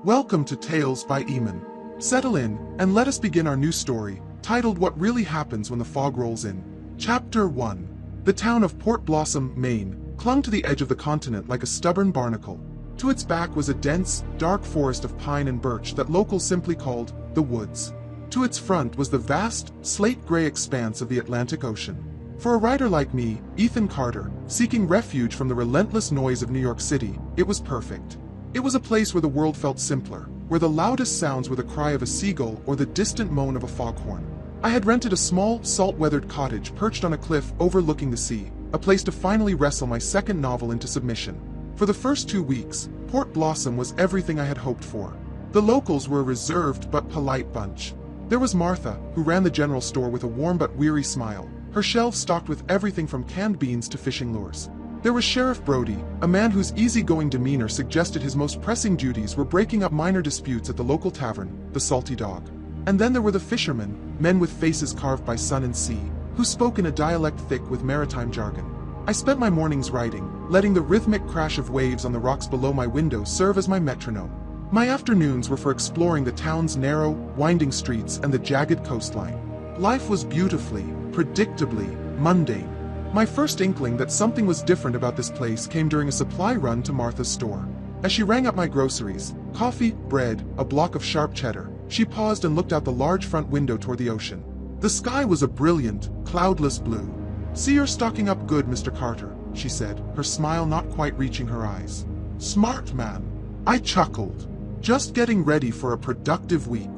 Welcome to Tales by Imon. Settle in, and let us begin our new story, titled What Really Happens When the Fog Rolls In. Chapter 1. The town of Port Blossom, Maine, clung to the edge of the continent like a stubborn barnacle. To its back was a dense, dark forest of pine and birch that locals simply called the woods. To its front was the vast, slate-gray expanse of the Atlantic Ocean. For a writer like me, Ethan Carter, seeking refuge from the relentless noise of New York City, it was perfect. It was a place where the world felt simpler, where the loudest sounds were the cry of a seagull or the distant moan of a foghorn. I had rented a small, salt-weathered cottage perched on a cliff overlooking the sea, a place to finally wrestle my second novel into submission. For the first 2 weeks, Port Blossom was everything I had hoped for. The locals were a reserved but polite bunch. There was Martha, who ran the general store with a warm but weary smile, her shelves stocked with everything from canned beans to fishing lures. There was Sheriff Brody, a man whose easygoing demeanor suggested his most pressing duties were breaking up minor disputes at the local tavern, the Salty Dog. And then there were the fishermen, men with faces carved by sun and sea, who spoke in a dialect thick with maritime jargon. I spent my mornings writing, letting the rhythmic crash of waves on the rocks below my window serve as my metronome. My afternoons were for exploring the town's narrow, winding streets and the jagged coastline. Life was beautifully, predictably, mundane. My first inkling that something was different about this place came during a supply run to Martha's store. As she rang up my groceries, coffee, bread, a block of sharp cheddar, she paused and looked out the large front window toward the ocean. The sky was a brilliant, cloudless blue. "See you're stocking up good, Mr. Carter," she said, her smile not quite reaching her eyes. "Smart man." I chuckled. Just getting ready for a productive week,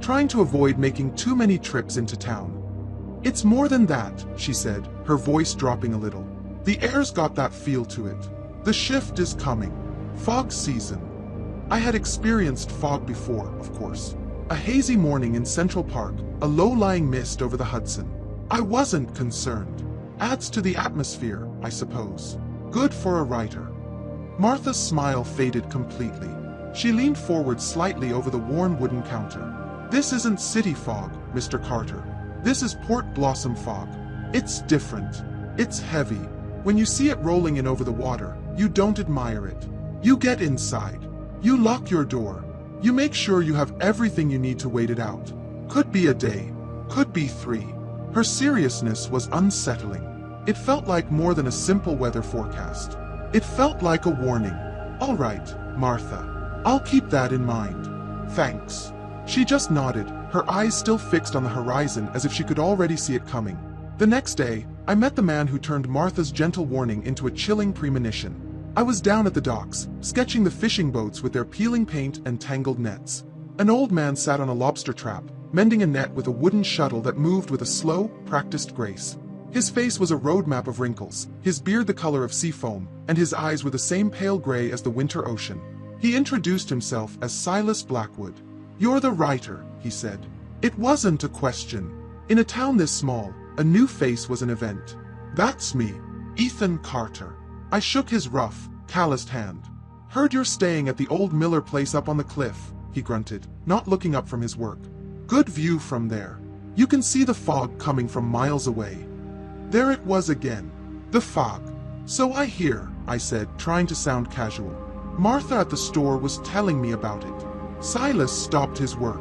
trying to avoid making too many trips into town. "It's more than that," she said, her voice dropping a little. "The air's got that feel to it. The shift is coming. Fog season." I had experienced fog before, of course. A hazy morning in Central Park, a low-lying mist over the Hudson. I wasn't concerned. Adds to the atmosphere, I suppose. Good for a writer. Martha's smile faded completely. She leaned forward slightly over the worn wooden counter. "This isn't city fog, Mr. Carter. This is Port Blossom fog. It's different. It's heavy. When you see it rolling in over the water, you don't admire it. You get inside. You lock your door. You make sure you have everything you need to wait it out. Could be a day. Could be 3. Her seriousness was unsettling. It felt like more than a simple weather forecast. It felt like a warning. "All right, Martha. I'll keep that in mind. Thanks." She just nodded, her eyes still fixed on the horizon as if she could already see it coming. The next day, I met the man who turned Martha's gentle warning into a chilling premonition. I was down at the docks, sketching the fishing boats with their peeling paint and tangled nets. An old man sat on a lobster trap, mending a net with a wooden shuttle that moved with a slow, practiced grace. His face was a roadmap of wrinkles, his beard the color of sea foam, and his eyes were the same pale gray as the winter ocean. He introduced himself as Silas Blackwood. "You're the writer," he said. It wasn't a question. In a town this small, a new face was an event. "That's me, Ethan Carter." I shook his rough, calloused hand. "Heard you're staying at the old Miller place up on the cliff," he grunted, not looking up from his work. "Good view from there. You can see the fog coming from miles away." There it was again. The fog. "So I hear," I said, trying to sound casual. "Martha at the store was telling me about it." Silas stopped his work.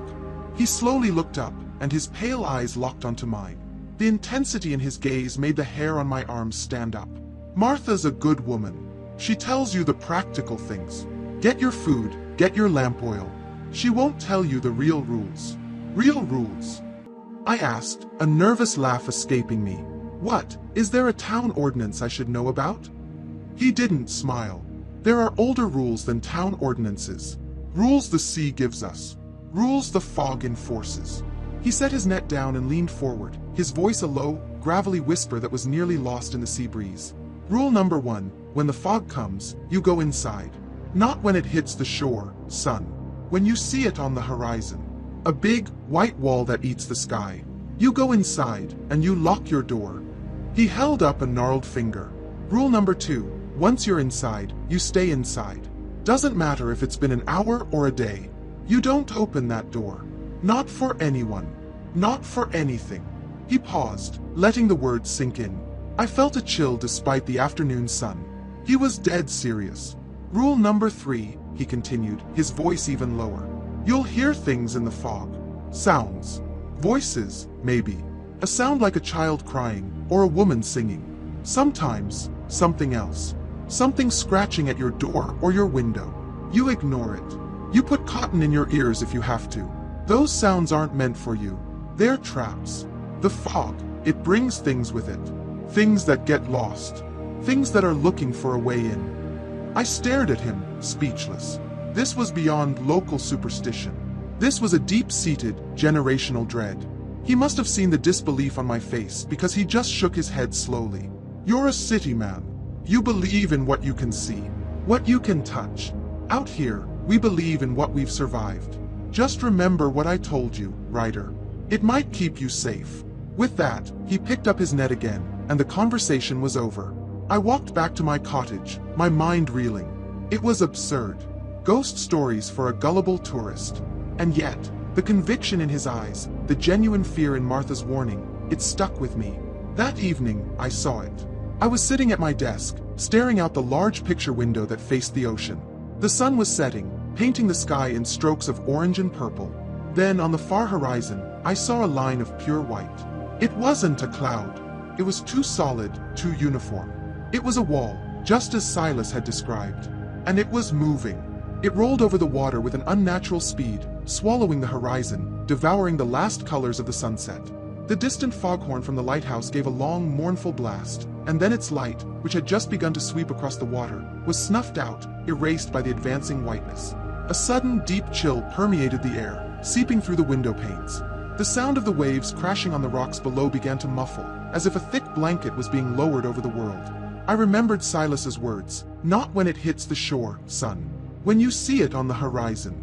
He slowly looked up, and his pale eyes locked onto mine. The intensity in his gaze made the hair on my arms stand up. "Martha's a good woman. She tells you the practical things. Get your food, get your lamp oil. She won't tell you the real rules." "Real rules?" I asked, a nervous laugh escaping me. "What, is there a town ordinance I should know about?" He didn't smile. "There are older rules than town ordinances. Rules the sea gives us. Rules the fog enforces." He set his net down and leaned forward, his voice a low, gravelly whisper that was nearly lost in the sea breeze. "Rule number 1, when the fog comes, you go inside. Not when it hits the shore, son. When you see it on the horizon. A big, white wall that eats the sky. You go inside, and you lock your door." He held up a gnarled finger. "Rule number 2, once you're inside, you stay inside. Doesn't matter if it's been an hour or a day. You don't open that door. Not for anyone. Not for anything." He paused, letting the words sink in. I felt a chill despite the afternoon sun. He was dead serious. Rule number 3, he continued, his voice even lower. You'll hear things in the fog. Sounds. Voices, maybe. A sound like a child crying, or a woman singing. Sometimes, something else. Something scratching at your door or your window. You ignore it. You put cotton in your ears if you have to. Those sounds aren't meant for you. They're traps. The fog, it brings things with it. Things that get lost. Things that are looking for a way in. I stared at him, speechless. This was beyond local superstition. This was a deep-seated, generational dread. He must have seen the disbelief on my face because he just shook his head slowly. You're a city man. You believe in what you can see, what you can touch. Out here, we believe in what we've survived. Just remember what I told you, Ryder. It might keep you safe. With that, he picked up his net again, and the conversation was over. I walked back to my cottage, my mind reeling. It was absurd. Ghost stories for a gullible tourist. And yet, the conviction in his eyes, the genuine fear in Martha's warning, it stuck with me. That evening, I saw it. I was sitting at my desk, staring out the large picture window that faced the ocean. The sun was setting, painting the sky in strokes of orange and purple. Then, on the far horizon, I saw a line of pure white. It wasn't a cloud. It was too solid, too uniform. It was a wall, just as Silas had described. And it was moving. It rolled over the water with an unnatural speed, swallowing the horizon, devouring the last colors of the sunset. The distant foghorn from the lighthouse gave a long, mournful blast, and then its light, which had just begun to sweep across the water, was snuffed out, erased by the advancing whiteness. A sudden, deep chill permeated the air, seeping through the window panes. The sound of the waves crashing on the rocks below began to muffle, as if a thick blanket was being lowered over the world. I remembered Silas's words, "Not when it hits the shore, son. When you see it on the horizon."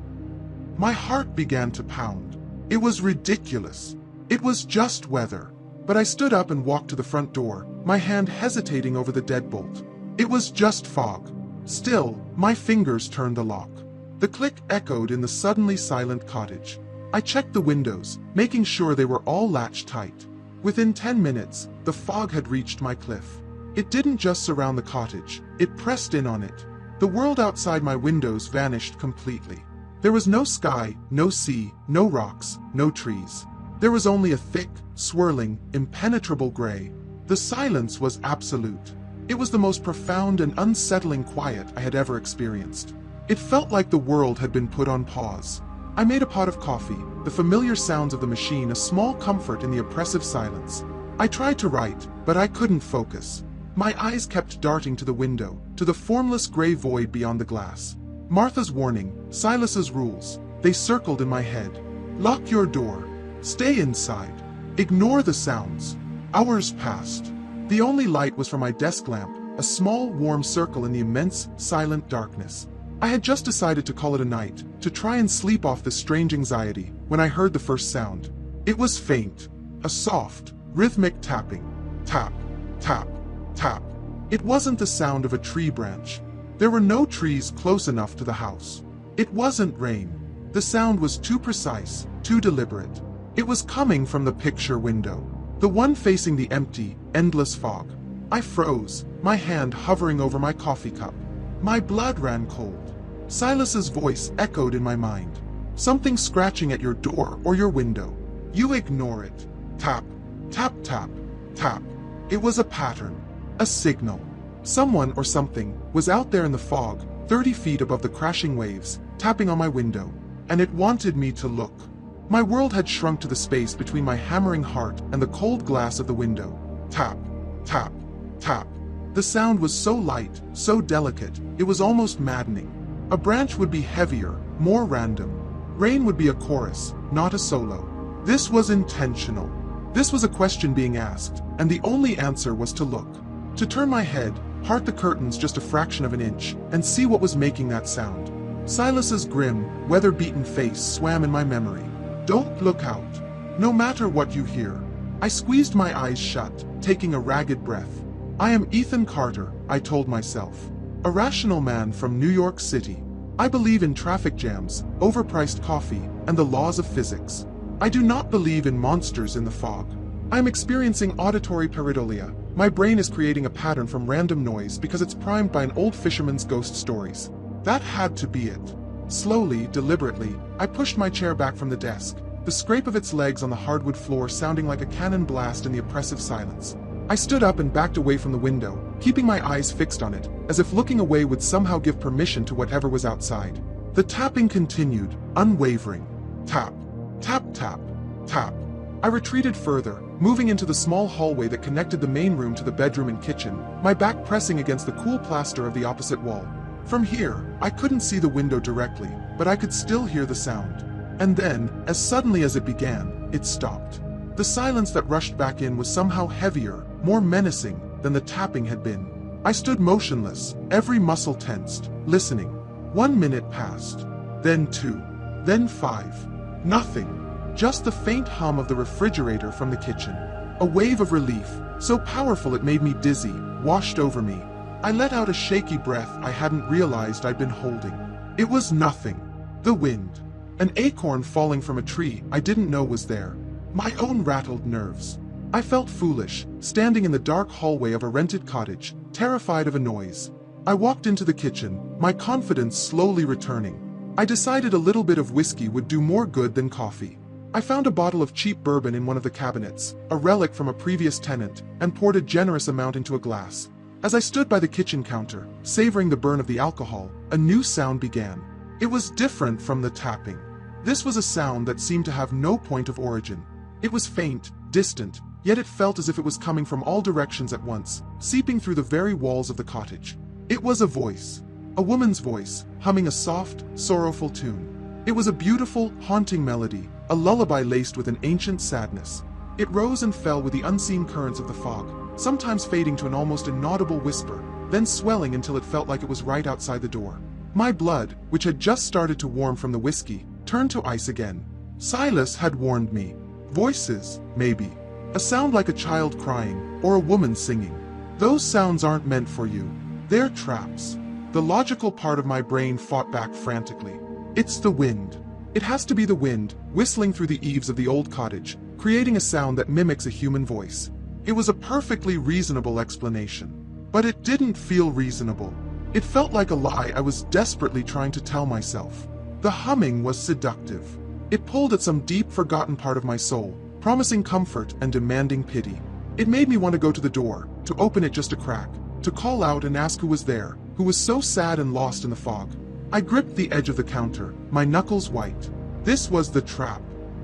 My heart began to pound. It was ridiculous. It was just weather. But I stood up and walked to the front door, my hand hesitating over the deadbolt. It was just fog. Still, my fingers turned the lock. The click echoed in the suddenly silent cottage. I checked the windows, making sure they were all latched tight. Within 10 minutes, the fog had reached my cliff. It didn't just surround the cottage, it pressed in on it. The world outside my windows vanished completely. There was no sky, no sea, no rocks, no trees. There was only a thick, swirling, impenetrable gray. The silence was absolute. It was the most profound and unsettling quiet I had ever experienced. It felt like the world had been put on pause. I made a pot of coffee, the familiar sounds of the machine a small comfort in the oppressive silence. I tried to write, but I couldn't focus. My eyes kept darting to the window, to the formless gray void beyond the glass. Martha's warning, Silas's rules, they circled in my head. Lock your door. Stay inside. Ignore the sounds. Hours passed. The only light was from my desk lamp, a small, warm circle in the immense, silent darkness. I had just decided to call it a night, to try and sleep off this strange anxiety, when I heard the first sound. It was faint, a soft, rhythmic tapping. Tap, tap, tap. It wasn't the sound of a tree branch. There were no trees close enough to the house. It wasn't rain. The sound was too precise, too deliberate. It was coming from the picture window, the one facing the empty, endless fog. I froze, my hand hovering over my coffee cup. My blood ran cold. Silas's voice echoed in my mind. Something scratching at your door or your window. You ignore it. Tap, tap, tap, tap. It was a pattern, a signal. Someone or something was out there in the fog, 30 feet above the crashing waves, tapping on my window, and it wanted me to look. My world had shrunk to the space between my hammering heart and the cold glass of the window. Tap, tap, tap. The sound was so light, so delicate, it was almost maddening. A branch would be heavier, more random. Rain would be a chorus, not a solo. This was intentional. This was a question being asked, and the only answer was to look. To turn my head, part the curtains just a fraction of an inch, and see what was making that sound. Silas's grim, weather-beaten face swam in my memory. Don't look out. No matter what you hear. I squeezed my eyes shut, taking a ragged breath. I am Ethan Carter, I told myself. A rational man from New York City. I believe in traffic jams, overpriced coffee, and the laws of physics. I do not believe in monsters in the fog. I am experiencing auditory pareidolia. My brain is creating a pattern from random noise because it's primed by an old fisherman's ghost stories. That had to be it. Slowly, deliberately, I pushed my chair back from the desk, the scrape of its legs on the hardwood floor sounding like a cannon blast in the oppressive silence. I stood up and backed away from the window, keeping my eyes fixed on it, as if looking away would somehow give permission to whatever was outside. The tapping continued, unwavering. Tap, tap, tap, tap. I retreated further, moving into the small hallway that connected the main room to the bedroom and kitchen, my back pressing against the cool plaster of the opposite wall. From here, I couldn't see the window directly, but I could still hear the sound. And then, as suddenly as it began, it stopped. The silence that rushed back in was somehow heavier, more menacing than the tapping had been. I stood motionless, every muscle tensed, listening. 1 minute passed, then 2, then 5. Nothing. Just the faint hum of the refrigerator from the kitchen. A wave of relief, so powerful it made me dizzy, washed over me. I let out a shaky breath I hadn't realized I'd been holding. It was nothing. The wind. An acorn falling from a tree I didn't know was there. My own rattled nerves. I felt foolish, standing in the dark hallway of a rented cottage, terrified of a noise. I walked into the kitchen, my confidence slowly returning. I decided a little bit of whiskey would do more good than coffee. I found a bottle of cheap bourbon in one of the cabinets, a relic from a previous tenant, and poured a generous amount into a glass. As I stood by the kitchen counter, savoring the burn of the alcohol, a new sound began. It was different from the tapping. This was a sound that seemed to have no point of origin. It was faint, distant, yet it felt as if it was coming from all directions at once, seeping through the very walls of the cottage. It was a voice. A woman's voice, humming a soft, sorrowful tune. It was a beautiful, haunting melody, a lullaby laced with an ancient sadness. It rose and fell with the unseen currents of the fog, sometimes fading to an almost inaudible whisper, then swelling until it felt like it was right outside the door. My blood, which had just started to warm from the whiskey, turned to ice again. Silas had warned me. Voices, maybe. A sound like a child crying, or a woman singing. Those sounds aren't meant for you. They're traps. The logical part of my brain fought back frantically. It's the wind. It has to be the wind, whistling through the eaves of the old cottage, creating a sound that mimics a human voice. It was a perfectly reasonable explanation. But it didn't feel reasonable. It felt like a lie I was desperately trying to tell myself. The humming was seductive. It pulled at some deep forgotten part of my soul, promising comfort and demanding pity. It made me want to go to the door, to open it just a crack, to call out and ask who was there, who was so sad and lost in the fog. I gripped the edge of the counter, my knuckles white. This was the trap.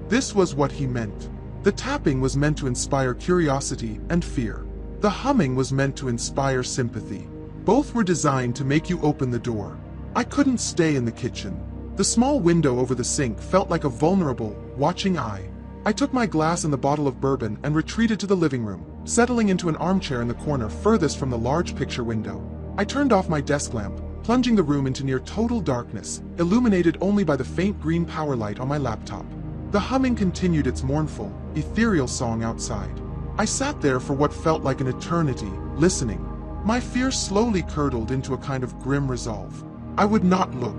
This was what he meant. The tapping was meant to inspire curiosity and fear. The humming was meant to inspire sympathy. Both were designed to make you open the door. I couldn't stay in the kitchen. The small window over the sink felt like a vulnerable, watching eye. I took my glass and the bottle of bourbon and retreated to the living room, settling into an armchair in the corner furthest from the large picture window. I turned off my desk lamp, plunging the room into near total darkness, illuminated only by the faint green power light on my laptop. The humming continued its mournful, ethereal song outside. I sat there for what felt like an eternity, listening. My fear slowly curdled into a kind of grim resolve. I would not look.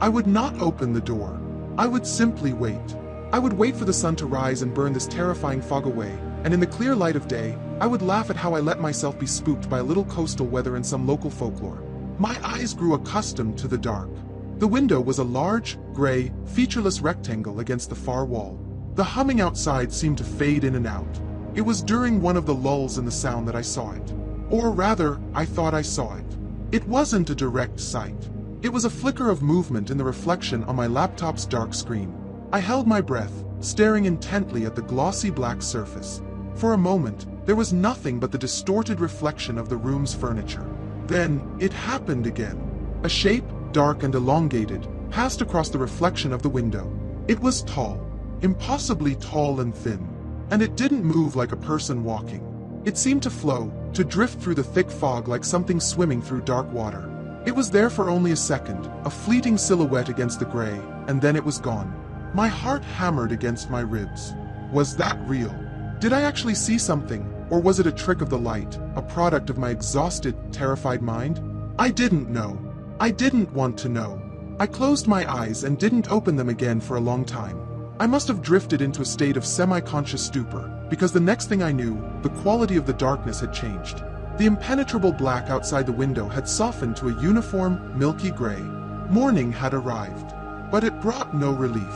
I would not open the door. I would simply wait. I would wait for the sun to rise and burn this terrifying fog away, and in the clear light of day, I would laugh at how I let myself be spooked by a little coastal weather and some local folklore. My eyes grew accustomed to the dark. The window was a large, gray, featureless rectangle against the far wall. The humming outside seemed to fade in and out. It was during one of the lulls in the sound that I saw it. Or rather, I thought I saw it. It wasn't a direct sight. It was a flicker of movement in the reflection on my laptop's dark screen. I held my breath, staring intently at the glossy black surface. For a moment, there was nothing but the distorted reflection of the room's furniture. Then, it happened again. A shape, dark and elongated, passed across the reflection of the window. It was tall, impossibly tall and thin, and it didn't move like a person walking. It seemed to flow, to drift through the thick fog like something swimming through dark water. It was there for only a second, a fleeting silhouette against the gray, and then it was gone. My heart hammered against my ribs. Was that real? Did I actually see something, or was it a trick of the light, a product of my exhausted, terrified mind? I didn't know. I didn't want to know. I closed my eyes and didn't open them again for a long time. I must have drifted into a state of semi-conscious stupor, because the next thing I knew, the quality of the darkness had changed. The impenetrable black outside the window had softened to a uniform, milky gray. Morning had arrived, but it brought no relief.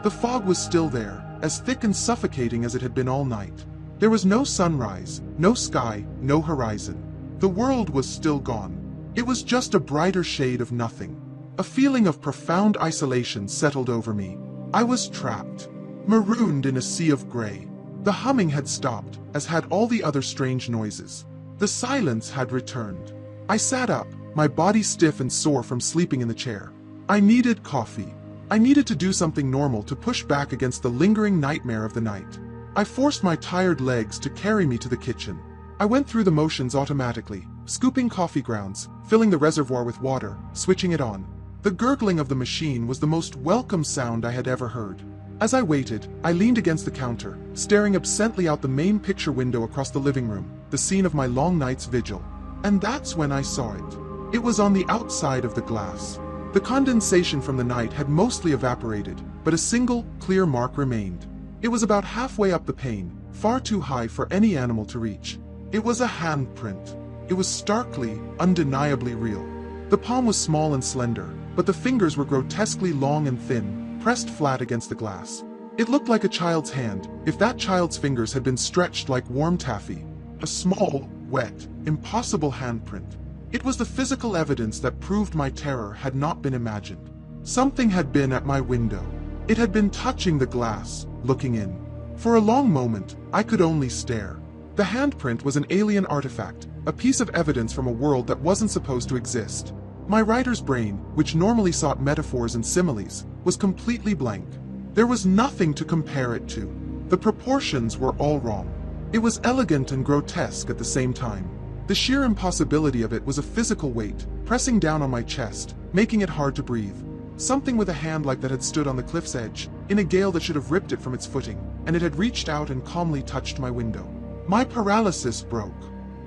The fog was still there, as thick and suffocating as it had been all night. There was no sunrise, no sky, no horizon. The world was still gone. It was just a brighter shade of nothing. A feeling of profound isolation settled over me. I was trapped, marooned in a sea of gray. The humming had stopped, as had all the other strange noises. The silence had returned. I sat up, my body stiff and sore from sleeping in the chair. I needed coffee. I needed to do something normal to push back against the lingering nightmare of the night. I forced my tired legs to carry me to the kitchen. I went through the motions automatically, scooping coffee grounds, filling the reservoir with water, switching it on. The gurgling of the machine was the most welcome sound I had ever heard. As I waited, I leaned against the counter, staring absently out the main picture window across the living room, the scene of my long night's vigil. And that's when I saw it. It was on the outside of the glass. The condensation from the night had mostly evaporated, but a single, clear mark remained. It was about halfway up the pane, far too high for any animal to reach. It was a handprint. It was starkly, undeniably real. The palm was small and slender, but the fingers were grotesquely long and thin, pressed flat against the glass. It looked like a child's hand, if that child's fingers had been stretched like warm taffy. A small, wet, impossible handprint. It was the physical evidence that proved my terror had not been imagined. Something had been at my window. It had been touching the glass, looking in. For a long moment, I could only stare. The handprint was an alien artifact, a piece of evidence from a world that wasn't supposed to exist. My writer's brain, which normally sought metaphors and similes, was completely blank. There was nothing to compare it to. The proportions were all wrong. It was elegant and grotesque at the same time. The sheer impossibility of it was a physical weight, pressing down on my chest, making it hard to breathe. Something with a hand like that had stood on the cliff's edge, in a gale that should have ripped it from its footing, and it had reached out and calmly touched my window. My paralysis broke.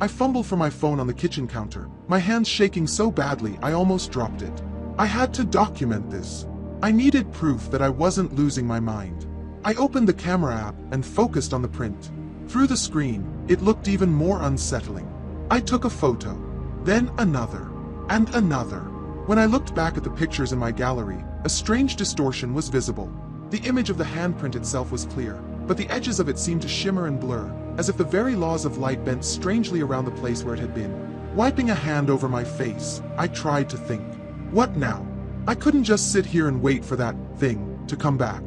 I fumbled for my phone on the kitchen counter, my hands shaking so badly I almost dropped it. I had to document this. I needed proof that I wasn't losing my mind. I opened the camera app and focused on the print. Through the screen, it looked even more unsettling. I took a photo, then another, and another. When I looked back at the pictures in my gallery, a strange distortion was visible. The image of the handprint itself was clear, but the edges of it seemed to shimmer and blur, as if the very laws of light bent strangely around the place where it had been. Wiping a hand over my face, I tried to think. What now? I couldn't just sit here and wait for that thing to come back.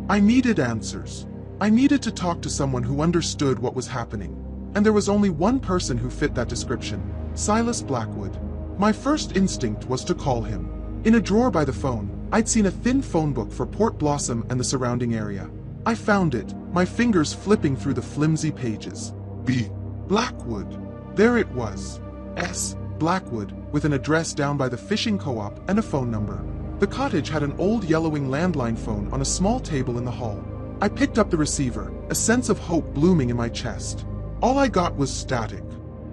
I needed answers. I needed to talk to someone who understood what was happening. And there was only one person who fit that description, Silas Blackwood. My first instinct was to call him. In a drawer by the phone, I'd seen a thin phone book for Port Blossom and the surrounding area. I found it, my fingers flipping through the flimsy pages. B. Blackwood. There it was. S. Blackwood, with an address down by the fishing co-op and a phone number. The cottage had an old yellowing landline phone on a small table in the hall. I picked up the receiver, a sense of hope blooming in my chest. All I got was static.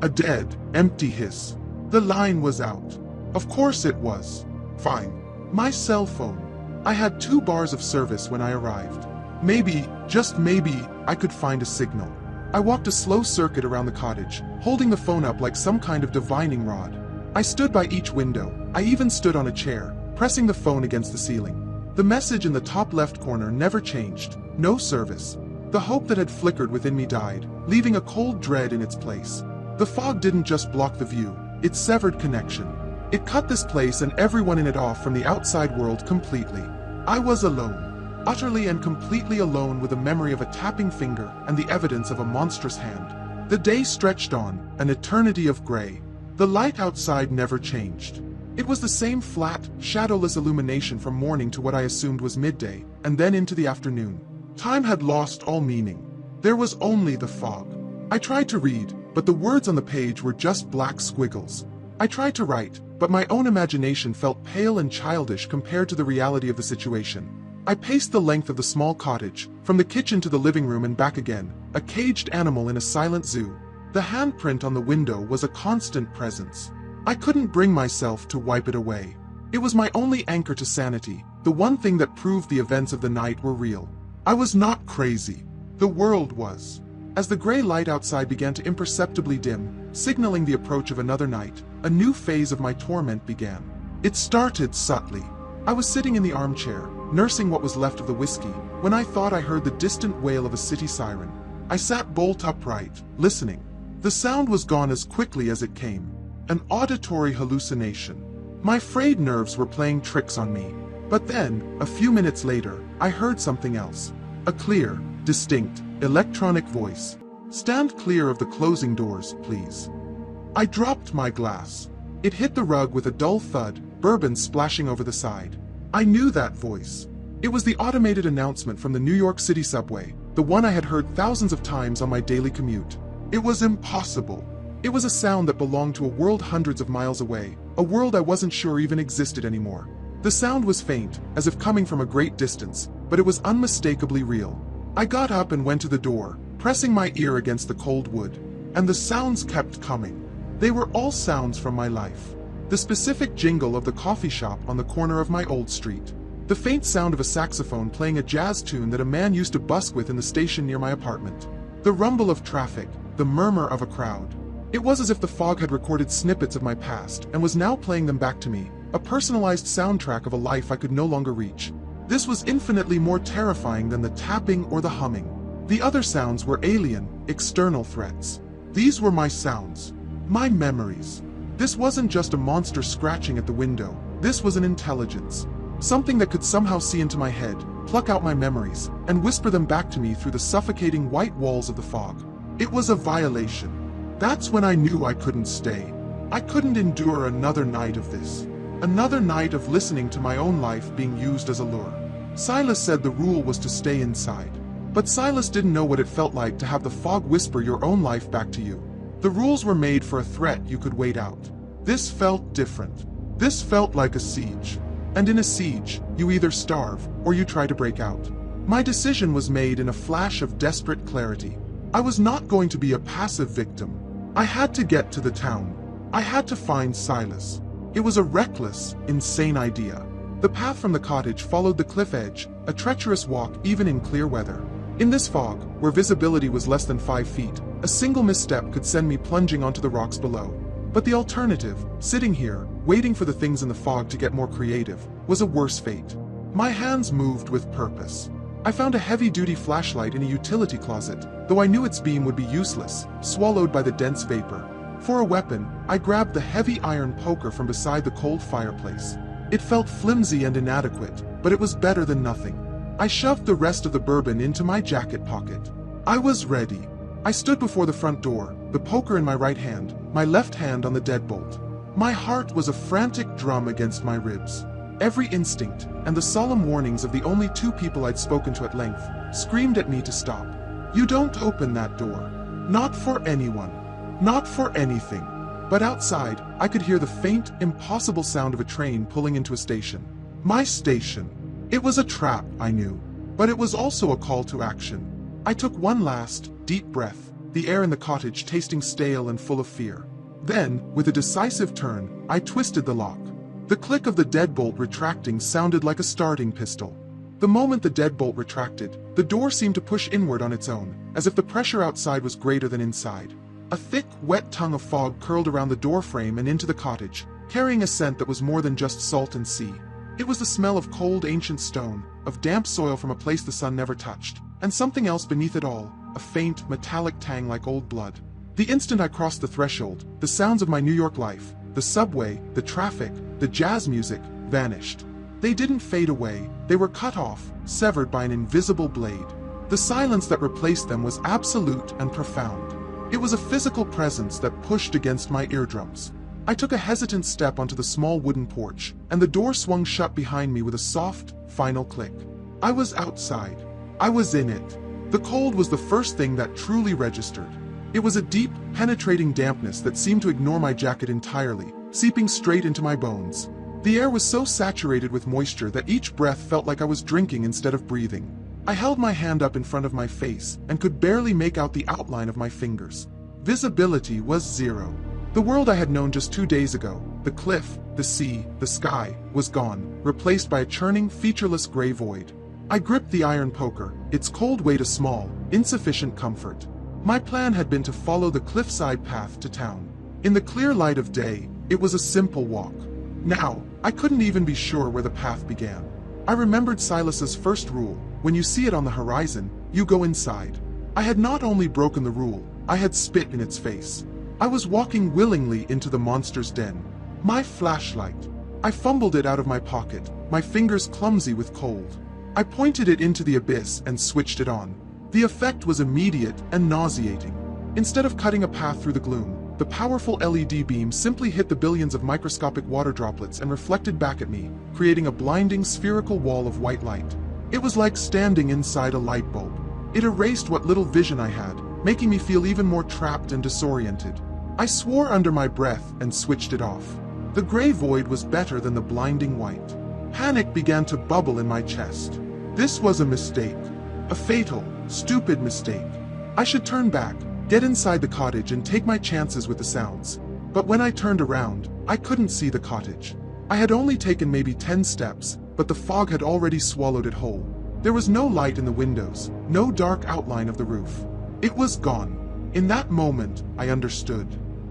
A dead, empty hiss. The line was out. Of course it was. Fine. My cell phone. I had 2 bars of service when I arrived. Maybe, just maybe, I could find a signal. I walked a slow circuit around the cottage, holding the phone up like some kind of divining rod. I stood by each window. I even stood on a chair, pressing the phone against the ceiling. The message in the top left corner never changed. No service. The hope that had flickered within me died, leaving a cold dread in its place. The fog didn't just block the view, it severed connection. It cut this place and everyone in it off from the outside world completely. I was alone, utterly and completely alone, with the memory of a tapping finger and the evidence of a monstrous hand. The day stretched on, an eternity of gray. The light outside never changed. It was the same flat, shadowless illumination from morning to what I assumed was midday, and then into the afternoon. Time had lost all meaning. There was only the fog. I tried to read, but the words on the page were just black squiggles. I tried to write, but my own imagination felt pale and childish compared to the reality of the situation. I paced the length of the small cottage, from the kitchen to the living room and back again, a caged animal in a silent zoo. The handprint on the window was a constant presence. I couldn't bring myself to wipe it away. It was my only anchor to sanity, the one thing that proved the events of the night were real. I was not crazy. The world was. As the gray light outside began to imperceptibly dim, signaling the approach of another night, a new phase of my torment began. It started subtly. I was sitting in the armchair, nursing what was left of the whiskey, when I thought I heard the distant wail of a city siren. I sat bolt upright, listening. The sound was gone as quickly as it came. An auditory hallucination. My frayed nerves were playing tricks on me. But then, a few minutes later, I heard something else. A clear, distinct, electronic voice. "Stand clear of the closing doors, please." I dropped my glass. It hit the rug with a dull thud, bourbon splashing over the side. I knew that voice. It was the automated announcement from the New York City subway, the one I had heard thousands of times on my daily commute. It was impossible. It was a sound that belonged to a world hundreds of miles away, a world I wasn't sure even existed anymore. The sound was faint, as if coming from a great distance, but it was unmistakably real. I got up and went to the door, pressing my ear against the cold wood. And the sounds kept coming. They were all sounds from my life. The specific jingle of the coffee shop on the corner of my old street. The faint sound of a saxophone playing a jazz tune that a man used to busk with in the station near my apartment. The rumble of traffic, the murmur of a crowd. It was as if the fog had recorded snippets of my past and was now playing them back to me, a personalized soundtrack of a life I could no longer reach. This was infinitely more terrifying than the tapping or the humming. The other sounds were alien, external threats. These were my sounds, my memories. This wasn't just a monster scratching at the window. This was an intelligence. Something that could somehow see into my head, pluck out my memories, and whisper them back to me through the suffocating white walls of the fog. It was a violation. That's when I knew I couldn't stay. I couldn't endure another night of this. Another night of listening to my own life being used as a lure. Silas said the rule was to stay inside. But Silas didn't know what it felt like to have the fog whisper your own life back to you. The rules were made for a threat you could wait out. This felt different. This felt like a siege. And in a siege, you either starve or you try to break out. My decision was made in a flash of desperate clarity. I was not going to be a passive victim. I had to get to the town. I had to find Silas. It was a reckless, insane idea. The path from the cottage followed the cliff edge, a treacherous walk even in clear weather. In this fog, where visibility was less than 5 feet, a single misstep could send me plunging onto the rocks below. But the alternative, sitting here, waiting for the things in the fog to get more creative, was a worse fate. My hands moved with purpose. I found a heavy-duty flashlight in a utility closet, though I knew its beam would be useless, swallowed by the dense vapor. For a weapon, I grabbed the heavy iron poker from beside the cold fireplace. It felt flimsy and inadequate, but it was better than nothing. I shoved the rest of the bourbon into my jacket pocket. I was ready. I stood before the front door, the poker in my right hand, my left hand on the deadbolt. My heart was a frantic drum against my ribs. Every instinct, and the solemn warnings of the only 2 people I'd spoken to at length, screamed at me to stop. You don't open that door. Not for anyone. Not for anything. But outside, I could hear the faint, impossible sound of a train pulling into a station. My station. It was a trap, I knew. But it was also a call to action. I took one last, deep breath, the air in the cottage tasting stale and full of fear. Then, with a decisive turn, I twisted the lock. The click of the deadbolt retracting sounded like a starting pistol. The moment the deadbolt retracted, the door seemed to push inward on its own, as if the pressure outside was greater than inside. A thick, wet tongue of fog curled around the doorframe and into the cottage, carrying a scent that was more than just salt and sea. It was the smell of cold ancient stone, of damp soil from a place the sun never touched, and something else beneath it all, a faint, metallic tang like old blood. The instant I crossed the threshold, the sounds of my New York life, the subway, the traffic, the jazz music, vanished. They didn't fade away, they were cut off, severed by an invisible blade. The silence that replaced them was absolute and profound. It was a physical presence that pushed against my eardrums. I took a hesitant step onto the small wooden porch, and the door swung shut behind me with a soft, final click. I was outside. I was in it. The cold was the first thing that truly registered. It was a deep, penetrating dampness that seemed to ignore my jacket entirely, seeping straight into my bones. The air was so saturated with moisture that each breath felt like I was drinking instead of breathing. I held my hand up in front of my face and could barely make out the outline of my fingers. Visibility was zero. The world I had known just 2 days ago, the cliff, the sea, the sky, was gone, replaced by a churning, featureless gray void. I gripped the iron poker, its cold weight a small, insufficient comfort. My plan had been to follow the cliffside path to town. In the clear light of day, it was a simple walk. Now, I couldn't even be sure where the path began. I remembered Silas's first rule: when you see it on the horizon, you go inside. I had not only broken the rule, I had spit in its face. I was walking willingly into the monster's den. My flashlight. I fumbled it out of my pocket, my fingers clumsy with cold. I pointed it into the abyss and switched it on. The effect was immediate and nauseating. Instead of cutting a path through the gloom, the powerful LED beam simply hit the billions of microscopic water droplets and reflected back at me, creating a blinding spherical wall of white light. It was like standing inside a light bulb. It erased what little vision I had, making me feel even more trapped and disoriented. I swore under my breath and switched it off. The gray void was better than the blinding white. Panic began to bubble in my chest. This was a mistake. A fatal, stupid mistake. I should turn back, get inside the cottage and take my chances with the sounds. But when I turned around, I couldn't see the cottage. I had only taken maybe 10 steps, but the fog had already swallowed it whole. There was no light in the windows, no dark outline of the roof. It was gone. In that moment, I understood.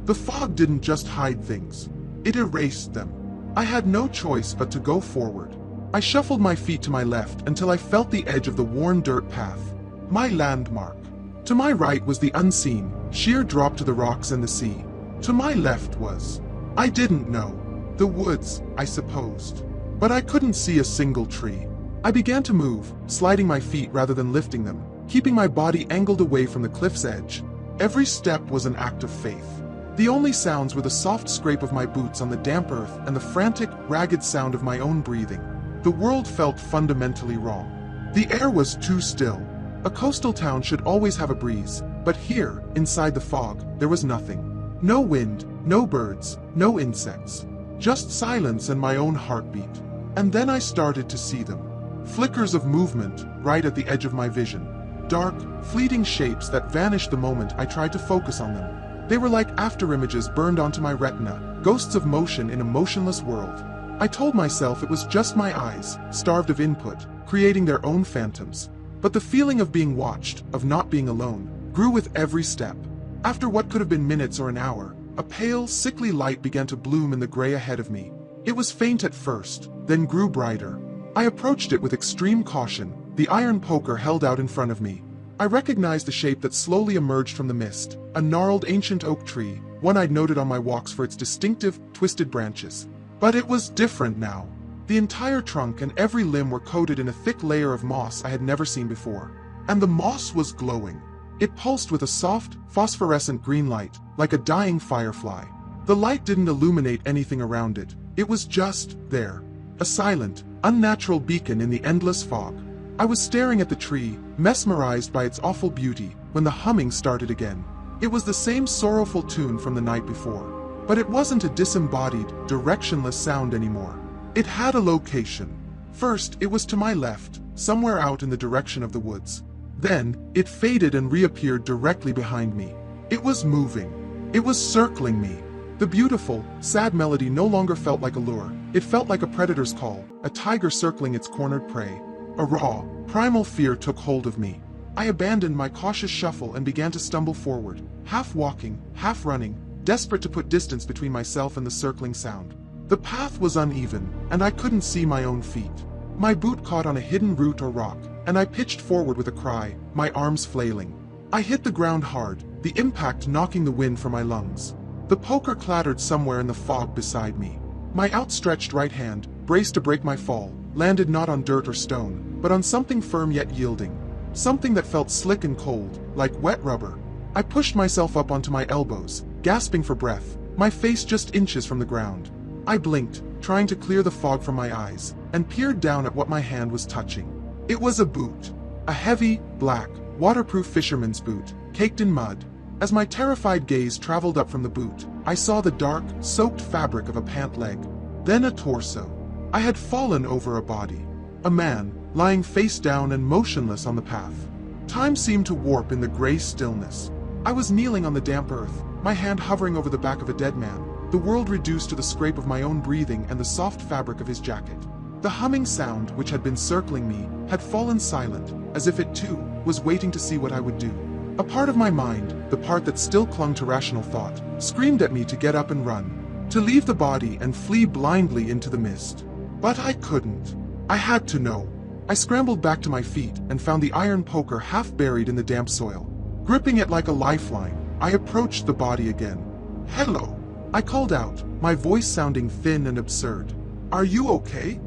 The fog didn't just hide things. It erased them. I had no choice but to go forward. I shuffled my feet to my left until I felt the edge of the worn dirt path. My landmark. To my right was the unseen, sheer drop to the rocks and the sea. To my left was, I didn't know, the woods, I supposed. But I couldn't see a single tree. I began to move, sliding my feet rather than lifting them, keeping my body angled away from the cliff's edge. Every step was an act of faith. The only sounds were the soft scrape of my boots on the damp earth and the frantic, ragged sound of my own breathing. The world felt fundamentally wrong. The air was too still. A coastal town should always have a breeze, but here, inside the fog, there was nothing. No wind, no birds, no insects. Just silence and my own heartbeat. And then I started to see them. Flickers of movement, right at the edge of my vision. Dark, fleeting shapes that vanished the moment I tried to focus on them. They were like afterimages burned onto my retina, ghosts of motion in a motionless world. I told myself it was just my eyes, starved of input, creating their own phantoms. But the feeling of being watched, of not being alone, grew with every step. After what could have been minutes or an hour, a pale, sickly light began to bloom in the gray ahead of me. It was faint at first, then grew brighter. I approached it with extreme caution, the iron poker held out in front of me. I recognized the shape that slowly emerged from the mist, a gnarled ancient oak tree, one I'd noted on my walks for its distinctive, twisted branches. But it was different now. The entire trunk and every limb were coated in a thick layer of moss I had never seen before. And the moss was glowing. It pulsed with a soft, phosphorescent green light, like a dying firefly. The light didn't illuminate anything around it. It was just there. A silent, unnatural beacon in the endless fog. I was staring at the tree, mesmerized by its awful beauty, when the humming started again. It was the same sorrowful tune from the night before. But it wasn't a disembodied, directionless sound anymore. It had a location. First, it was to my left, somewhere out in the direction of the woods. Then, it faded and reappeared directly behind me. It was moving. It was circling me. The beautiful, sad melody no longer felt like a lure. It felt like a predator's call, a tiger circling its cornered prey. A raw, primal fear took hold of me. I abandoned my cautious shuffle and began to stumble forward, half walking, half running, desperate to put distance between myself and the circling sound. The path was uneven, and I couldn't see my own feet. My boot caught on a hidden root or rock, and I pitched forward with a cry, my arms flailing. I hit the ground hard, the impact knocking the wind from my lungs. The poker clattered somewhere in the fog beside me. My outstretched right hand, braced to break my fall, landed not on dirt or stone, but on something firm yet yielding. Something that felt slick and cold, like wet rubber. I pushed myself up onto my elbows, gasping for breath, my face just inches from the ground. I blinked, trying to clear the fog from my eyes, and peered down at what my hand was touching. It was a boot. A heavy, black, waterproof fisherman's boot, caked in mud. As my terrified gaze traveled up from the boot, I saw the dark, soaked fabric of a pant leg. Then a torso. I had fallen over a body. A man, lying face down and motionless on the path. Time seemed to warp in the gray stillness. I was kneeling on the damp earth, my hand hovering over the back of a dead man, the world reduced to the scrape of my own breathing and the soft fabric of his jacket. The humming sound, which had been circling me, had fallen silent, as if it too was waiting to see what I would do. A part of my mind, the part that still clung to rational thought, screamed at me to get up and run. to leave the body and flee blindly into the mist. But I couldn't. I had to know. I scrambled back to my feet and found the iron poker half buried in the damp soil. Gripping it like a lifeline, I approached the body again. "Hello," I called out, my voice sounding thin and absurd. "Are you okay?"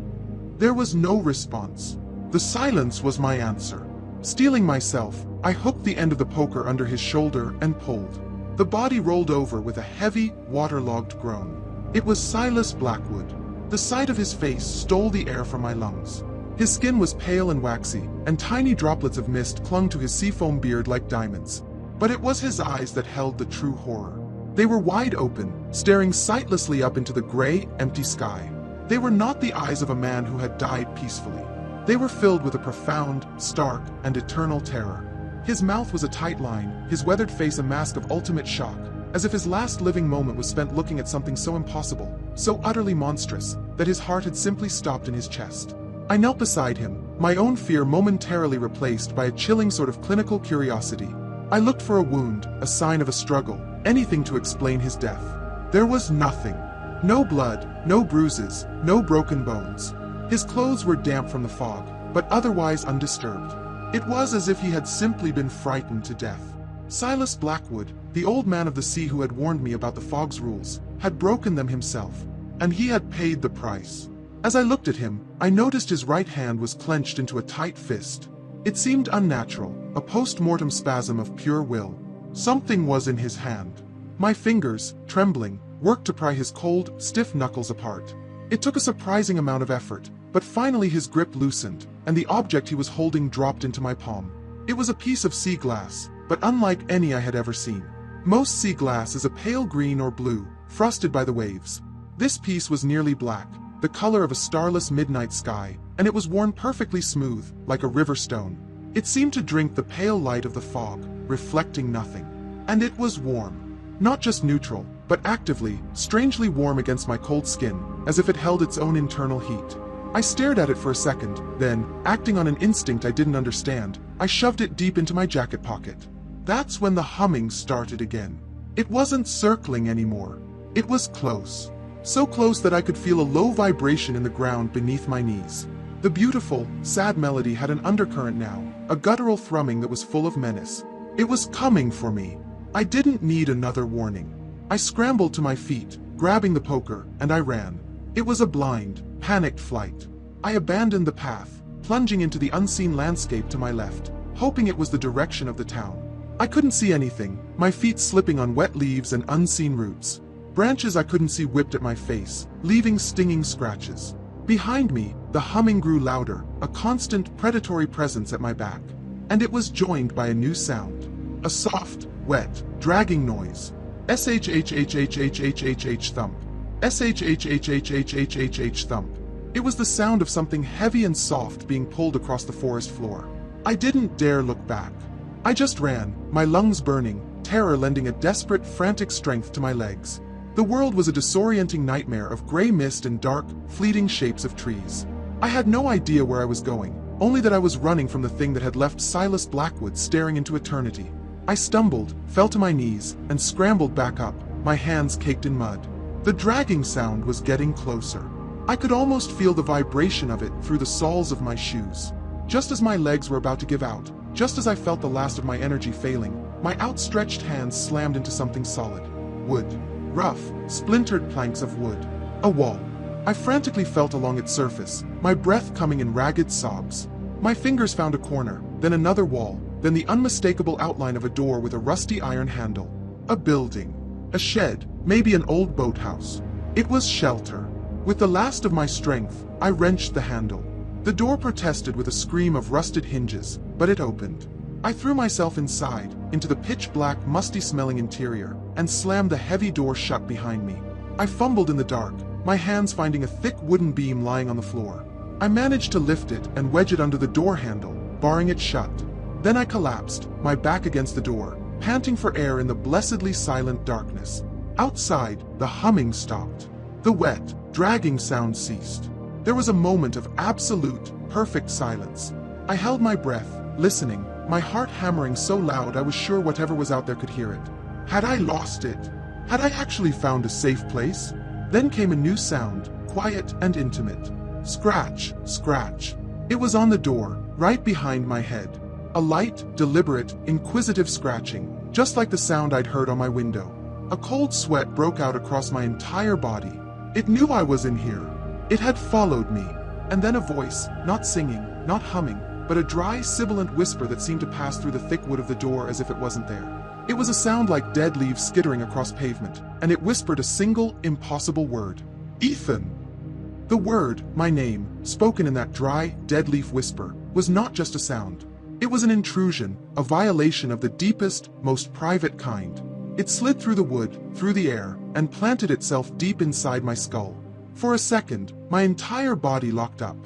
There was no response. The silence was my answer. Steeling myself, I hooked the end of the poker under his shoulder and pulled. The body rolled over with a heavy, waterlogged groan. It was Silas Blackwood. The sight of his face stole the air from my lungs. His skin was pale and waxy, and tiny droplets of mist clung to his seafoam beard like diamonds. But it was his eyes that held the true horror. They were wide open, staring sightlessly up into the gray, empty sky. They were not the eyes of a man who had died peacefully. They were filled with a profound, stark, and eternal terror. His mouth was a tight line, his weathered face a mask of ultimate shock, as if his last living moment was spent looking at something so impossible, so utterly monstrous, that his heart had simply stopped in his chest. I knelt beside him, my own fear momentarily replaced by a chilling sort of clinical curiosity. I looked for a wound, a sign of a struggle, anything to explain his death. There was nothing. No blood, no bruises, no broken bones. His clothes were damp from the fog, but otherwise undisturbed. It was as if he had simply been frightened to death. Silas Blackwood, the old man of the sea who had warned me about the fog's rules, had broken them himself, and he had paid the price. As I looked at him, I noticed his right hand was clenched into a tight fist. It seemed unnatural, a post-mortem spasm of pure will. Something was in his hand. My fingers, trembling, worked to pry his cold, stiff knuckles apart. It took a surprising amount of effort, but finally his grip loosened, and the object he was holding dropped into my palm. It was a piece of sea glass, but unlike any I had ever seen. Most sea glass is a pale green or blue, frosted by the waves. This piece was nearly black, the color of a starless midnight sky, and it was worn perfectly smooth, like a river stone. It seemed to drink the pale light of the fog, reflecting nothing. And it was warm. Not just neutral, but actively, strangely warm against my cold skin, as if it held its own internal heat. I stared at it for a second, then, acting on an instinct I didn't understand, I shoved it deep into my jacket pocket. That's when the humming started again. It wasn't circling anymore. It was close. So close that I could feel a low vibration in the ground beneath my knees. The beautiful, sad melody had an undercurrent now, a guttural thrumming that was full of menace. It was coming for me. I didn't need another warning. I scrambled to my feet, grabbing the poker, and I ran. It was a blind, panicked flight. I abandoned the path, plunging into the unseen landscape to my left, hoping it was the direction of the town. I couldn't see anything, my feet slipping on wet leaves and unseen roots. Branches I couldn't see whipped at my face, leaving stinging scratches. Behind me, the humming grew louder, a constant, predatory presence at my back. And it was joined by a new sound. A soft, wet, dragging noise. S-H-H-H-H-H-H-H-H thump. S-H-H-H-H-H-H-H-H thump. It was the sound of something heavy and soft being pulled across the forest floor. I didn't dare look back. I just ran, my lungs burning, terror lending a desperate, frantic strength to my legs. The world was a disorienting nightmare of gray mist and dark, fleeting shapes of trees. I had no idea where I was going, only that I was running from the thing that had left Silas Blackwood staring into eternity. I stumbled, fell to my knees, and scrambled back up, my hands caked in mud. The dragging sound was getting closer. I could almost feel the vibration of it through the soles of my shoes. Just as my legs were about to give out, just as I felt the last of my energy failing, my outstretched hands slammed into something solid. Wood. Rough, splintered planks of wood. A wall. I frantically felt along its surface, my breath coming in ragged sobs. My fingers found a corner, then another wall, then the unmistakable outline of a door with a rusty iron handle. A building. A shed, maybe an old boathouse. It was shelter. With the last of my strength, I wrenched the handle. The door protested with a scream of rusted hinges, but it opened. I threw myself inside, into the pitch-black, musty-smelling interior, and slammed the heavy door shut behind me. I fumbled in the dark, my hands finding a thick wooden beam lying on the floor. I managed to lift it and wedge it under the door handle, barring it shut. Then I collapsed, my back against the door, panting for air in the blessedly silent darkness. Outside, the humming stopped. The wet, dragging sound ceased. There was a moment of absolute, perfect silence. I held my breath, listening, my heart hammering so loud I was sure whatever was out there could hear it. Had I lost it? Had I actually found a safe place? Then came a new sound, quiet and intimate. Scratch, scratch. It was on the door, right behind my head. A light, deliberate, inquisitive scratching, just like the sound I'd heard on my window. A cold sweat broke out across my entire body. It knew I was in here. It had followed me. And then a voice, not singing, not humming, but a dry, sibilant whisper that seemed to pass through the thick wood of the door as if it wasn't there. It was a sound like dead leaves skittering across pavement, and it whispered a single, impossible word. Ethan! The word, my name, spoken in that dry, dead leaf whisper, was not just a sound. It was an intrusion, a violation of the deepest, most private kind. It slid through the wood, through the air, and planted itself deep inside my skull. For a second, my entire body locked up.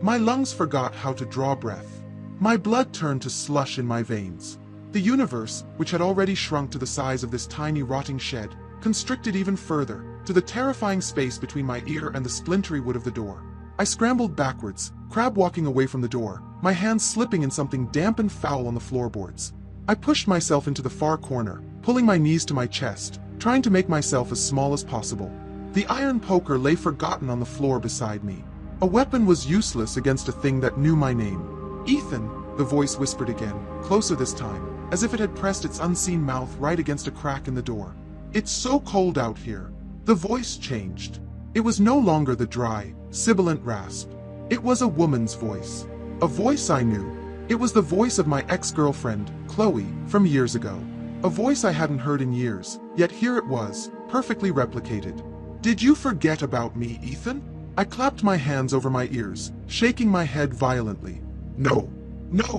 My lungs forgot how to draw breath. My blood turned to slush in my veins. The universe, which had already shrunk to the size of this tiny rotting shed, constricted even further, to the terrifying space between my ear and the splintery wood of the door. I scrambled backwards, crab-walking away from the door, my hands slipping in something damp and foul on the floorboards. I pushed myself into the far corner, pulling my knees to my chest, trying to make myself as small as possible. The iron poker lay forgotten on the floor beside me. A weapon was useless against a thing that knew my name. Ethan, the voice whispered again, closer this time, as if it had pressed its unseen mouth right against a crack in the door. It's so cold out here. The voice changed. It was no longer the dry, sibilant rasp. It was a woman's voice. A voice I knew. It was the voice of my ex-girlfriend, Chloe, from years ago. A voice I hadn't heard in years, yet here it was, perfectly replicated. Did you forget about me, Ethan? I clapped my hands over my ears, shaking my head violently. No,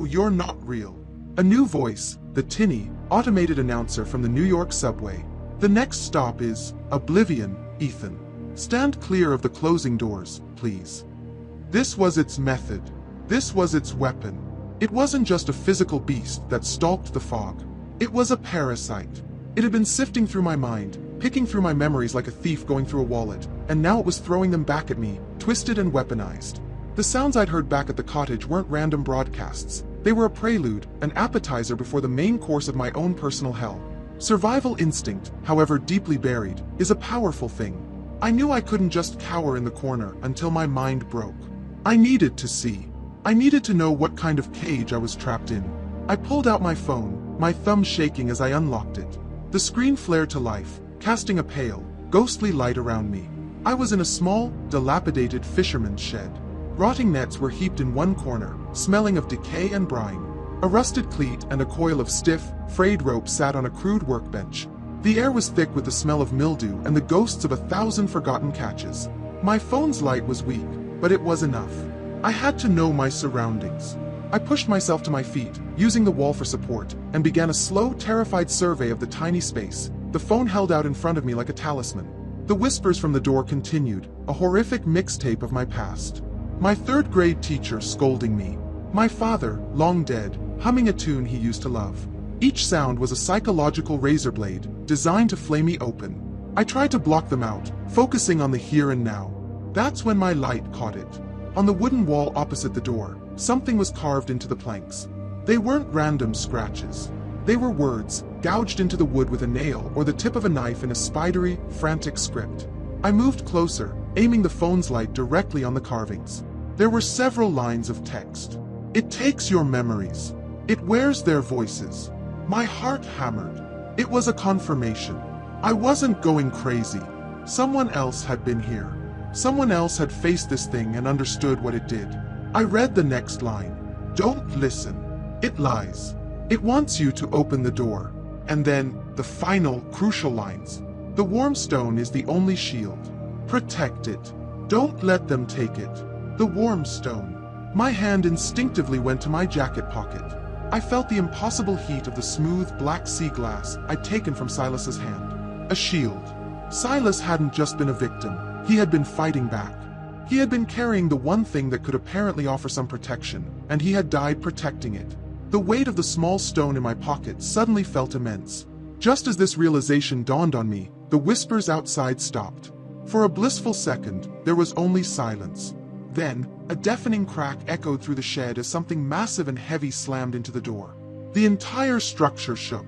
you're not real. A new voice, the tinny, automated announcer from the New York subway. The next stop is Oblivion, Ethan. Stand clear of the closing doors, please. This was its method. This was its weapon. It wasn't just a physical beast that stalked the fog. It was a parasite. It had been sifting through my mind, picking through my memories like a thief going through a wallet, and now it was throwing them back at me, twisted and weaponized. The sounds I'd heard back at the cottage weren't random broadcasts. They were a prelude, an appetizer before the main course of my own personal hell. Survival instinct, however deeply buried, is a powerful thing. I knew I couldn't just cower in the corner until my mind broke. I needed to see. I needed to know what kind of cage I was trapped in. I pulled out my phone, my thumb shaking as I unlocked it. The screen flared to life, casting a pale, ghostly light around me. I was in a small, dilapidated fisherman's shed. Rotting nets were heaped in one corner, smelling of decay and brine. A rusted cleat and a coil of stiff, frayed rope sat on a crude workbench. The air was thick with the smell of mildew and the ghosts of 1,000 forgotten catches. My phone's light was weak, but it was enough. I had to know my surroundings. I pushed myself to my feet, using the wall for support, and began a slow, terrified survey of the tiny space, the phone held out in front of me like a talisman. The whispers from the door continued, a horrific mixtape of my past. My third-grade teacher scolding me. My father, long dead, humming a tune he used to love. Each sound was a psychological razor blade, designed to flay me open. I tried to block them out, focusing on the here and now. That's when my light caught it. On the wooden wall opposite the door, something was carved into the planks. They weren't random scratches. They were words, gouged into the wood with a nail or the tip of a knife in a spidery, frantic script. I moved closer, aiming the phone's light directly on the carvings. There were several lines of text. It takes your memories. It wears their voices. My heart hammered. It was a confirmation. I wasn't going crazy. Someone else had been here. Someone else had faced this thing and understood what it did. I read the next line. Don't listen. It lies. It wants you to open the door. And then, the final, crucial lines. The warm stone is the only shield. Protect it. Don't let them take it. The warm stone. My hand instinctively went to my jacket pocket. I felt the impossible heat of the smooth, black sea glass I'd taken from Silas's hand. A shield. Silas hadn't just been a victim. He had been fighting back. He had been carrying the one thing that could apparently offer some protection, and he had died protecting it. The weight of the small stone in my pocket suddenly felt immense. Just as this realization dawned on me, the whispers outside stopped. For a blissful second, there was only silence. Then, a deafening crack echoed through the shed as something massive and heavy slammed into the door. The entire structure shook.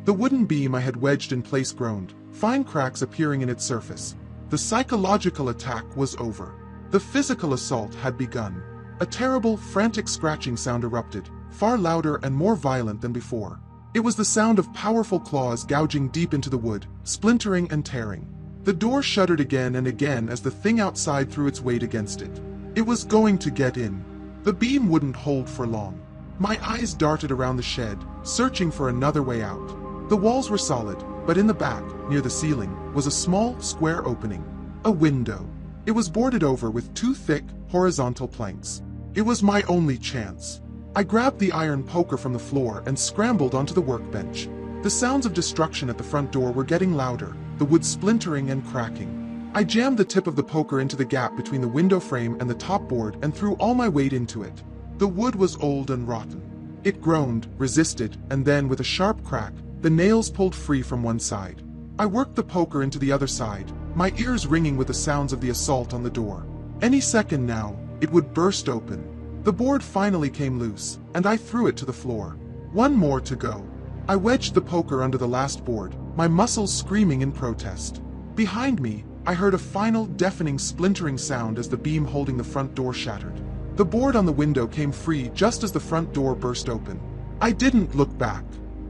The wooden beam I had wedged in place groaned, fine cracks appearing in its surface. The psychological attack was over. The physical assault had begun. A terrible, frantic scratching sound erupted, far louder and more violent than before. It was the sound of powerful claws gouging deep into the wood, splintering and tearing. The door shuddered again and again as the thing outside threw its weight against it. It was going to get in. The beam wouldn't hold for long. My eyes darted around the shed, searching for another way out. The walls were solid, but in the back, near the ceiling, was a small, square opening. A window. It was boarded over with two thick, horizontal planks. It was my only chance. I grabbed the iron poker from the floor and scrambled onto the workbench. The sounds of destruction at the front door were getting louder, the wood splintering and cracking. I jammed the tip of the poker into the gap between the window frame and the top board and threw all my weight into it. The wood was old and rotten. It groaned, resisted, and then, with a sharp crack, the nails pulled free from one side. I worked the poker into the other side, my ears ringing with the sounds of the assault on the door. Any second now, it would burst open. The board finally came loose, and I threw it to the floor. One more to go. I wedged the poker under the last board, my muscles screaming in protest. Behind me, I heard a final deafening splintering sound as the beam holding the front door shattered. The board on the window came free just as the front door burst open. I didn't look back.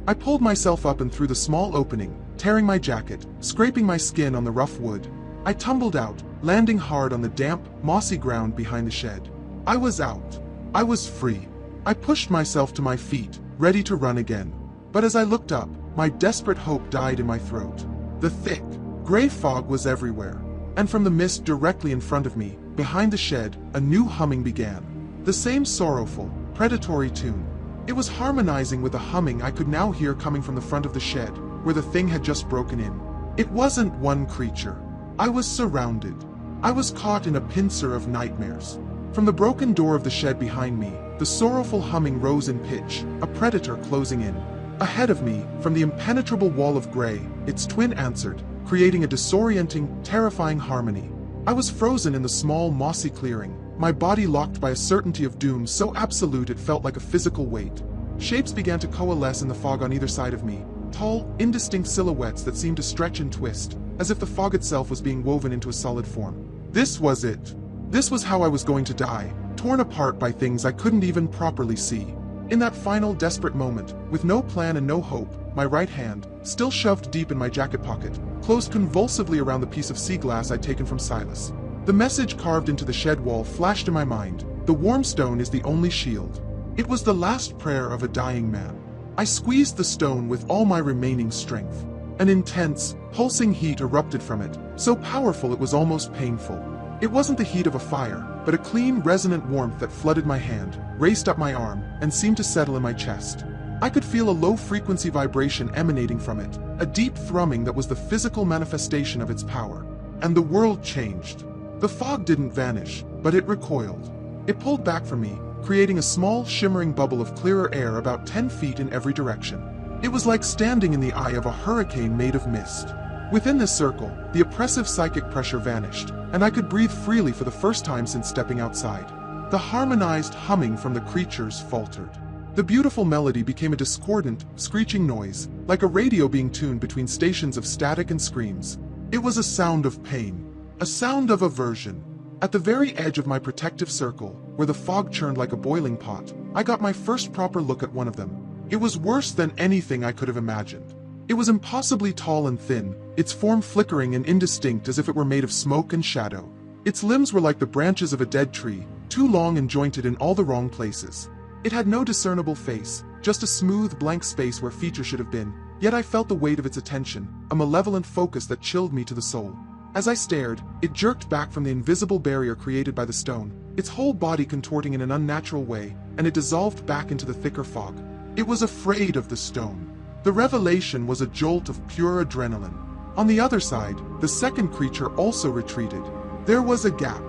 I pulled myself up and through the small opening, tearing my jacket, scraping my skin on the rough wood. I tumbled out, landing hard on the damp, mossy ground behind the shed. I was out. I was free. I pushed myself to my feet, ready to run again. But as I looked up, my desperate hope died in my throat. The thick, gray fog was everywhere, and from the mist directly in front of me, behind the shed, a new humming began. The same sorrowful, predatory tune. It was harmonizing with the humming I could now hear coming from the front of the shed, where the thing had just broken in. It wasn't one creature. I was surrounded. I was caught in a pincer of nightmares. From the broken door of the shed behind me, the sorrowful humming rose in pitch, a predator closing in. Ahead of me, from the impenetrable wall of gray, its twin answered, creating a disorienting, terrifying harmony. I was frozen in the small, mossy clearing, my body locked by a certainty of doom so absolute it felt like a physical weight. Shapes began to coalesce in the fog on either side of me, tall, indistinct silhouettes that seemed to stretch and twist, as if the fog itself was being woven into a solid form. This was it. This was how I was going to die, torn apart by things I couldn't even properly see. In that final desperate moment, with no plan and no hope, my right hand, still shoved deep in my jacket pocket, closed convulsively around the piece of sea glass I'd taken from Silas. The message carved into the shed wall flashed in my mind: the warm stone is the only shield. It was the last prayer of a dying man. I squeezed the stone with all my remaining strength. An intense, pulsing heat erupted from it, so powerful it was almost painful. It wasn't the heat of a fire, but a clean, resonant warmth that flooded my hand, raced up my arm, and seemed to settle in my chest. I could feel a low-frequency vibration emanating from it, a deep thrumming that was the physical manifestation of its power. And the world changed. The fog didn't vanish, but it recoiled. It pulled back from me, creating a small, shimmering bubble of clearer air about 10 feet in every direction. It was like standing in the eye of a hurricane made of mist. Within this circle, the oppressive psychic pressure vanished, and I could breathe freely for the first time since stepping outside. The harmonized humming from the creatures faltered. The beautiful melody became a discordant, screeching noise, like a radio being tuned between stations of static and screams. It was a sound of pain, a sound of aversion. At the very edge of my protective circle, where the fog churned like a boiling pot, I got my first proper look at one of them. It was worse than anything I could have imagined. It was impossibly tall and thin, its form flickering and indistinct as if it were made of smoke and shadow. Its limbs were like the branches of a dead tree, too long and jointed in all the wrong places. It had no discernible face, just a smooth, blank space where features should have been, yet I felt the weight of its attention, a malevolent focus that chilled me to the soul. As I stared, it jerked back from the invisible barrier created by the stone, its whole body contorting in an unnatural way, and it dissolved back into the thicker fog. It was afraid of the stone. The revelation was a jolt of pure adrenaline. On the other side, the second creature also retreated. There was a gap,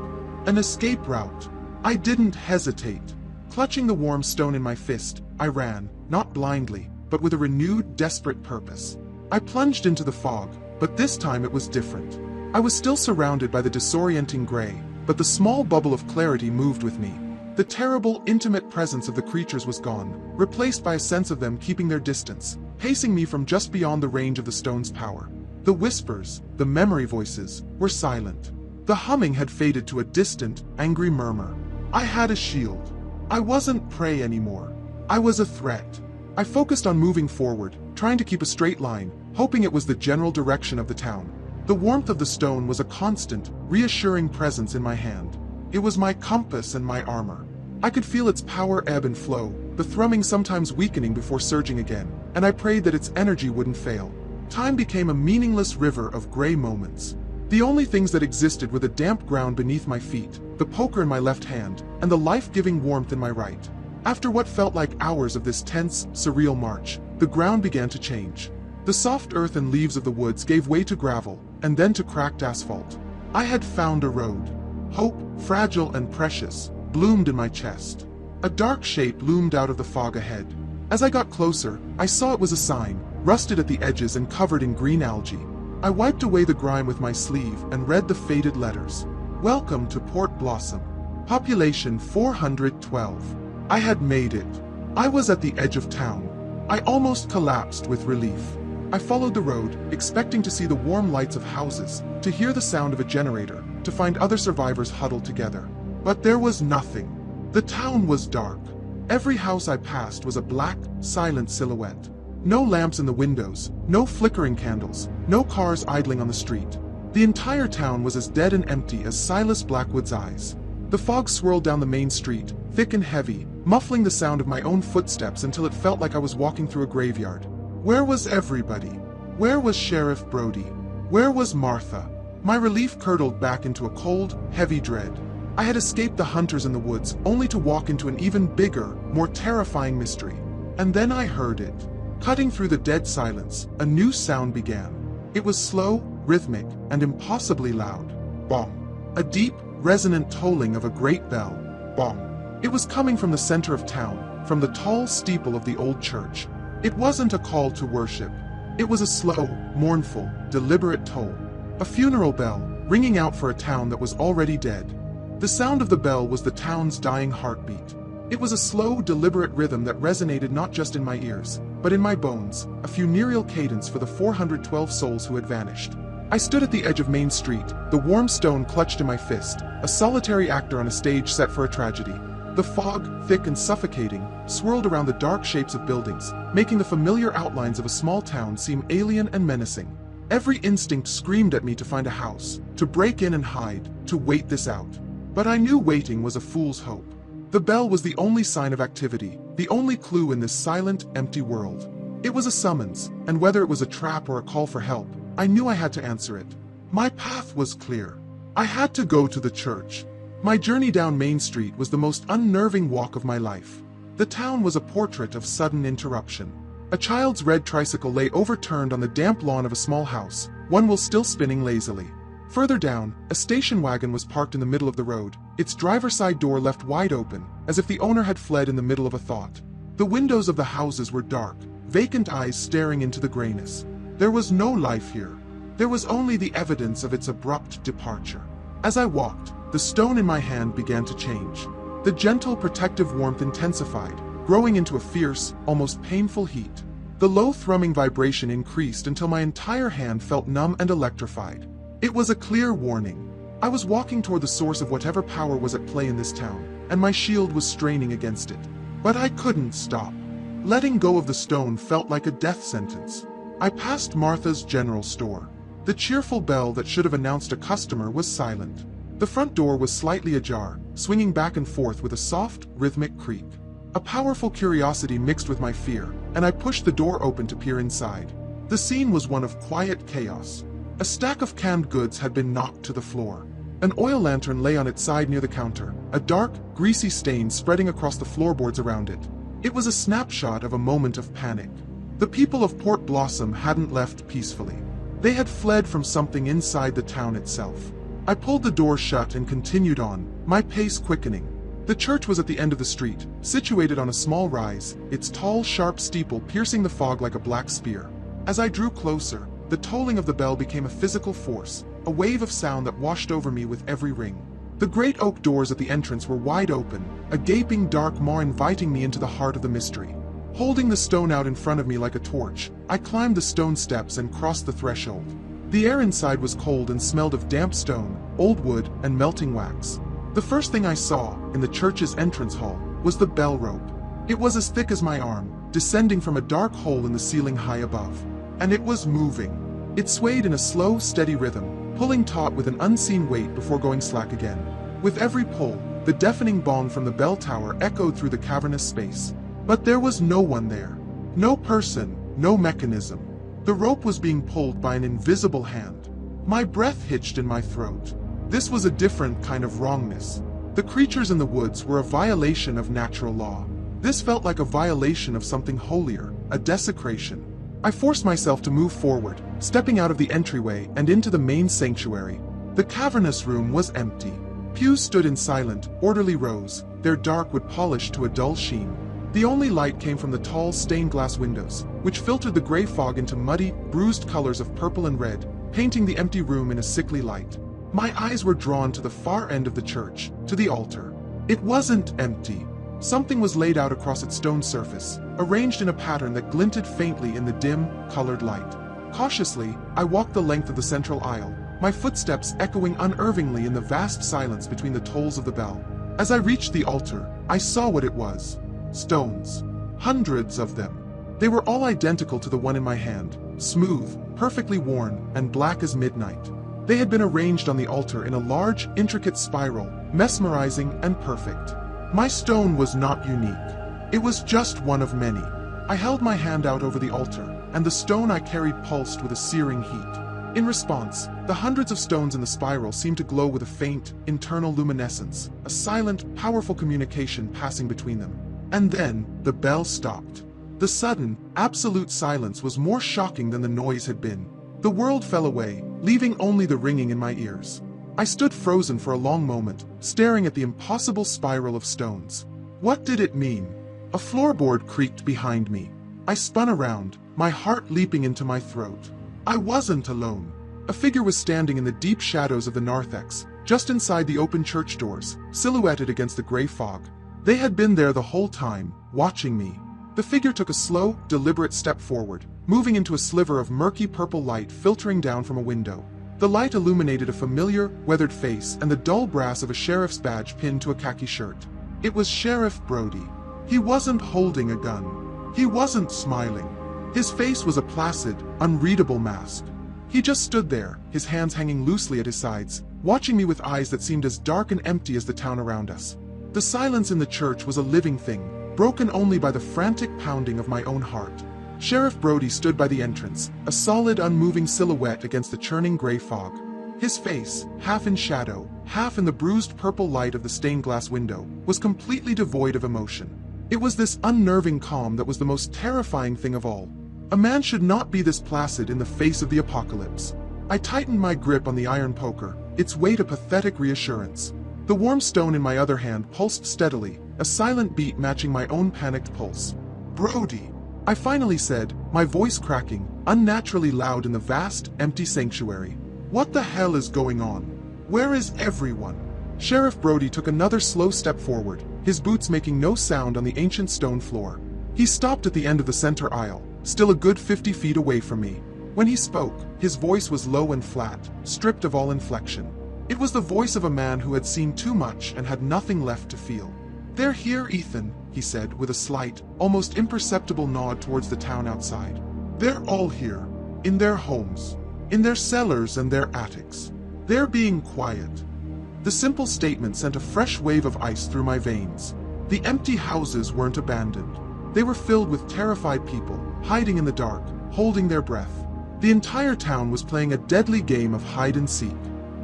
an escape route. I didn't hesitate. Clutching the warm stone in my fist, I ran, not blindly, but with a renewed, desperate purpose. I plunged into the fog, but this time it was different. I was still surrounded by the disorienting gray, but the small bubble of clarity moved with me. The terrible, intimate presence of the creatures was gone, replaced by a sense of them keeping their distance, pacing me from just beyond the range of the stone's power. The whispers, the memory voices, were silent. The humming had faded to a distant, angry murmur. I had a shield. I wasn't prey anymore. I was a threat. I focused on moving forward, trying to keep a straight line, hoping it was the general direction of the town. The warmth of the stone was a constant, reassuring presence in my hand. It was my compass and my armor. I could feel its power ebb and flow, the thrumming sometimes weakening before surging again, and I prayed that its energy wouldn't fail. Time became a meaningless river of gray moments. The only things that existed were the damp ground beneath my feet, the poker in my left hand, and the life-giving warmth in my right. After what felt like hours of this tense, surreal march, the ground began to change. The soft earth and leaves of the woods gave way to gravel, and then to cracked asphalt. I had found a road. Hope, fragile and precious, bloomed in my chest. A dark shape loomed out of the fog ahead. As I got closer, I saw it was a sign, rusted at the edges and covered in green algae. I wiped away the grime with my sleeve and read the faded letters. Welcome to Port Blossom. Population 412. I had made it. I was at the edge of town. I almost collapsed with relief. I followed the road, expecting to see the warm lights of houses, to hear the sound of a generator, to find other survivors huddled together. But there was nothing. The town was dark. Every house I passed was a black, silent silhouette. No lamps in the windows, no flickering candles, no cars idling on the street. The entire town was as dead and empty as Silas Blackwood's eyes. The fog swirled down the main street, thick and heavy, muffling the sound of my own footsteps until it felt like I was walking through a graveyard. Where was everybody? Where was Sheriff Brody? Where was Martha? My relief curdled back into a cold, heavy dread. I had escaped the hunters in the woods, only to walk into an even bigger, more terrifying mystery. And then I heard it. Cutting through the dead silence, a new sound began. It was slow, rhythmic, and impossibly loud. Bong. A deep, resonant tolling of a great bell. Bong. It was coming from the center of town, from the tall steeple of the old church. It wasn't a call to worship. It was a slow, mournful, deliberate toll. A funeral bell, ringing out for a town that was already dead. The sound of the bell was the town's dying heartbeat. It was a slow, deliberate rhythm that resonated not just in my ears, but in my bones, a funereal cadence for the 412 souls who had vanished. I stood at the edge of Main Street, the warm stone clutched in my fist, a solitary actor on a stage set for a tragedy. The fog, thick and suffocating, swirled around the dark shapes of buildings, making the familiar outlines of a small town seem alien and menacing. Every instinct screamed at me to find a house, to break in and hide, to wait this out. But I knew waiting was a fool's hope. The bell was the only sign of activity, the only clue in this silent, empty world. It was a summons, and whether it was a trap or a call for help, I knew I had to answer it. My path was clear. I had to go to the church. My journey down Main Street was the most unnerving walk of my life. The town was a portrait of sudden interruption. A child's red tricycle lay overturned on the damp lawn of a small house, one wheel still spinning lazily. Further down, a station wagon was parked in the middle of the road, its driver's side door left wide open, as if the owner had fled in the middle of a thought. The windows of the houses were dark, vacant eyes staring into the grayness. There was no life here. There was only the evidence of its abrupt departure. As I walked, the stone in my hand began to change. The gentle, protective warmth intensified, growing into a fierce, almost painful heat. The low thrumming vibration increased until my entire hand felt numb and electrified. It was a clear warning. I was walking toward the source of whatever power was at play in this town, and my shield was straining against it. But I couldn't stop. Letting go of the stone felt like a death sentence. I passed Martha's general store. The cheerful bell that should have announced a customer was silent. The front door was slightly ajar, swinging back and forth with a soft, rhythmic creak. A powerful curiosity mixed with my fear, and I pushed the door open to peer inside. The scene was one of quiet chaos. A stack of canned goods had been knocked to the floor. An oil lantern lay on its side near the counter, a dark, greasy stain spreading across the floorboards around it. It was a snapshot of a moment of panic. The people of Port Blossom hadn't left peacefully. They had fled from something inside the town itself. I pulled the door shut and continued on, my pace quickening. The church was at the end of the street, situated on a small rise, its tall, sharp steeple piercing the fog like a black spear. As I drew closer, the tolling of the bell became a physical force, a wave of sound that washed over me with every ring. The great oak doors at the entrance were wide open, a gaping dark maw inviting me into the heart of the mystery. Holding the stone out in front of me like a torch, I climbed the stone steps and crossed the threshold. The air inside was cold and smelled of damp stone, old wood, and melting wax. The first thing I saw, in the church's entrance hall, was the bell rope. It was as thick as my arm, descending from a dark hole in the ceiling high above. And it was moving. It swayed in a slow, steady rhythm, pulling taut with an unseen weight before going slack again. With every pull, the deafening bong from the bell tower echoed through the cavernous space. But there was no one there. No person, no mechanism. The rope was being pulled by an invisible hand. My breath hitched in my throat. This was a different kind of wrongness. The creatures in the woods were a violation of natural law. This felt like a violation of something holier, a desecration. I forced myself to move forward, stepping out of the entryway and into the main sanctuary. The cavernous room was empty. Pews stood in silent, orderly rows, their dark wood polished to a dull sheen. The only light came from the tall stained glass windows, which filtered the gray fog into muddy, bruised colors of purple and red, painting the empty room in a sickly light. My eyes were drawn to the far end of the church, to the altar. It wasn't empty. Something was laid out across its stone surface, arranged in a pattern that glinted faintly in the dim, colored light. Cautiously, I walked the length of the central aisle, my footsteps echoing unervingly in the vast silence between the tolls of the bell. As I reached the altar, I saw what it was. Stones. Hundreds of them. They were all identical to the one in my hand, smooth, perfectly worn, and black as midnight. They had been arranged on the altar in a large, intricate spiral, mesmerizing and perfect. My stone was not unique. It was just one of many. I held my hand out over the altar, and the stone I carried pulsed with a searing heat. In response, the hundreds of stones in the spiral seemed to glow with a faint, internal luminescence, a silent, powerful communication passing between them. And then, the bell stopped. The sudden, absolute silence was more shocking than the noise had been. The world fell away, leaving only the ringing in my ears. I stood frozen for a long moment, staring at the impossible spiral of stones. What did it mean? A floorboard creaked behind me. I spun around, my heart leaping into my throat. I wasn't alone. A figure was standing in the deep shadows of the narthex, just inside the open church doors, silhouetted against the gray fog. They had been there the whole time, watching me. The figure took a slow, deliberate step forward, moving into a sliver of murky purple light filtering down from a window. The light illuminated a familiar, weathered face and the dull brass of a sheriff's badge pinned to a khaki shirt. It was Sheriff Brody. He wasn't holding a gun. He wasn't smiling. His face was a placid, unreadable mask. He just stood there, his hands hanging loosely at his sides, watching me with eyes that seemed as dark and empty as the town around us. The silence in the church was a living thing, broken only by the frantic pounding of my own heart. Sheriff Brody stood by the entrance, a solid, unmoving silhouette against the churning gray fog. His face, half in shadow, half in the bruised purple light of the stained glass window, was completely devoid of emotion. It was this unnerving calm that was the most terrifying thing of all. A man should not be this placid in the face of the apocalypse. I tightened my grip on the iron poker, its weight a pathetic reassurance. The warm stone in my other hand pulsed steadily, a silent beat matching my own panicked pulse. Brody, I finally said, my voice cracking, unnaturally loud in the vast, empty sanctuary. What the hell is going on? Where is everyone? Sheriff Brody took another slow step forward, his boots making no sound on the ancient stone floor. He stopped at the end of the center aisle, still a good 50 feet away from me. When he spoke, his voice was low and flat, stripped of all inflection. It was the voice of a man who had seen too much and had nothing left to feel. "They're here, Ethan," he said, with a slight, almost imperceptible nod towards the town outside. "They're all here, in their homes, in their cellars and their attics. They're being quiet." The simple statement sent a fresh wave of ice through my veins. The empty houses weren't abandoned. They were filled with terrified people, hiding in the dark, holding their breath. The entire town was playing a deadly game of hide and seek.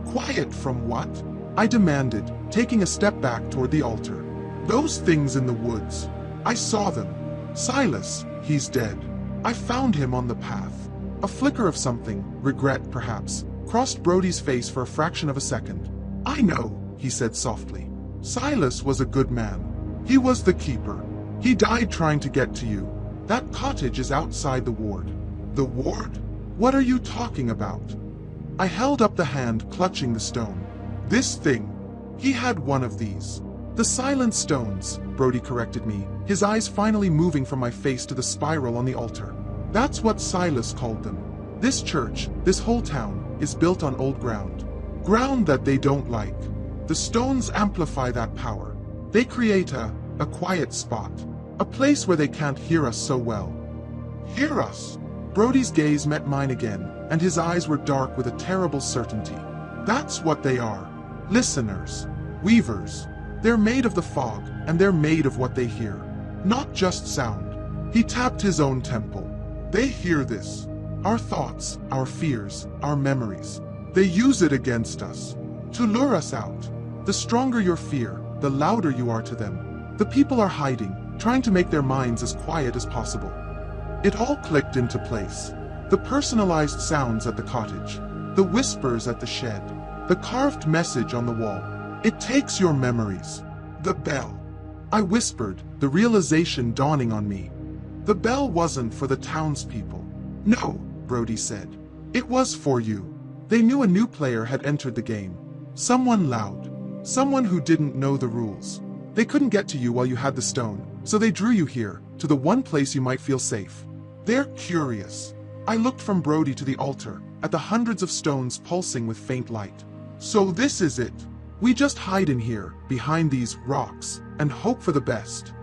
"Quiet from what?" I demanded, taking a step back toward the altar. "Those things in the woods. I saw them. Silas, he's dead. I found him on the path." A flicker of something, regret perhaps, crossed Brody's face for a fraction of a second. "I know," he said softly. "Silas was a good man. He was the keeper. He died trying to get to you. That cottage is outside the ward." "The ward? What are you talking about?" I held up the hand clutching the stone. "This thing. He had one of these." "The silent stones," Brody corrected me, his eyes finally moving from my face to the spiral on the altar. "That's what Silas called them. This church, this whole town, is built on old ground. Ground that they don't like. The stones amplify that power. They create a quiet spot. A place where they can't hear us so well. Hear us? Brody's gaze met mine again, and his eyes were dark with a terrible certainty. That's what they are. Listeners. Weavers. They're made of the fog, and they're made of what they hear. Not just sound. He tapped his own temple. They hear this. Our thoughts, our fears, our memories. They use it against us. To lure us out. The stronger your fear, the louder you are to them. The people are hiding, trying to make their minds as quiet as possible. It all clicked into place. The personalized sounds at the cottage. The whispers at the shed. The carved message on the wall. It takes your memories. The bell. I whispered, the realization dawning on me. The bell wasn't for the townspeople. No, Brody said. It was for you. They knew a new player had entered the game. Someone loud. Someone who didn't know the rules. They couldn't get to you while you had the stone, so they drew you here, to the one place you might feel safe. They're curious. I looked from Brody to the altar, at the hundreds of stones pulsing with faint light. So this is it. We just hide in here, behind these rocks, and hope for the best.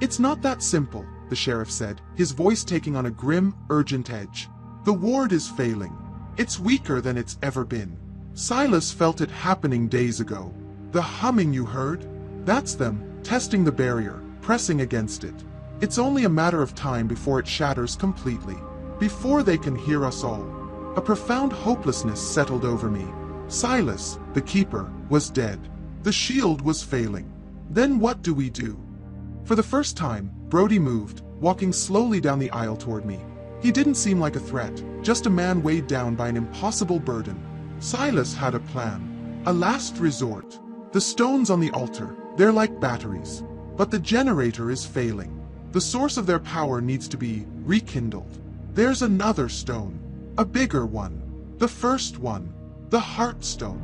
It's not that simple, the sheriff said, his voice taking on a grim, urgent edge. The ward is failing. It's weaker than it's ever been. Silas felt it happening days ago. The humming you heard? That's them, testing the barrier, pressing against it. It's only a matter of time before it shatters completely. Before they can hear us all. A profound hopelessness settled over me. Silas, the keeper, was dead. The shield was failing. Then what do we do? For the first time, Brody moved, walking slowly down the aisle toward me. He didn't seem like a threat, just a man weighed down by an impossible burden. Silas had a plan. A last resort. The stones on the altar, they're like batteries. But the generator is failing. The source of their power needs to be rekindled. There's another stone. A bigger one. The first one. The heart stone.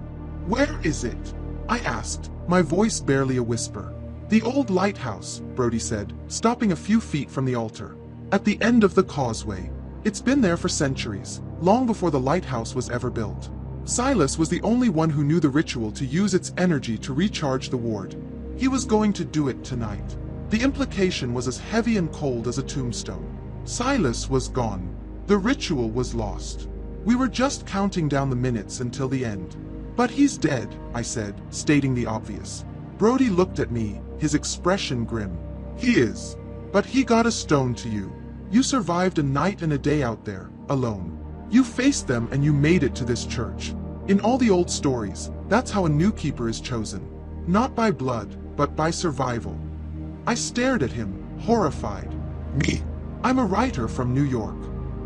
Where is it? I asked, my voice barely a whisper. The old lighthouse, Brody said, stopping a few feet from the altar. At the end of the causeway. It's been there for centuries, long before the lighthouse was ever built. Silas was the only one who knew the ritual to use its energy to recharge the ward. He was going to do it tonight. The implication was as heavy and cold as a tombstone. Silas was gone. The ritual was lost. We were just counting down the minutes until the end. But he's dead, I said, stating the obvious. Brody looked at me, his expression grim. He is. But he got a stone to you. You survived a night and a day out there, alone. You faced them and you made it to this church. In all the old stories, that's how a new keeper is chosen. Not by blood, but by survival. I stared at him, horrified. Me? I'm a writer from New York.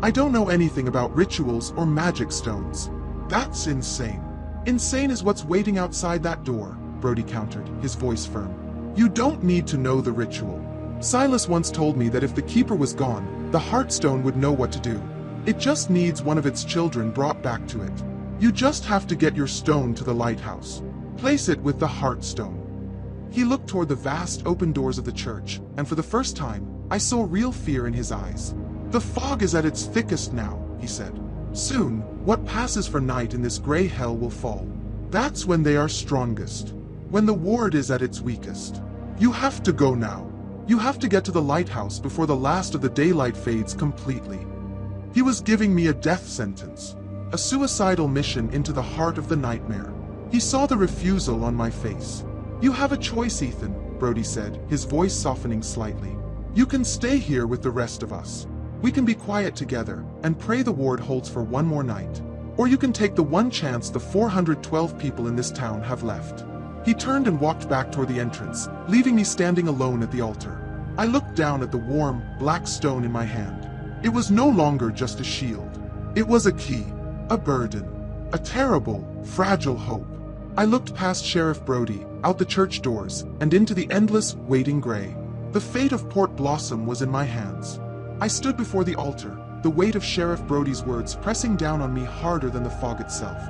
I don't know anything about rituals or magic stones. That's insane. Insane is what's waiting outside that door, Brody countered, his voice firm. You don't need to know the ritual. Silas once told me that if the keeper was gone, the Heartstone would know what to do. It just needs one of its children brought back to it. You just have to get your stone to the lighthouse. Place it with the Heartstone. He looked toward the vast open doors of the church, and for the first time, I saw real fear in his eyes. The fog is at its thickest now, he said. Soon, what passes for night in this gray hell will fall. That's when they are strongest. When the ward is at its weakest. You have to go now. You have to get to the lighthouse before the last of the daylight fades completely. He was giving me a death sentence. A suicidal mission into the heart of the nightmare. He saw the refusal on my face. You have a choice, Ethan, Brody said, his voice softening slightly. You can stay here with the rest of us. We can be quiet together and pray the ward holds for one more night. Or you can take the one chance the 412 people in this town have left. He turned and walked back toward the entrance, leaving me standing alone at the altar. I looked down at the warm, black stone in my hand. It was no longer just a shield. It was a key, a burden, a terrible, fragile hope. I looked past Sheriff Brody, out the church doors, and into the endless, waiting gray. The fate of Port Blossom was in my hands. I stood before the altar, the weight of Sheriff Brody's words pressing down on me harder than the fog itself.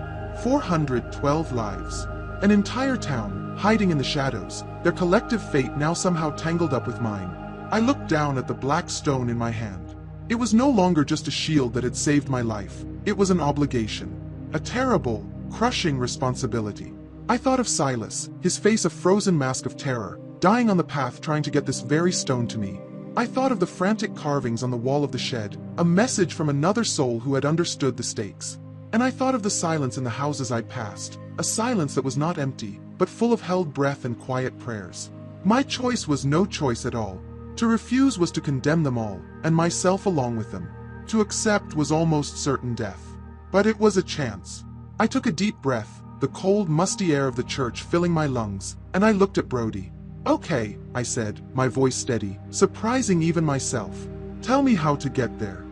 412 lives. An entire town, hiding in the shadows, their collective fate now somehow tangled up with mine. I looked down at the black stone in my hand. It was no longer just a shield that had saved my life. It was an obligation. A terrible, crushing responsibility. I thought of Silas, his face a frozen mask of terror, dying on the path trying to get this very stone to me. I thought of the frantic carvings on the wall of the shed, a message from another soul who had understood the stakes. And I thought of the silence in the houses I passed, a silence that was not empty, but full of held breath and quiet prayers. My choice was no choice at all. To refuse was to condemn them all, and myself along with them. To accept was almost certain death. But it was a chance. I took a deep breath, the cold, musty air of the church filling my lungs, and I looked at Brody. "Okay," I said, my voice steady, surprising even myself. "Tell me how to get there."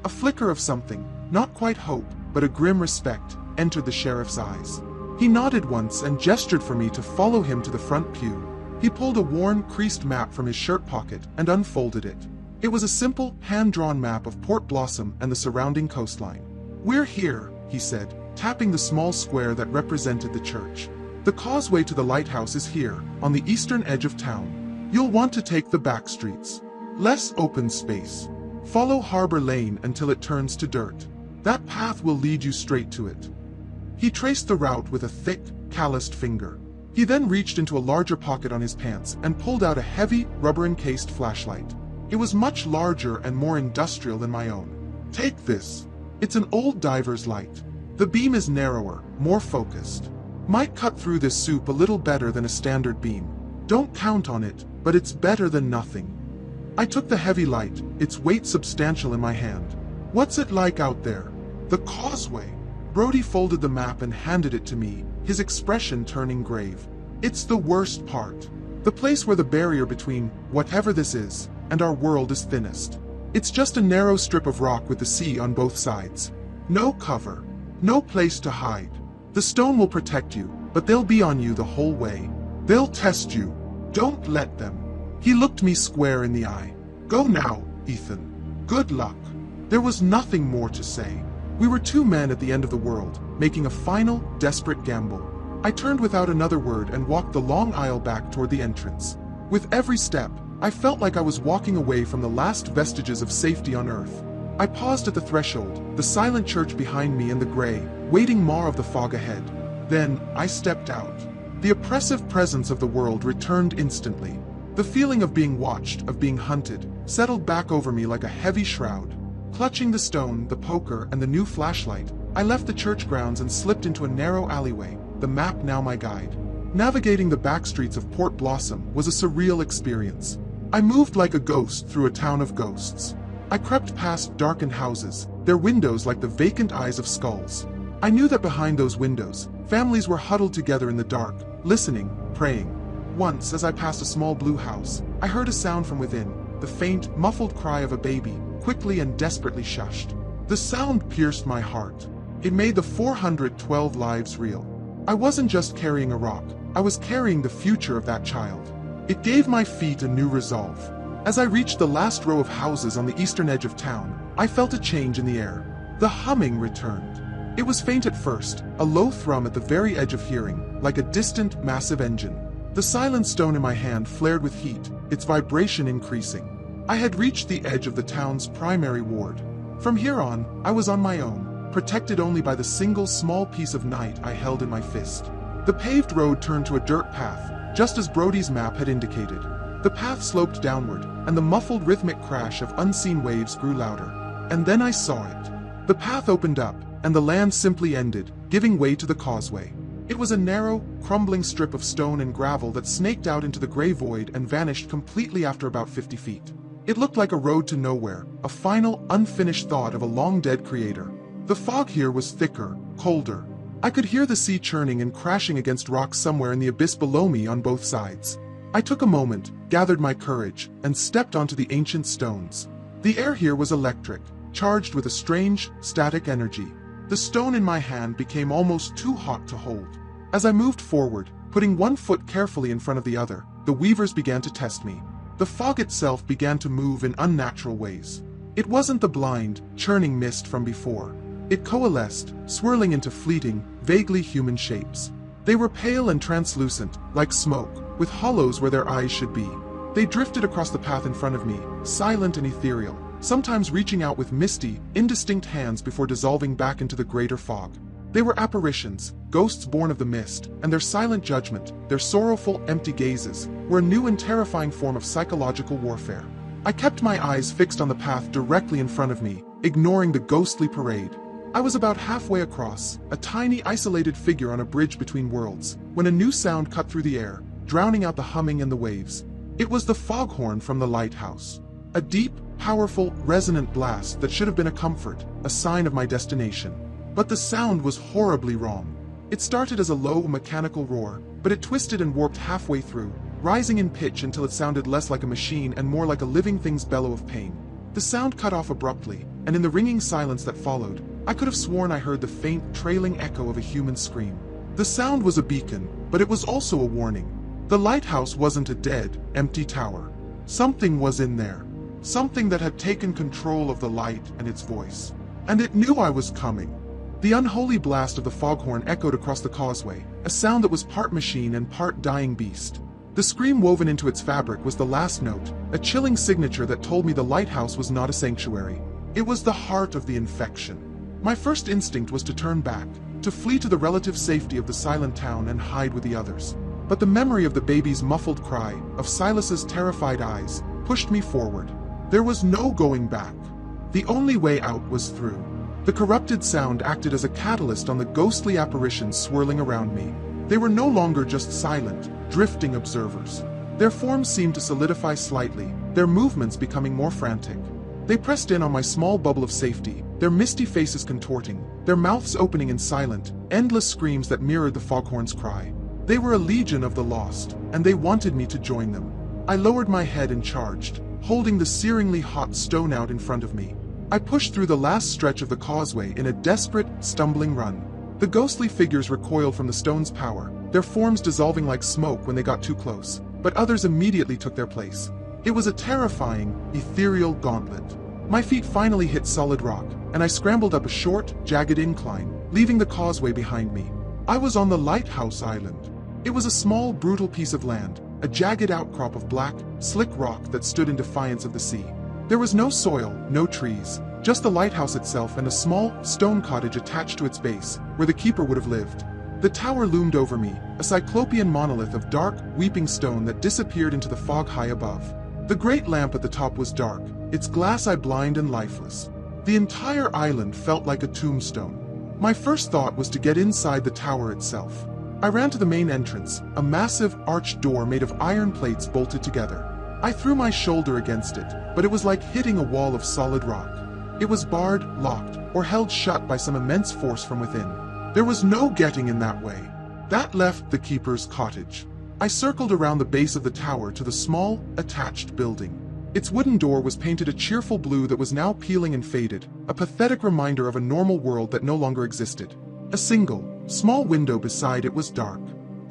A flicker of something, not quite hope, but a grim respect, entered the sheriff's eyes. He nodded once and gestured for me to follow him to the front pew. He pulled a worn, creased map from his shirt pocket and unfolded it. It was a simple, hand-drawn map of Port Blossom and the surrounding coastline. "We're here," he said, tapping the small square that represented the church. "The causeway to the lighthouse is here, on the eastern edge of town. You'll want to take the back streets. Less open space. Follow Harbor Lane until it turns to dirt. That path will lead you straight to it." He traced the route with a thick, calloused finger. He then reached into a larger pocket on his pants and pulled out a heavy, rubber-encased flashlight. It was much larger and more industrial than my own. "Take this. It's an old diver's light. The beam is narrower, more focused. Might cut through this soup a little better than a standard beam. Don't count on it, but it's better than nothing." I took the heavy light, its weight substantial in my hand. "What's it like out there?" "The causeway." Brody folded the map and handed it to me, his expression turning grave. "It's the worst part. The place where the barrier between whatever this is and our world is thinnest. It's just a narrow strip of rock with the sea on both sides. No cover. No place to hide. The stone will protect you, but they'll be on you the whole way. They'll test you. Don't let them." He looked me square in the eye. "Go now, Ethan. Good luck." There was nothing more to say. We were two men at the end of the world, making a final, desperate gamble. I turned without another word and walked the long aisle back toward the entrance. With every step, I felt like I was walking away from the last vestiges of safety on Earth. I paused at the threshold, the silent church behind me and the gray, waiting more of the fog ahead. Then, I stepped out. The oppressive presence of the world returned instantly. The feeling of being watched, of being hunted, settled back over me like a heavy shroud. Clutching the stone, the poker, and the new flashlight, I left the church grounds and slipped into a narrow alleyway, the map now my guide. Navigating the back streets of Port Blossom was a surreal experience. I moved like a ghost through a town of ghosts. I crept past darkened houses, their windows like the vacant eyes of skulls. I knew that behind those windows, families were huddled together in the dark, listening, praying. Once, as I passed a small blue house, I heard a sound from within, the faint, muffled cry of a baby, quickly and desperately shushed. The sound pierced my heart. It made the 412 lives real. I wasn't just carrying a rock, I was carrying the future of that child. It gave my feet a new resolve. As I reached the last row of houses on the eastern edge of town, I felt a change in the air. The humming returned. It was faint at first, a low thrum at the very edge of hearing, like a distant, massive engine. The silent stone in my hand flared with heat, its vibration increasing. I had reached the edge of the town's primary ward. From here on, I was on my own, protected only by the single small piece of night I held in my fist. The paved road turned to a dirt path, just as Brody's map had indicated. The path sloped downward, and the muffled rhythmic crash of unseen waves grew louder. And then I saw it. The path opened up, and the land simply ended, giving way to the causeway. It was a narrow, crumbling strip of stone and gravel that snaked out into the gray void and vanished completely after about 50 feet. It looked like a road to nowhere, a final, unfinished thought of a long-dead creator. The fog here was thicker, colder. I could hear the sea churning and crashing against rocks somewhere in the abyss below me on both sides. I took a moment, gathered my courage, and stepped onto the ancient stones. The air here was electric, charged with a strange, static energy. The stone in my hand became almost too hot to hold. As I moved forward, putting one foot carefully in front of the other, the weavers began to test me. The fog itself began to move in unnatural ways. It wasn't the blind, churning mist from before. It coalesced, swirling into fleeting, vaguely human shapes. They were pale and translucent, like smoke, with hollows where their eyes should be. They drifted across the path in front of me, silent and ethereal, sometimes reaching out with misty, indistinct hands before dissolving back into the greater fog. They were apparitions, ghosts born of the mist, and their silent judgment, their sorrowful, empty gazes, were a new and terrifying form of psychological warfare. I kept my eyes fixed on the path directly in front of me, ignoring the ghostly parade. I was about halfway across, a tiny, isolated figure on a bridge between worlds, when a new sound cut through the air, drowning out the humming and the waves. It was the foghorn from the lighthouse. A deep, powerful, resonant blast that should have been a comfort, a sign of my destination. But the sound was horribly wrong. It started as a low, mechanical roar, but it twisted and warped halfway through, rising in pitch until it sounded less like a machine and more like a living thing's bellow of pain. The sound cut off abruptly, and in the ringing silence that followed, I could have sworn I heard the faint, trailing echo of a human scream. The sound was a beacon, but it was also a warning. The lighthouse wasn't a dead, empty tower. Something was in there. Something that had taken control of the light and its voice. And it knew I was coming. The unholy blast of the foghorn echoed across the causeway, a sound that was part machine and part dying beast. The scream woven into its fabric was the last note, a chilling signature that told me the lighthouse was not a sanctuary. It was the heart of the infection. My first instinct was to turn back, to flee to the relative safety of the silent town and hide with the others. But the memory of the baby's muffled cry, of Silas's terrified eyes, pushed me forward. There was no going back. The only way out was through. The corrupted sound acted as a catalyst on the ghostly apparitions swirling around me. They were no longer just silent, drifting observers. Their forms seemed to solidify slightly, their movements becoming more frantic. They pressed in on my small bubble of safety, their misty faces contorting, their mouths opening in silent, endless screams that mirrored the foghorn's cry. They were a legion of the lost, and they wanted me to join them. I lowered my head and charged, holding the searingly hot stone out in front of me. I pushed through the last stretch of the causeway in a desperate, stumbling run. The ghostly figures recoiled from the stone's power, their forms dissolving like smoke when they got too close, but others immediately took their place. It was a terrifying, ethereal gauntlet. My feet finally hit solid rock, and I scrambled up a short, jagged incline, leaving the causeway behind me. I was on the lighthouse island. It was a small, brutal piece of land, a jagged outcrop of black, slick rock that stood in defiance of the sea. There was no soil, no trees, just the lighthouse itself and a small, stone cottage attached to its base, where the keeper would have lived. The tower loomed over me, a cyclopean monolith of dark, weeping stone that disappeared into the fog high above. The great lamp at the top was dark, its glass eye blind and lifeless. The entire island felt like a tombstone. My first thought was to get inside the tower itself. I ran to the main entrance, a massive, arched door made of iron plates bolted together. I threw my shoulder against it, but it was like hitting a wall of solid rock. It was barred, locked, or held shut by some immense force from within. There was no getting in that way. That left the keeper's cottage. I circled around the base of the tower to the small, attached building. Its wooden door was painted a cheerful blue that was now peeling and faded, a pathetic reminder of a normal world that no longer existed. A single, small window beside it was dark.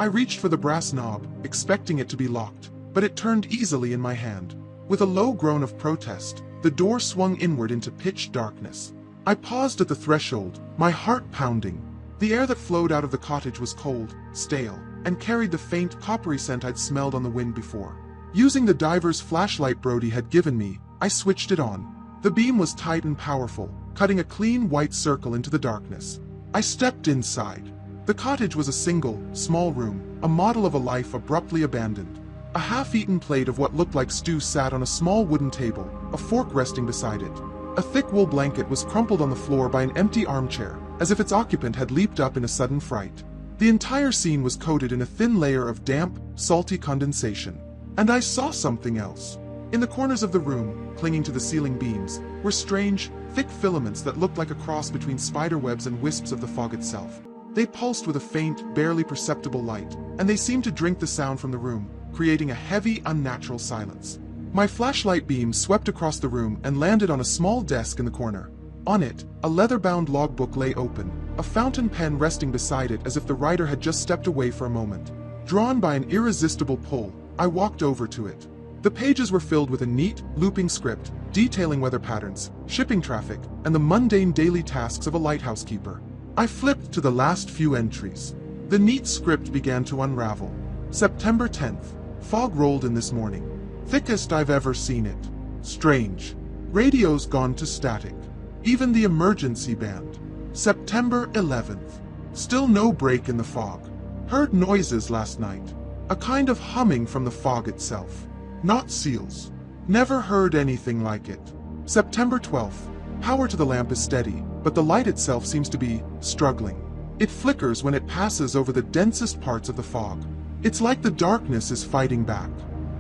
I reached for the brass knob, expecting it to be locked, but it turned easily in my hand. With a low groan of protest, the door swung inward into pitch darkness. I paused at the threshold, my heart pounding. The air that flowed out of the cottage was cold, stale, and carried the faint, coppery scent I'd smelled on the wind before. Using the diver's flashlight Brody had given me, I switched it on. The beam was tight and powerful, cutting a clean white circle into the darkness. I stepped inside. The cottage was a single, small room, a model of a life abruptly abandoned. A half-eaten plate of what looked like stew sat on a small wooden table, a fork resting beside it. A thick wool blanket was crumpled on the floor by an empty armchair, as if its occupant had leaped up in a sudden fright. The entire scene was coated in a thin layer of damp, salty condensation. And I saw something else. In the corners of the room, clinging to the ceiling beams, were strange, thick filaments that looked like a cross between spider webs and wisps of the fog itself. They pulsed with a faint, barely perceptible light, and they seemed to drink the sound from the room, creating a heavy, unnatural silence. My flashlight beam swept across the room and landed on a small desk in the corner. On it, a leather-bound logbook lay open, a fountain pen resting beside it as if the writer had just stepped away for a moment. Drawn by an irresistible pull, I walked over to it. The pages were filled with a neat, looping script, detailing weather patterns, shipping traffic, and the mundane daily tasks of a lighthouse keeper. I flipped to the last few entries. The neat script began to unravel. September 10th. Fog rolled in this morning. Thickest I've ever seen it. Strange. Radio's gone to static. Even the emergency band. September 11th. Still no break in the fog. Heard noises last night. A kind of humming from the fog itself. Not seals. Never heard anything like it. September 12th. Power to the lamp is steady, but the light itself seems to be struggling. It flickers when it passes over the densest parts of the fog. It's like the darkness is fighting back.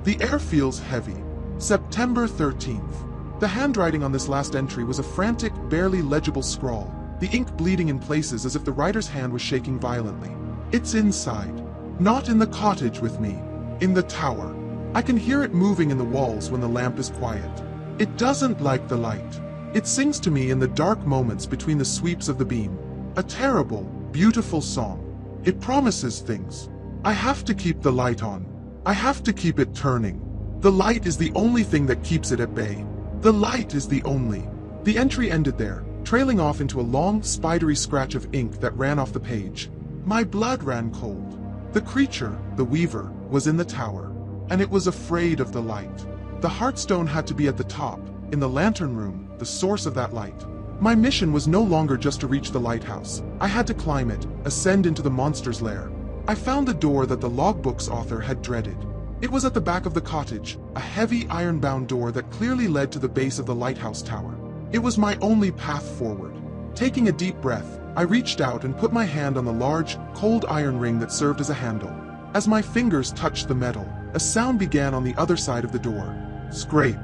The air feels heavy. September 13th. The handwriting on this last entry was a frantic, barely legible scrawl, the ink bleeding in places as if the writer's hand was shaking violently. It's inside. Not in the cottage with me. In the tower. I can hear it moving in the walls when the lamp is quiet. It doesn't like the light. It sings to me in the dark moments between the sweeps of the beam. A terrible, beautiful song. It promises things. I have to keep the light on. I have to keep it turning. The light is the only thing that keeps it at bay. The light is the only. The entry ended there, trailing off into a long, spidery scratch of ink that ran off the page. My blood ran cold. The creature, the weaver, was in the tower, and it was afraid of the light. The heartstone had to be at the top, in the lantern room, the source of that light. My mission was no longer just to reach the lighthouse. I had to climb it, ascend into the monster's lair. I found the door that the logbook's author had dreaded. It was at the back of the cottage, a heavy iron-bound door that clearly led to the base of the lighthouse tower. It was my only path forward. Taking a deep breath, I reached out and put my hand on the large, cold iron ring that served as a handle. As my fingers touched the metal, a sound began on the other side of the door. Scrape.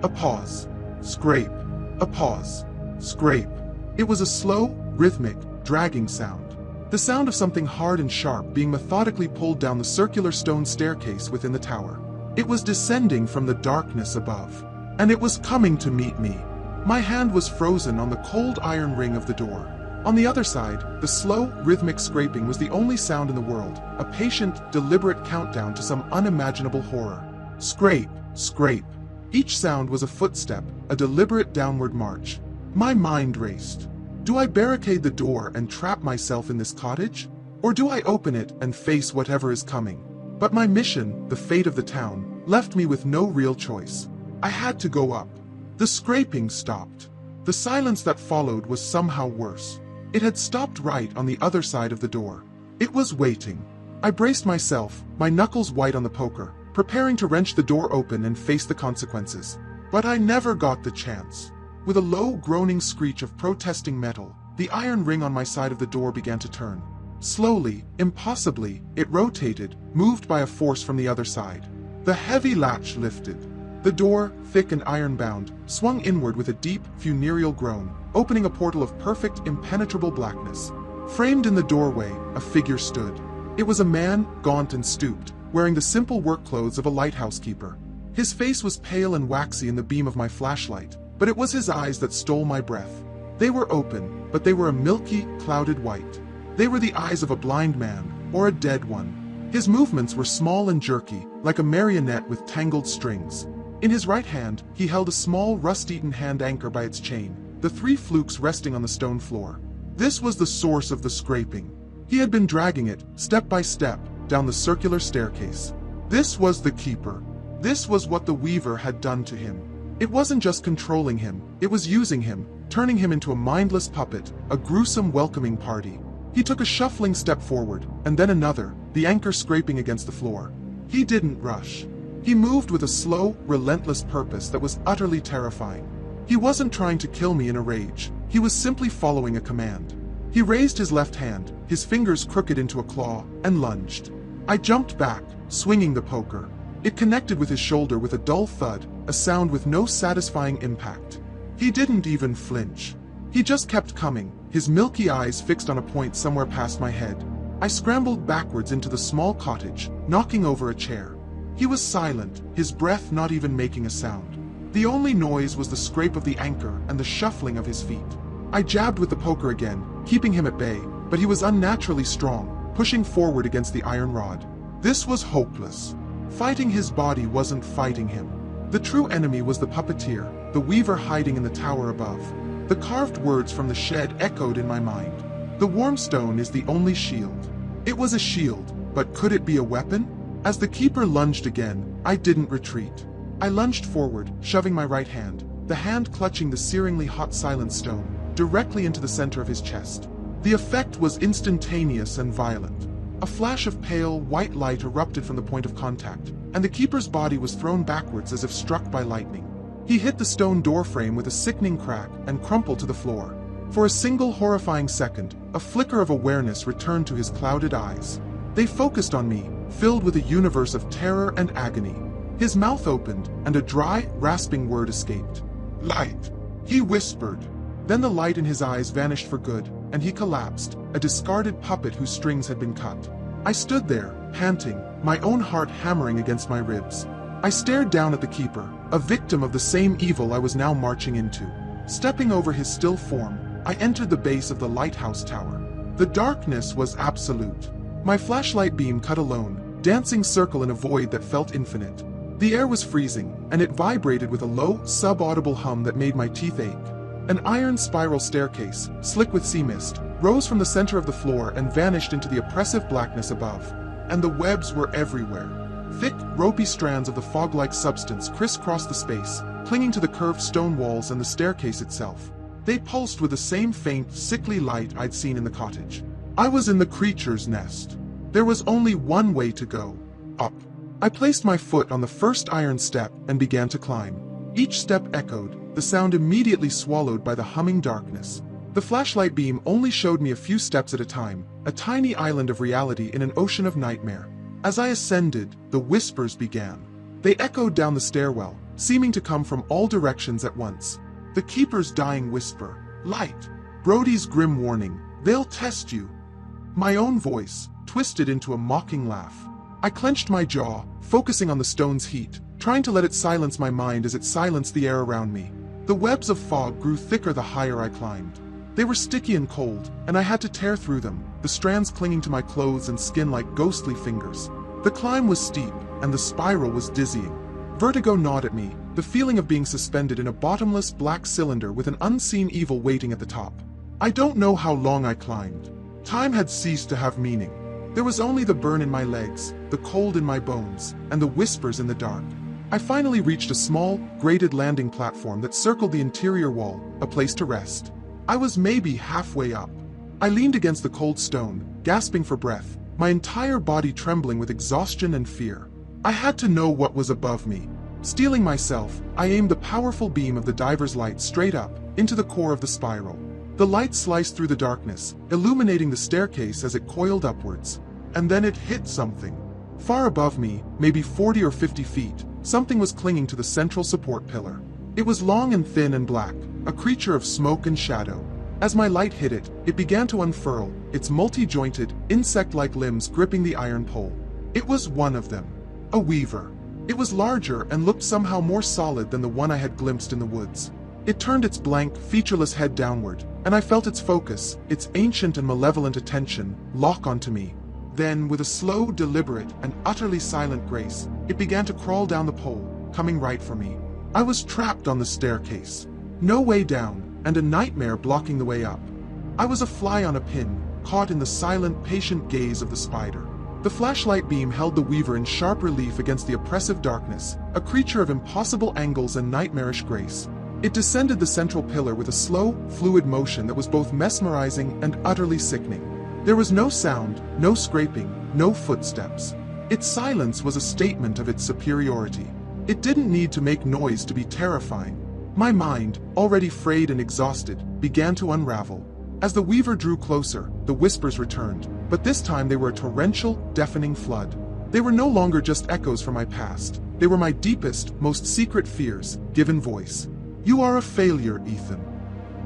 A pause. Scrape. A pause. Scrape. It was a slow, rhythmic, dragging sound. The sound of something hard and sharp being methodically pulled down the circular stone staircase within the tower. It was descending from the darkness above. And it was coming to meet me. My hand was frozen on the cold iron ring of the door. On the other side, the slow, rhythmic scraping was the only sound in the world, a patient, deliberate countdown to some unimaginable horror. Scrape, scrape. Each sound was a footstep, a deliberate downward march. My mind raced. Do I barricade the door and trap myself in this cottage? Or do I open it and face whatever is coming? But my mission, the fate of the town, left me with no real choice. I had to go up. The scraping stopped. The silence that followed was somehow worse. It had stopped right on the other side of the door. It was waiting. I braced myself, my knuckles white on the poker, preparing to wrench the door open and face the consequences. But I never got the chance. With a low, groaning screech of protesting metal, the iron ring on my side of the door began to turn. Slowly, impossibly, it rotated, moved by a force from the other side. The heavy latch lifted. The door, thick and iron-bound, swung inward with a deep, funereal groan, opening a portal of perfect, impenetrable blackness. Framed in the doorway, a figure stood. It was a man, gaunt and stooped, wearing the simple work clothes of a lighthouse keeper. His face was pale and waxy in the beam of my flashlight, but it was his eyes that stole my breath. They were open, but they were a milky, clouded white. They were the eyes of a blind man, or a dead one. His movements were small and jerky, like a marionette with tangled strings. In his right hand, he held a small, rust-eaten hand anchor by its chain, the 3 flukes resting on the stone floor. This was the source of the scraping. He had been dragging it, step by step, down the circular staircase. This was the keeper. This was what the weaver had done to him. It wasn't just controlling him, it was using him, turning him into a mindless puppet, a gruesome welcoming party. He took a shuffling step forward, and then another, the anchor scraping against the floor. He didn't rush. He moved with a slow, relentless purpose that was utterly terrifying. He wasn't trying to kill me in a rage. He was simply following a command. He raised his left hand, his fingers crooked into a claw, and lunged. I jumped back, swinging the poker. It connected with his shoulder with a dull thud, a sound with no satisfying impact. He didn't even flinch. He just kept coming, his milky eyes fixed on a point somewhere past my head. I scrambled backwards into the small cottage, knocking over a chair. He was silent, his breath not even making a sound. The only noise was the scrape of the anchor and the shuffling of his feet. I jabbed with the poker again, keeping him at bay, but he was unnaturally strong, pushing forward against the iron rod. This was hopeless. Fighting his body wasn't fighting him. The true enemy was the puppeteer, the weaver hiding in the tower above. The carved words from the shed echoed in my mind. The warm stone is the only shield. It was a shield, but could it be a weapon? As the keeper lunged again, I didn't retreat. I lunged forward, shoving my right hand. the hand clutching the searingly hot silent stone, directly into the center of his chest. The effect was instantaneous and violent. A flash of pale, white light erupted from the point of contact, and the keeper's body was thrown backwards as if struck by lightning. He hit the stone doorframe with a sickening crack and crumpled to the floor. For a single horrifying second, a flicker of awareness returned to his clouded eyes. They focused on me, filled with a universe of terror and agony. His mouth opened, and a dry, rasping word escaped. "Light," he whispered. Then the light in his eyes vanished for good, and he collapsed, a discarded puppet whose strings had been cut. I stood there, panting, my own heart hammering against my ribs. I stared down at the keeper, a victim of the same evil I was now marching into. Stepping over his still form, I entered the base of the lighthouse tower. The darkness was absolute. My flashlight beam cut a lone, dancing circle in a void that felt infinite. The air was freezing, and it vibrated with a low, sub-audible hum that made my teeth ache. An iron spiral staircase, slick with sea mist, rose from the center of the floor and vanished into the oppressive blackness above. And the webs were everywhere. Thick, ropey strands of the fog-like substance crisscrossed the space, clinging to the curved stone walls and the staircase itself. They pulsed with the same faint, sickly light I'd seen in the cottage. I was in the creature's nest. There was only one way to go: up. I placed my foot on the first iron step and began to climb. Each step echoed, the sound immediately swallowed by the humming darkness. The flashlight beam only showed me a few steps at a time, a tiny island of reality in an ocean of nightmare. As I ascended, the whispers began. They echoed down the stairwell, seeming to come from all directions at once. The keeper's dying whisper, "Light." Brody's grim warning, "They'll test you." My own voice, twisted into a mocking laugh. I clenched my jaw, focusing on the stone's heat, trying to let it silence my mind as it silenced the air around me. The webs of fog grew thicker the higher I climbed. They were sticky and cold, and I had to tear through them, the strands clinging to my clothes and skin like ghostly fingers. The climb was steep, and the spiral was dizzying. Vertigo gnawed at me, the feeling of being suspended in a bottomless black cylinder with an unseen evil waiting at the top. I don't know how long I climbed. Time had ceased to have meaning. There was only the burn in my legs, the cold in my bones, and the whispers in the dark. I finally reached a small, grated landing platform that circled the interior wall, a place to rest. I was maybe halfway up. I leaned against the cold stone, gasping for breath, my entire body trembling with exhaustion and fear. I had to know what was above me. Steeling myself, I aimed the powerful beam of the diver's light straight up, into the core of the spiral. The light sliced through the darkness, illuminating the staircase as it coiled upwards. And then it hit something. Far above me, maybe 40 or 50 feet, something was clinging to the central support pillar. It was long and thin and black, a creature of smoke and shadow. As my light hit it, it began to unfurl, its multi-jointed, insect-like limbs gripping the iron pole. It was one of them. A weaver. It was larger and looked somehow more solid than the one I had glimpsed in the woods. It turned its blank, featureless head downward, and I felt its focus, its ancient and malevolent attention, lock onto me. Then, with a slow, deliberate, and utterly silent grace, it began to crawl down the pole, coming right for me. I was trapped on the staircase. No way down, and a nightmare blocking the way up. I was a fly on a pin, caught in the silent, patient gaze of the spider. The flashlight beam held the weaver in sharp relief against the oppressive darkness, a creature of impossible angles and nightmarish grace. It descended the central pillar with a slow, fluid motion that was both mesmerizing and utterly sickening. There was no sound, no scraping, no footsteps. Its silence was a statement of its superiority. It didn't need to make noise to be terrifying. My mind, already frayed and exhausted, began to unravel. As the weaver drew closer, the whispers returned, but this time they were a torrential, deafening flood. They were no longer just echoes from my past. They were my deepest, most secret fears, given voice. "You are a failure, Ethan."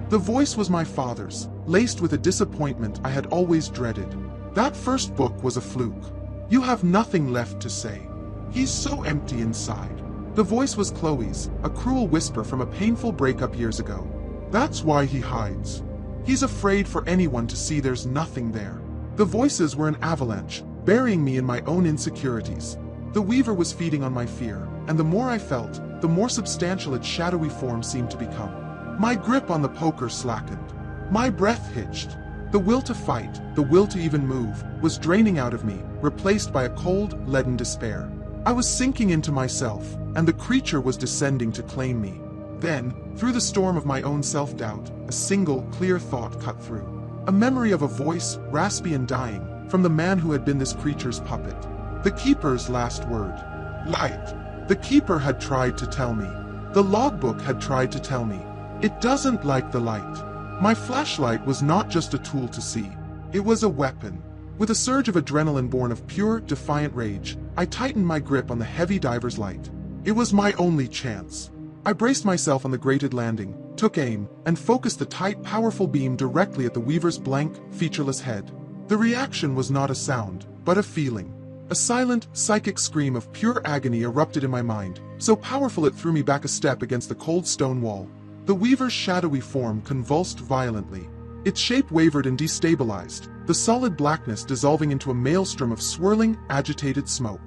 The voice was my father's, laced with a disappointment I had always dreaded. "That first book was a fluke. You have nothing left to say. He's so empty inside." The voice was Chloe's, a cruel whisper from a painful breakup years ago. "That's why he hides. He's afraid for anyone to see there's nothing there." The voices were an avalanche, burying me in my own insecurities. The weaver was feeding on my fear, and the more I felt, the more substantial its shadowy form seemed to become. My grip on the poker slackened. My breath hitched. The will to fight, the will to even move, was draining out of me, replaced by a cold, leaden despair. I was sinking into myself, and the creature was descending to claim me. Then, through the storm of my own self-doubt, a single, clear thought cut through. A memory of a voice, raspy and dying, from the man who had been this creature's puppet. The keeper's last word. Light. The keeper had tried to tell me. The logbook had tried to tell me. It doesn't like the light. My flashlight was not just a tool to see. It was a weapon. With a surge of adrenaline born of pure, defiant rage, I tightened my grip on the heavy diver's light. It was my only chance. I braced myself on the grated landing, took aim, and focused the tight, powerful beam directly at the weaver's blank, featureless head. The reaction was not a sound, but a feeling. A silent, psychic scream of pure agony erupted in my mind, so powerful it threw me back a step against the cold stone wall. The weaver's shadowy form convulsed violently. Its shape wavered and destabilized, the solid blackness dissolving into a maelstrom of swirling, agitated smoke.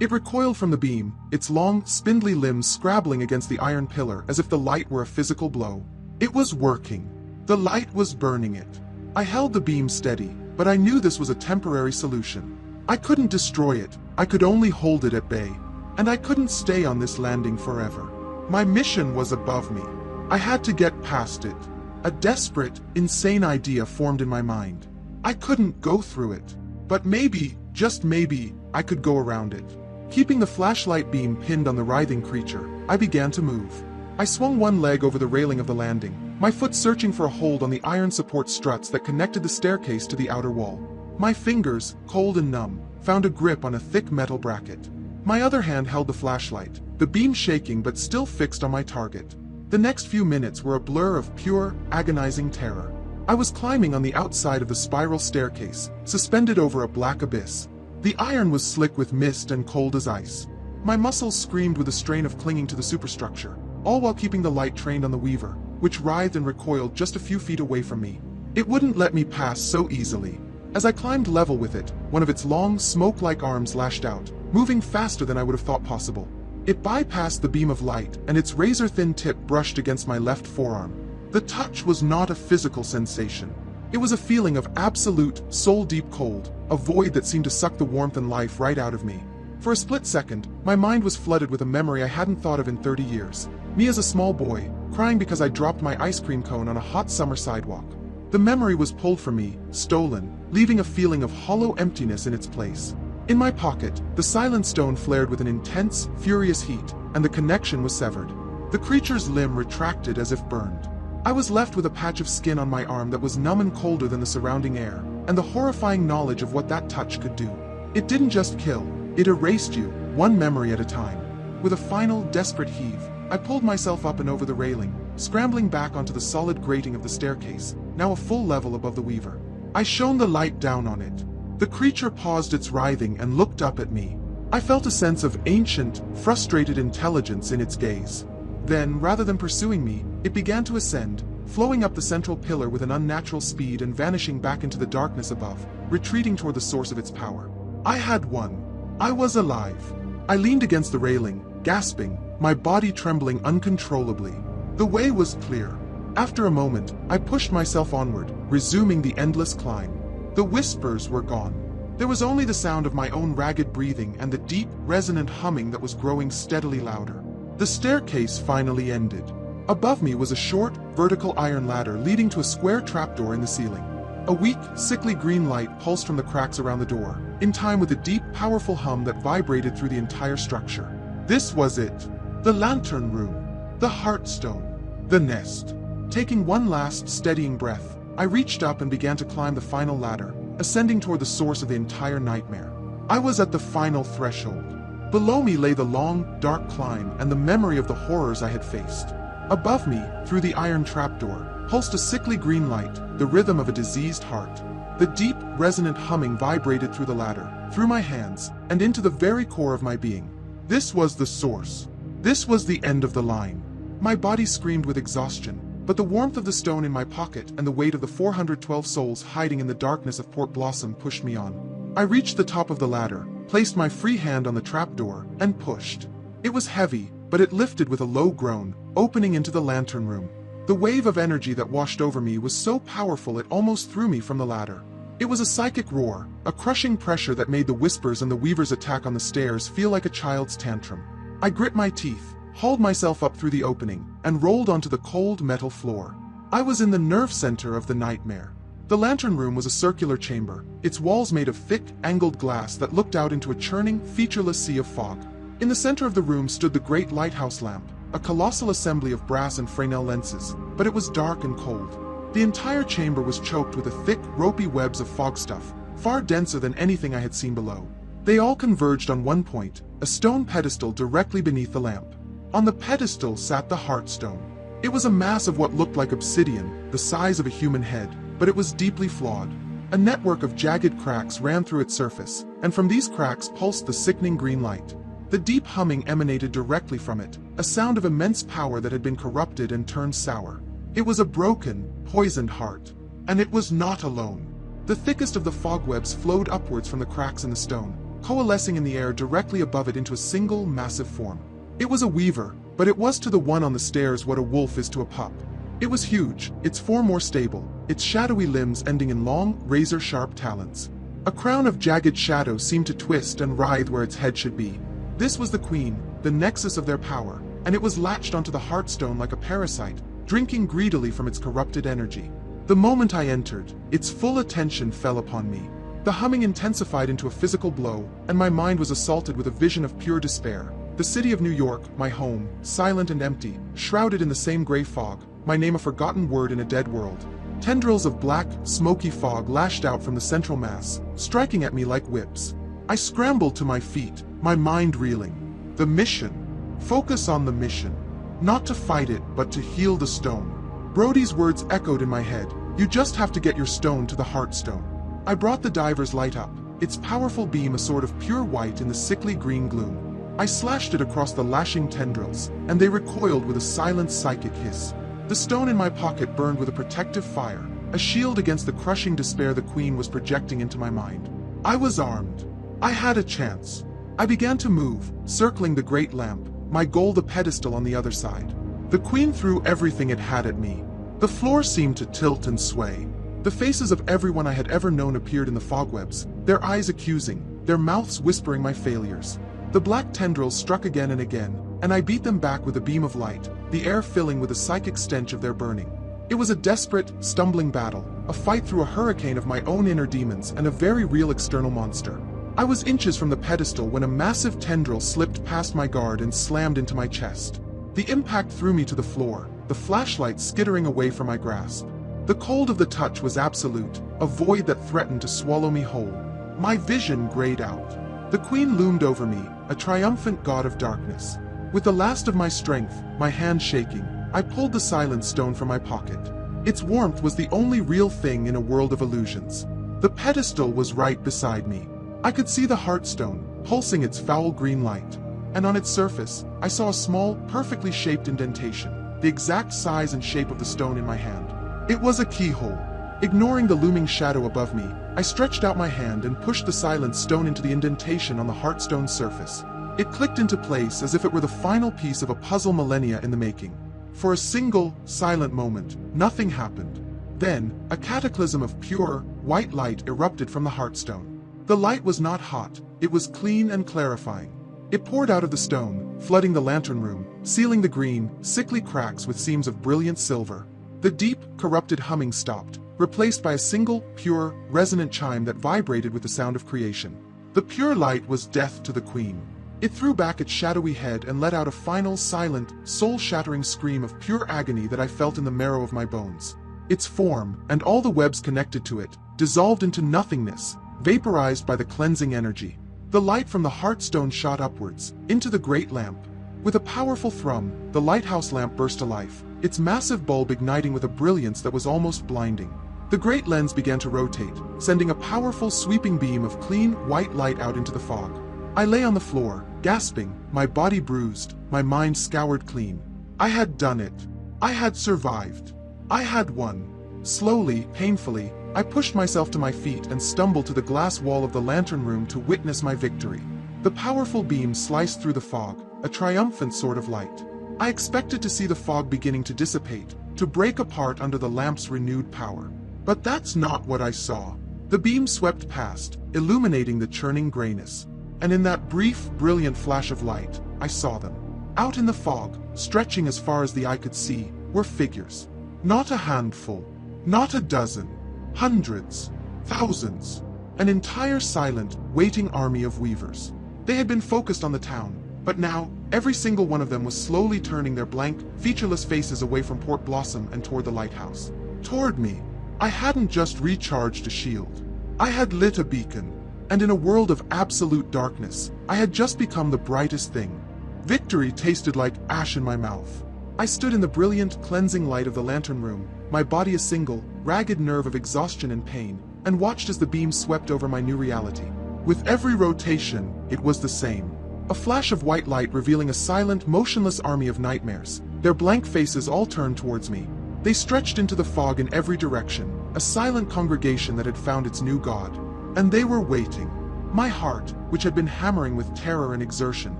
It recoiled from the beam, its long, spindly limbs scrabbling against the iron pillar as if the light were a physical blow. It was working. The light was burning it. I held the beam steady, but I knew this was a temporary solution. I couldn't destroy it, I could only hold it at bay. And I couldn't stay on this landing forever. My mission was above me. I had to get past it. A desperate, insane idea formed in my mind. I couldn't go through it. But maybe, just maybe, I could go around it. Keeping the flashlight beam pinned on the writhing creature, I began to move. I swung one leg over the railing of the landing, my foot searching for a hold on the iron support struts that connected the staircase to the outer wall. My fingers, cold and numb, found a grip on a thick metal bracket. My other hand held the flashlight, the beam shaking but still fixed on my target. The next few minutes were a blur of pure, agonizing terror. I was climbing on the outside of the spiral staircase, suspended over a black abyss. The iron was slick with mist and cold as ice. My muscles screamed with the strain of clinging to the superstructure, all while keeping the light trained on the weaver, which writhed and recoiled just a few feet away from me. It wouldn't let me pass so easily. As I climbed level with it, one of its long, smoke-like arms lashed out, moving faster than I would have thought possible. It bypassed the beam of light, and its razor-thin tip brushed against my left forearm. The touch was not a physical sensation. It was a feeling of absolute, soul-deep cold, a void that seemed to suck the warmth and life right out of me. For a split second, my mind was flooded with a memory I hadn't thought of in 30 years. Me as a small boy, crying because I dropped my ice cream cone on a hot summer sidewalk. The memory was pulled from me, stolen, leaving a feeling of hollow emptiness in its place. In my pocket, the silent stone flared with an intense, furious heat, and the connection was severed. The creature's limb retracted as if burned. I was left with a patch of skin on my arm that was numb and colder than the surrounding air, and the horrifying knowledge of what that touch could do. It didn't just kill, it erased you, one memory at a time. With a final, desperate heave, I pulled myself up and over the railing, scrambling back onto the solid grating of the staircase, now a full level above the weaver. I shone the light down on it. The creature paused its writhing and looked up at me. I felt a sense of ancient, frustrated intelligence in its gaze. Then, rather than pursuing me, it began to ascend, flowing up the central pillar with an unnatural speed and vanishing back into the darkness above, retreating toward the source of its power. I had won. I was alive. I leaned against the railing, gasping, my body trembling uncontrollably. The way was clear. After a moment, I pushed myself onward, resuming the endless climb. The whispers were gone. There was only the sound of my own ragged breathing and the deep, resonant humming that was growing steadily louder. The staircase finally ended. Above me was a short, vertical iron ladder leading to a square trapdoor in the ceiling. A weak, sickly green light pulsed from the cracks around the door, in time with a deep, powerful hum that vibrated through the entire structure. This was it. The lantern room. The heartstone. The nest. Taking one last, steadying breath, I reached up and began to climb the final ladder, ascending toward the source of the entire nightmare. I was at the final threshold. Below me lay the long, dark climb and the memory of the horrors I had faced. Above me, through the iron trapdoor, pulsed a sickly green light, the rhythm of a diseased heart. The deep, resonant humming vibrated through the ladder, through my hands, and into the very core of my being. This was the source. This was the end of the line. My body screamed with exhaustion, but the warmth of the stone in my pocket and the weight of the 412 souls hiding in the darkness of Port Blossom pushed me on. I reached the top of the ladder, placed my free hand on the trapdoor, and pushed. It was heavy, but it lifted with a low groan, opening into the lantern room. The wave of energy that washed over me was so powerful it almost threw me from the ladder. It was a psychic roar, a crushing pressure that made the whispers and the weaver's attack on the stairs feel like a child's tantrum. I grit my teeth, hauled myself up through the opening, and rolled onto the cold metal floor. I was in the nerve center of the nightmare. The lantern room was a circular chamber, its walls made of thick, angled glass that looked out into a churning, featureless sea of fog. In the center of the room stood the great lighthouse lamp, a colossal assembly of brass and Fresnel lenses, but it was dark and cold. The entire chamber was choked with a thick, ropey webs of fog stuff, far denser than anything I had seen below. They all converged on one point, a stone pedestal directly beneath the lamp. On the pedestal sat the Heartstone. It was a mass of what looked like obsidian, the size of a human head, but it was deeply flawed. A network of jagged cracks ran through its surface, and from these cracks pulsed the sickening green light. The deep humming emanated directly from it, a sound of immense power that had been corrupted and turned sour. It was a broken, poisoned heart. And it was not alone. The thickest of the fog webs flowed upwards from the cracks in the stone, coalescing in the air directly above it into a single, massive form. It was a weaver, but it was to the one on the stairs what a wolf is to a pup. It was huge, its form more stable, its shadowy limbs ending in long, razor-sharp talons. A crown of jagged shadow seemed to twist and writhe where its head should be. This was the queen, the nexus of their power, and it was latched onto the Heartstone like a parasite, drinking greedily from its corrupted energy. The moment I entered, its full attention fell upon me. The humming intensified into a physical blow, and my mind was assaulted with a vision of pure despair. The city of New York, my home, silent and empty, shrouded in the same gray fog, my name a forgotten word in a dead world. Tendrils of black, smoky fog lashed out from the central mass, striking at me like whips. I scrambled to my feet, my mind reeling. The mission. Focus on the mission. Not to fight it, but to heal the stone. Brody's words echoed in my head. You just have to get your stone to the Heartstone. I brought the diver's light up, its powerful beam a sort of pure white in the sickly green gloom. I slashed it across the lashing tendrils, and they recoiled with a silent psychic hiss. The stone in my pocket burned with a protective fire, a shield against the crushing despair the queen was projecting into my mind. I was armed. I had a chance. I began to move, circling the great lamp, my goal the pedestal on the other side. The queen threw everything it had at me. The floor seemed to tilt and sway. The faces of everyone I had ever known appeared in the fogwebs, their eyes accusing, their mouths whispering my failures. The black tendrils struck again and again, and I beat them back with a beam of light, the air filling with a psychic stench of their burning. It was a desperate, stumbling battle, a fight through a hurricane of my own inner demons and a very real external monster. I was inches from the pedestal when a massive tendril slipped past my guard and slammed into my chest. The impact threw me to the floor, the flashlight skittering away from my grasp. The cold of the touch was absolute, a void that threatened to swallow me whole. My vision grayed out. The queen loomed over me, a triumphant god of darkness. With the last of my strength, my hand shaking, I pulled the silent stone from my pocket. Its warmth was the only real thing in a world of illusions. The pedestal was right beside me. I could see the Heartstone, pulsing its foul green light. And on its surface, I saw a small, perfectly shaped indentation, the exact size and shape of the stone in my hand. It was a keyhole. Ignoring the looming shadow above me, I stretched out my hand and pushed the silent stone into the indentation on the Heartstone's surface. It clicked into place as if it were the final piece of a puzzle millennia in the making. For a single, silent moment, nothing happened. Then, a cataclysm of pure, white light erupted from the Heartstone. The light was not hot, it was clean and clarifying. It poured out of the stone, flooding the lantern room, sealing the green, sickly cracks with seams of brilliant silver. The deep, corrupted humming stopped, replaced by a single, pure, resonant chime that vibrated with the sound of creation. The pure light was death to the queen. It threw back its shadowy head and let out a final, silent, soul-shattering scream of pure agony that I felt in the marrow of my bones. Its form, and all the webs connected to it, dissolved into nothingness, vaporized by the cleansing energy. The light from the Heartstone shot upwards, into the great lamp. With a powerful thrum, the lighthouse lamp burst to life, its massive bulb igniting with a brilliance that was almost blinding. The great lens began to rotate, sending a powerful sweeping beam of clean, white light out into the fog. I lay on the floor, gasping, my body bruised, my mind scoured clean. I had done it. I had survived. I had won. Slowly, painfully, I pushed myself to my feet and stumbled to the glass wall of the lantern room to witness my victory. The powerful beam sliced through the fog, a triumphant sort of light. I expected to see the fog beginning to dissipate, to break apart under the lamp's renewed power. But that's not what I saw. The beam swept past, illuminating the churning grayness. And in that brief, brilliant flash of light, I saw them. Out in the fog, stretching as far as the eye could see, were figures. Not a handful, not a dozen, hundreds, thousands. An entire silent, waiting army of weavers. They had been focused on the town, but now, every single one of them was slowly turning their blank, featureless faces away from Port Blossom and toward the lighthouse. Toward me. I hadn't just recharged a shield. I had lit a beacon, and in a world of absolute darkness, I had just become the brightest thing. Victory tasted like ash in my mouth. I stood in the brilliant, cleansing light of the lantern room, my body a single, ragged nerve of exhaustion and pain, and watched as the beam swept over my new reality. With every rotation, it was the same. A flash of white light revealing a silent, motionless army of nightmares, their blank faces all turned towards me. They stretched into the fog in every direction, a silent congregation that had found its new god. And they were waiting. My heart, which had been hammering with terror and exertion,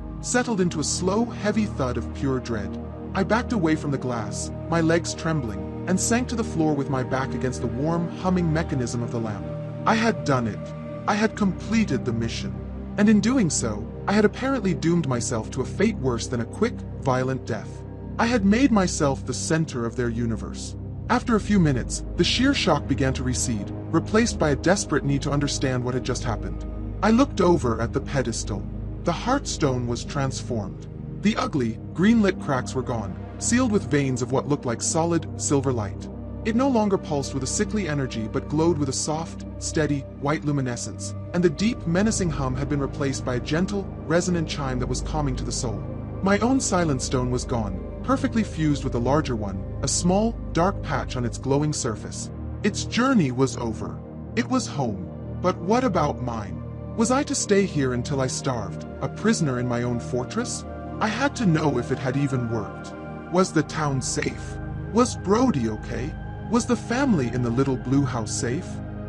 settled into a slow, heavy thud of pure dread. I backed away from the glass, my legs trembling, and sank to the floor with my back against the warm, humming mechanism of the lamp. I had done it. I had completed the mission. And in doing so, I had apparently doomed myself to a fate worse than a quick, violent death. I had made myself the center of their universe. After a few minutes, the sheer shock began to recede, replaced by a desperate need to understand what had just happened. I looked over at the pedestal. The heartstone was transformed. The ugly, green-lit cracks were gone, sealed with veins of what looked like solid, silver light. It no longer pulsed with a sickly energy but glowed with a soft, steady, white luminescence, and the deep, menacing hum had been replaced by a gentle, resonant chime that was calming to the soul. My own silent stone was gone, perfectly fused with a larger one, a small, dark patch on its glowing surface. Its journey was over. It was home. But what about mine? Was I to stay here until I starved, a prisoner in my own fortress? I had to know if it had even worked. Was the town safe? Was Brody okay? Was the family in the little blue house safe?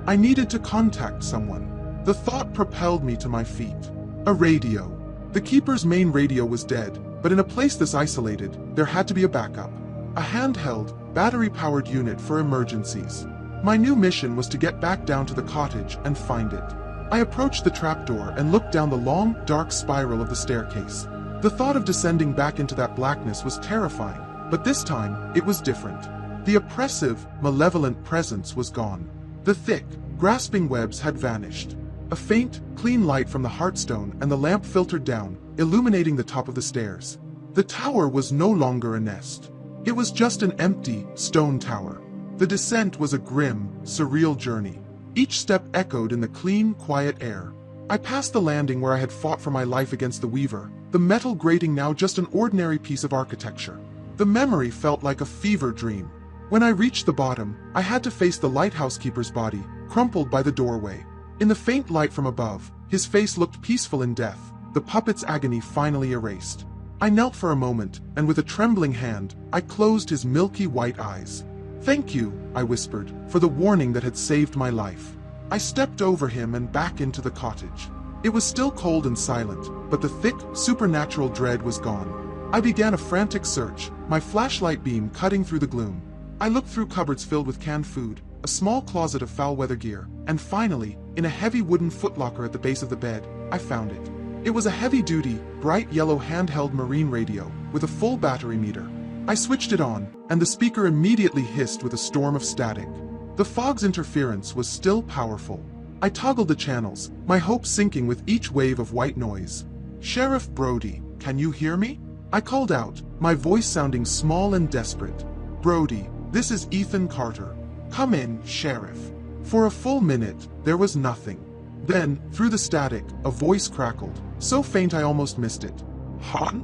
I needed to contact someone. The thought propelled me to my feet. A radio. The keeper's main radio was dead, but in a place this isolated, there had to be a backup. A handheld, battery-powered unit for emergencies. My new mission was to get back down to the cottage and find it. I approached the trapdoor and looked down the long, dark spiral of the staircase. The thought of descending back into that blackness was terrifying, but this time, it was different. The oppressive, malevolent presence was gone. The thick, grasping webs had vanished. A faint, clean light from the heartstone and the lamp filtered down, illuminating the top of the stairs. The tower was no longer a nest. It was just an empty, stone tower. The descent was a grim, surreal journey. Each step echoed in the clean, quiet air. I passed the landing where I had fought for my life against the Weaver, the metal grating now just an ordinary piece of architecture. The memory felt like a fever dream. When I reached the bottom, I had to face the lighthouse keeper's body, crumpled by the doorway. In the faint light from above, his face looked peaceful in death, the puppet's agony finally erased. I knelt for a moment, and with a trembling hand, I closed his milky white eyes. "Thank you," I whispered, "for the warning that had saved my life." I stepped over him and back into the cottage. It was still cold and silent, but the thick, supernatural dread was gone. I began a frantic search, my flashlight beam cutting through the gloom. I looked through cupboards filled with canned food, a small closet of foul-weather gear, and finally, in a heavy wooden footlocker at the base of the bed, I found it. It was a heavy-duty, bright yellow handheld marine radio, with a full battery meter. I switched it on, and the speaker immediately hissed with a storm of static. The fog's interference was still powerful. I toggled the channels, my hopes sinking with each wave of white noise. "Sheriff Brody, can you hear me?" I called out, my voice sounding small and desperate. "Brody, this is Ethan Carter. Come in, Sheriff." For a full minute, there was nothing. Then, through the static, a voice crackled, so faint I almost missed it. "Hon?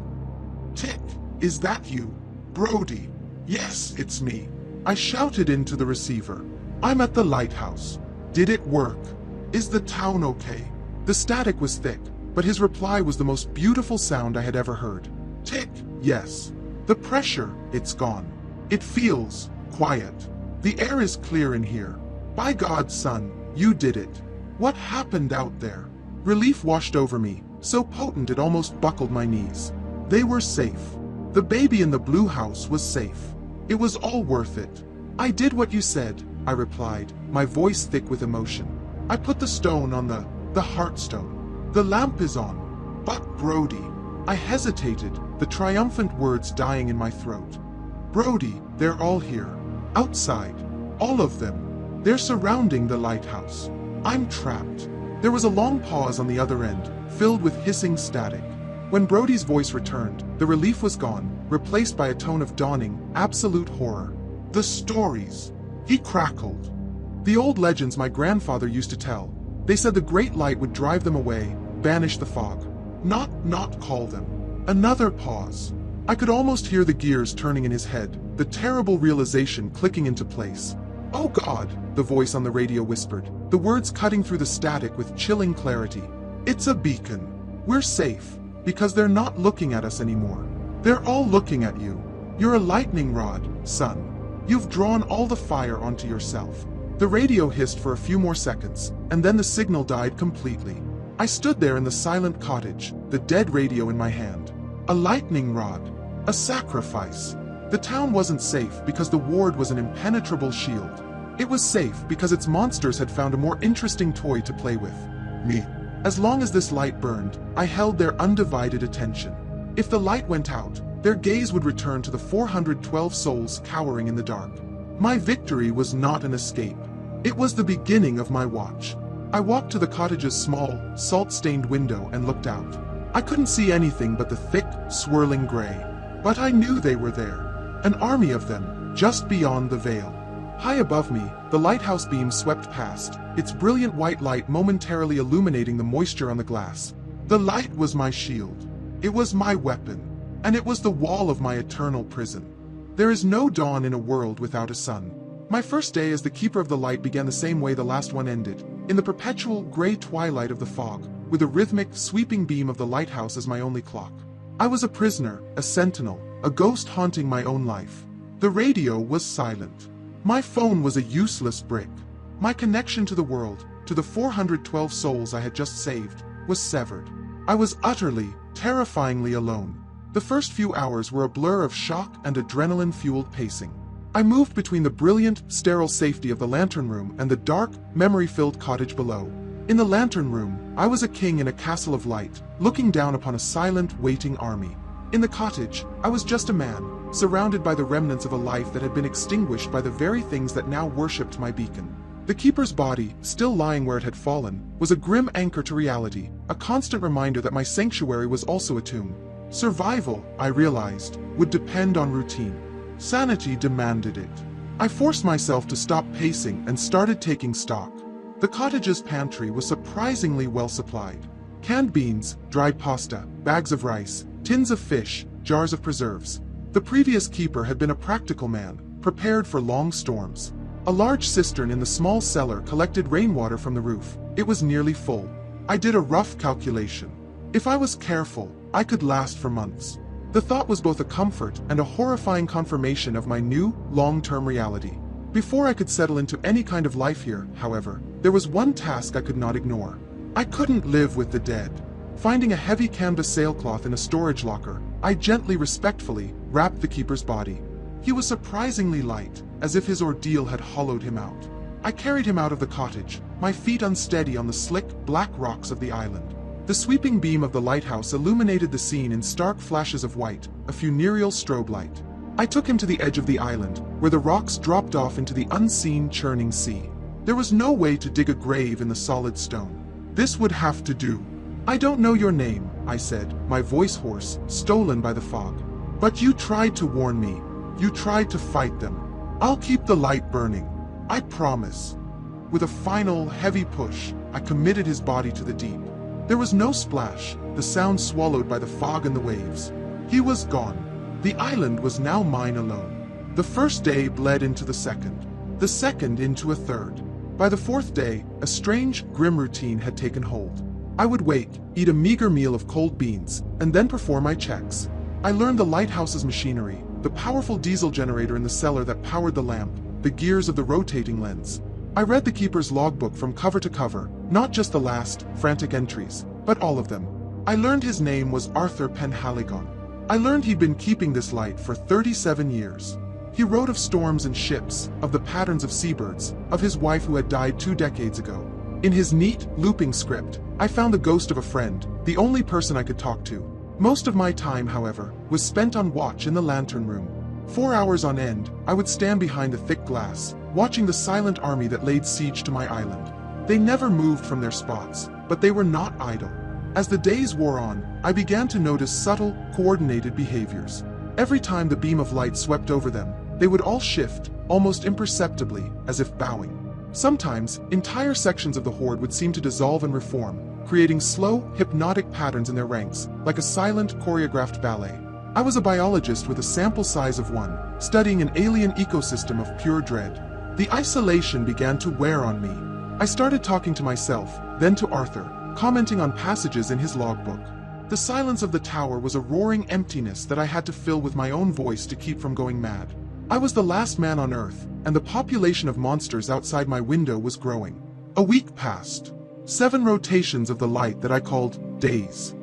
Tick, is that you? Brody?" "Yes, it's me." I shouted into the receiver. "I'm at the lighthouse. Did it work? Is the town okay?" The static was thick, but his reply was the most beautiful sound I had ever heard. "Tick, yes. The pressure, it's gone. It feels quiet. The air is clear in here. By God, son, you did it." What happened out there? Relief washed over me, so potent it almost buckled my knees. They were safe. The baby in the blue house was safe. It was all worth it. "I did what you said," I replied, my voice thick with emotion. "I put the stone on the heartstone. The lamp is on." "But Brody," I hesitated, the triumphant words dying in my throat. "Brody, they're all here. Outside. All of them. They're surrounding the lighthouse. I'm trapped." There was a long pause on the other end, filled with hissing static. When Brody's voice returned, the relief was gone, replaced by a tone of dawning, absolute horror. "The stories," he crackled. "The old legends my grandfather used to tell. They said the great light would drive them away, banish the fog. Not call them." Another pause. I could almost hear the gears turning in his head, the terrible realization clicking into place. "Oh God," the voice on the radio whispered, the words cutting through the static with chilling clarity. "It's a beacon. We're safe, because they're not looking at us anymore. They're all looking at you. You're a lightning rod, son. You've drawn all the fire onto yourself." The radio hissed for a few more seconds, and then the signal died completely. I stood there in the silent cottage, the dead radio in my hand. A lightning rod. A sacrifice. The town wasn't safe because the ward was an impenetrable shield. It was safe because its monsters had found a more interesting toy to play with. Me. As long as this light burned, I held their undivided attention. If the light went out, their gaze would return to the 412 souls cowering in the dark. My victory was not an escape. It was the beginning of my watch. I walked to the cottage's small, salt-stained window and looked out. I couldn't see anything but the thick, swirling gray. But I knew they were there. An army of them, just beyond the veil. High above me, the lighthouse beam swept past, its brilliant white light momentarily illuminating the moisture on the glass. The light was my shield. It was my weapon. And it was the wall of my eternal prison. There is no dawn in a world without a sun. My first day as the keeper of the light began the same way the last one ended, in the perpetual gray twilight of the fog, with the rhythmic, sweeping beam of the lighthouse as my only clock. I was a prisoner, a sentinel, a ghost haunting my own life. The radio was silent. My phone was a useless brick. My connection to the world, to the 412 souls I had just saved, was severed. I was utterly, terrifyingly alone. The first few hours were a blur of shock and adrenaline-fueled pacing. I moved between the brilliant, sterile safety of the lantern room and the dark, memory-filled cottage below. In the lantern room, I was a king in a castle of light, looking down upon a silent, waiting army. In the cottage, I was just a man, surrounded by the remnants of a life that had been extinguished by the very things that now worshipped my beacon. The keeper's body, still lying where it had fallen, was a grim anchor to reality, a constant reminder that my sanctuary was also a tomb. Survival, I realized, would depend on routine. Sanity demanded it. I forced myself to stop pacing and started taking stock. The cottage's pantry was surprisingly well supplied. Canned beans, dried pasta, bags of rice, tins of fish, jars of preserves. The previous keeper had been a practical man, prepared for long storms. A large cistern in the small cellar collected rainwater from the roof. It was nearly full. I did a rough calculation. If I was careful, I could last for months. The thought was both a comfort and a horrifying confirmation of my new, long-term reality. Before I could settle into any kind of life here, however, there was one task I could not ignore. I couldn't live with the dead. Finding a heavy canvas sailcloth in a storage locker, I gently, respectfully, wrapped the keeper's body. He was surprisingly light, as if his ordeal had hollowed him out. I carried him out of the cottage, my feet unsteady on the slick, black rocks of the island. The sweeping beam of the lighthouse illuminated the scene in stark flashes of white, a funereal strobe light. I took him to the edge of the island, where the rocks dropped off into the unseen, churning sea. There was no way to dig a grave in the solid stone. This would have to do. "I don't know your name," I said, my voice hoarse, stolen by the fog. "But you tried to warn me. You tried to fight them. I'll keep the light burning. I promise." With a final, heavy push, I committed his body to the deep. There was no splash, the sound swallowed by the fog and the waves. He was gone. The island was now mine alone. The first day bled into the second into a third. By the fourth day, a strange, grim routine had taken hold. I would wake, eat a meager meal of cold beans, and then perform my checks. I learned the lighthouse's machinery, the powerful diesel generator in the cellar that powered the lamp, the gears of the rotating lens. I read the keeper's logbook from cover to cover, not just the last, frantic entries, but all of them. I learned his name was Arthur Penhaligon. I learned he'd been keeping this light for 37 years. He wrote of storms and ships, of the patterns of seabirds, of his wife who had died 2 decades ago. In his neat, looping script, I found the ghost of a friend, the only person I could talk to. Most of my time, however, was spent on watch in the lantern room. 4 hours on end, I would stand behind the thick glass, watching the silent army that laid siege to my island. They never moved from their spots, but they were not idle. As the days wore on, I began to notice subtle, coordinated behaviors. Every time the beam of light swept over them, they would all shift, almost imperceptibly, as if bowing. Sometimes, entire sections of the horde would seem to dissolve and reform, creating slow, hypnotic patterns in their ranks, like a silent, choreographed ballet. I was a biologist with a sample size of 1, studying an alien ecosystem of pure dread. The isolation began to wear on me. I started talking to myself, then to Arthur, commenting on passages in his logbook. The silence of the tower was a roaring emptiness that I had to fill with my own voice to keep from going mad. I was the last man on Earth, and the population of monsters outside my window was growing. A week passed. 7 rotations of the light that I called days.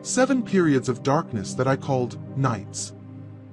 7 periods of darkness that I called nights.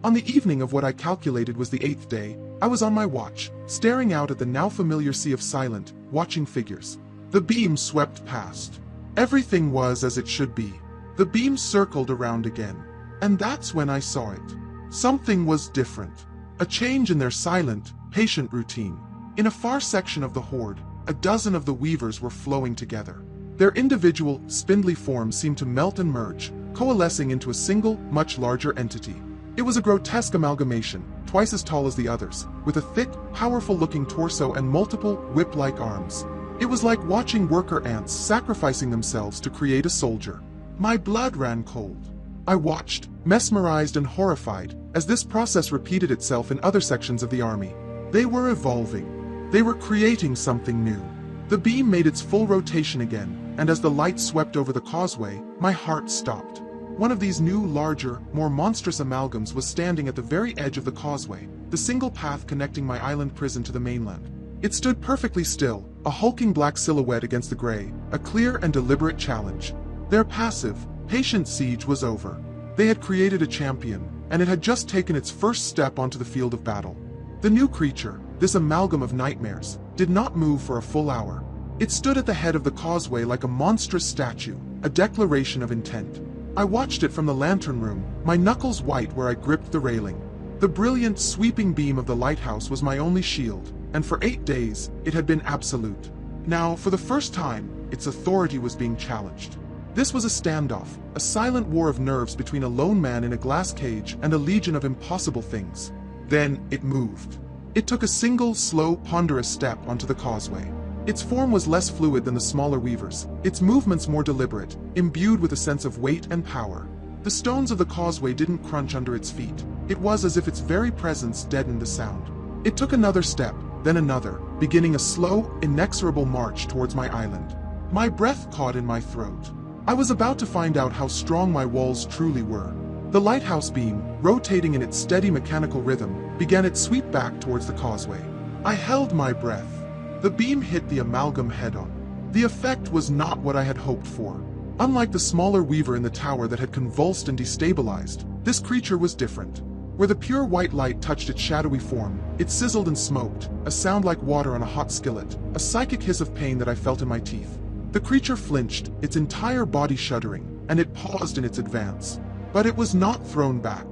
On the evening of what I calculated was the 8th day, I was on my watch, staring out at the now familiar sea of silent, watching figures. The beam swept past. Everything was as it should be. The beam circled around again, and that's when I saw it. Something was different. A change in their silent, patient routine. In a far section of the horde, a dozen of the weavers were flowing together. Their individual, spindly forms seemed to melt and merge, coalescing into a single, much larger entity. It was a grotesque amalgamation, twice as tall as the others, with a thick, powerful-looking torso and multiple, whip-like arms. It was like watching worker ants sacrificing themselves to create a soldier. My blood ran cold. I watched, mesmerized and horrified, as this process repeated itself in other sections of the army. They were evolving. They were creating something new. The beam made its full rotation again, and as the light swept over the causeway, my heart stopped. One of these new, larger, more monstrous amalgams was standing at the very edge of the causeway, the single path connecting my island prison to the mainland. It stood perfectly still, a hulking black silhouette against the gray, a clear and deliberate challenge. Their passive, patient siege was over. They had created a champion, and it had just taken its first step onto the field of battle. The new creature, this amalgam of nightmares, did not move for a full hour. It stood at the head of the causeway like a monstrous statue, a declaration of intent. I watched it from the lantern room, my knuckles white where I gripped the railing. The brilliant, sweeping beam of the lighthouse was my only shield, and for 8 days, it had been absolute. Now, for the first time, its authority was being challenged. This was a standoff, a silent war of nerves between a lone man in a glass cage and a legion of impossible things. Then, it moved. It took a single, slow, ponderous step onto the causeway. Its form was less fluid than the smaller weavers, its movements more deliberate, imbued with a sense of weight and power. The stones of the causeway didn't crunch under its feet. It was as if its very presence deadened the sound. It took another step, then another, beginning a slow, inexorable march towards my island. My breath caught in my throat. I was about to find out how strong my walls truly were. The lighthouse beam, rotating in its steady mechanical rhythm, began its sweep back towards the causeway. I held my breath. The beam hit the amalgam head-on. The effect was not what I had hoped for. Unlike the smaller weaver in the tower that had convulsed and destabilized, this creature was different. Where the pure white light touched its shadowy form, it sizzled and smoked, a sound like water on a hot skillet, a psychic hiss of pain that I felt in my teeth. The creature flinched, its entire body shuddering, and it paused in its advance. But it was not thrown back.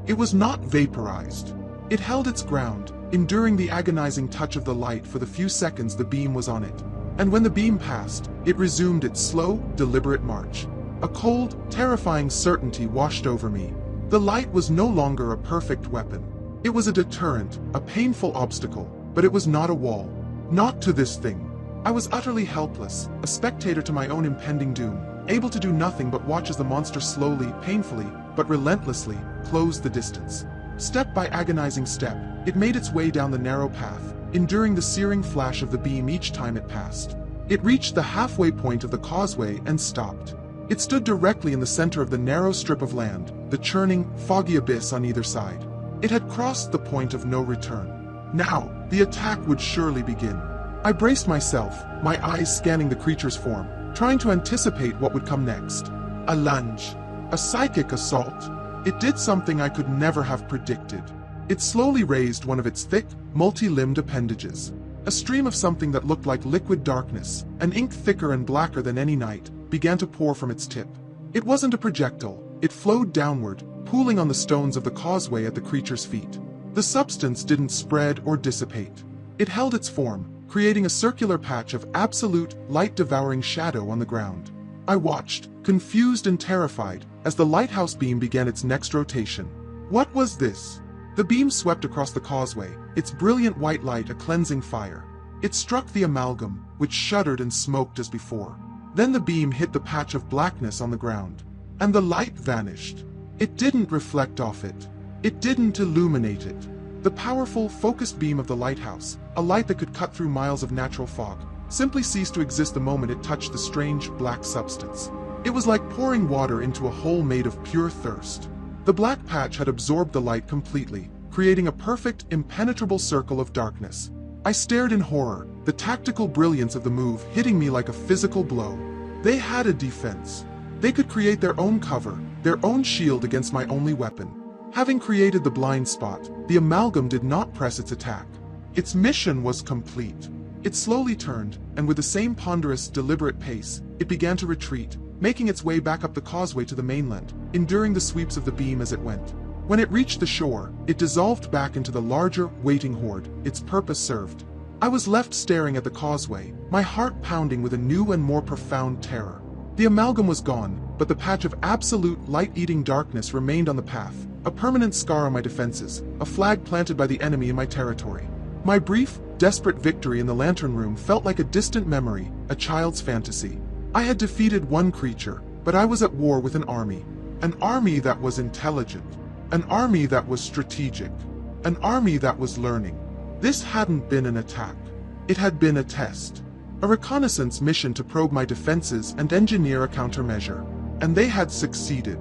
It was not vaporized. It held its ground, enduring the agonizing touch of the light for the few seconds the beam was on it. And when the beam passed, it resumed its slow, deliberate march. A cold, terrifying certainty washed over me. The light was no longer a perfect weapon. It was a deterrent, a painful obstacle, but it was not a wall. Not to this thing. I was utterly helpless, a spectator to my own impending doom, able to do nothing but watch as the monster slowly, painfully, but relentlessly, closed the distance. Step by agonizing step, it made its way down the narrow path, enduring the searing flash of the beam each time it passed. It reached the halfway point of the causeway and stopped. It stood directly in the center of the narrow strip of land, the churning, foggy abyss on either side. It had crossed the point of no return. Now, the attack would surely begin. I braced myself, my eyes scanning the creature's form, trying to anticipate what would come next. A lunge. A psychic assault. It did something I could never have predicted. It slowly raised one of its thick, multi-limbed appendages. A stream of something that looked like liquid darkness, an ink thicker and blacker than any night, began to pour from its tip. It wasn't a projectile, it flowed downward, pooling on the stones of the causeway at the creature's feet. The substance didn't spread or dissipate. It held its form, creating a circular patch of absolute, light-devouring shadow on the ground. I watched, confused and terrified, as the lighthouse beam began its next rotation. What was this? The beam swept across the causeway, its brilliant white light a cleansing fire. It struck the amalgam, which shuddered and smoked as before. Then the beam hit the patch of blackness on the ground. And the light vanished. It didn't reflect off it. It didn't illuminate it. The powerful, focused beam of the lighthouse, a light that could cut through miles of natural fog, simply ceased to exist the moment it touched the strange, black substance. It was like pouring water into a hole made of pure thirst. The black patch had absorbed the light completely, creating a perfect, impenetrable circle of darkness. I stared in horror, the tactical brilliance of the move hitting me like a physical blow. They had a defense. They could create their own cover, their own shield against my only weapon. Having created the blind spot, the amalgam did not press its attack. Its mission was complete. It slowly turned, and with the same ponderous, deliberate pace, it began to retreat, making its way back up the causeway to the mainland, enduring the sweeps of the beam as it went. When it reached the shore, it dissolved back into the larger, waiting horde, its purpose served. I was left staring at the causeway, my heart pounding with a new and more profound terror. The amalgam was gone, but the patch of absolute, light-eating darkness remained on the path, a permanent scar on my defenses, a flag planted by the enemy in my territory. My brief, desperate victory in the lantern room felt like a distant memory, a child's fantasy. I had defeated one creature, but I was at war with an army that was intelligent, an army that was strategic, an army that was learning. This hadn't been an attack. It had been a test. A reconnaissance mission to probe my defenses and engineer a countermeasure. And they had succeeded.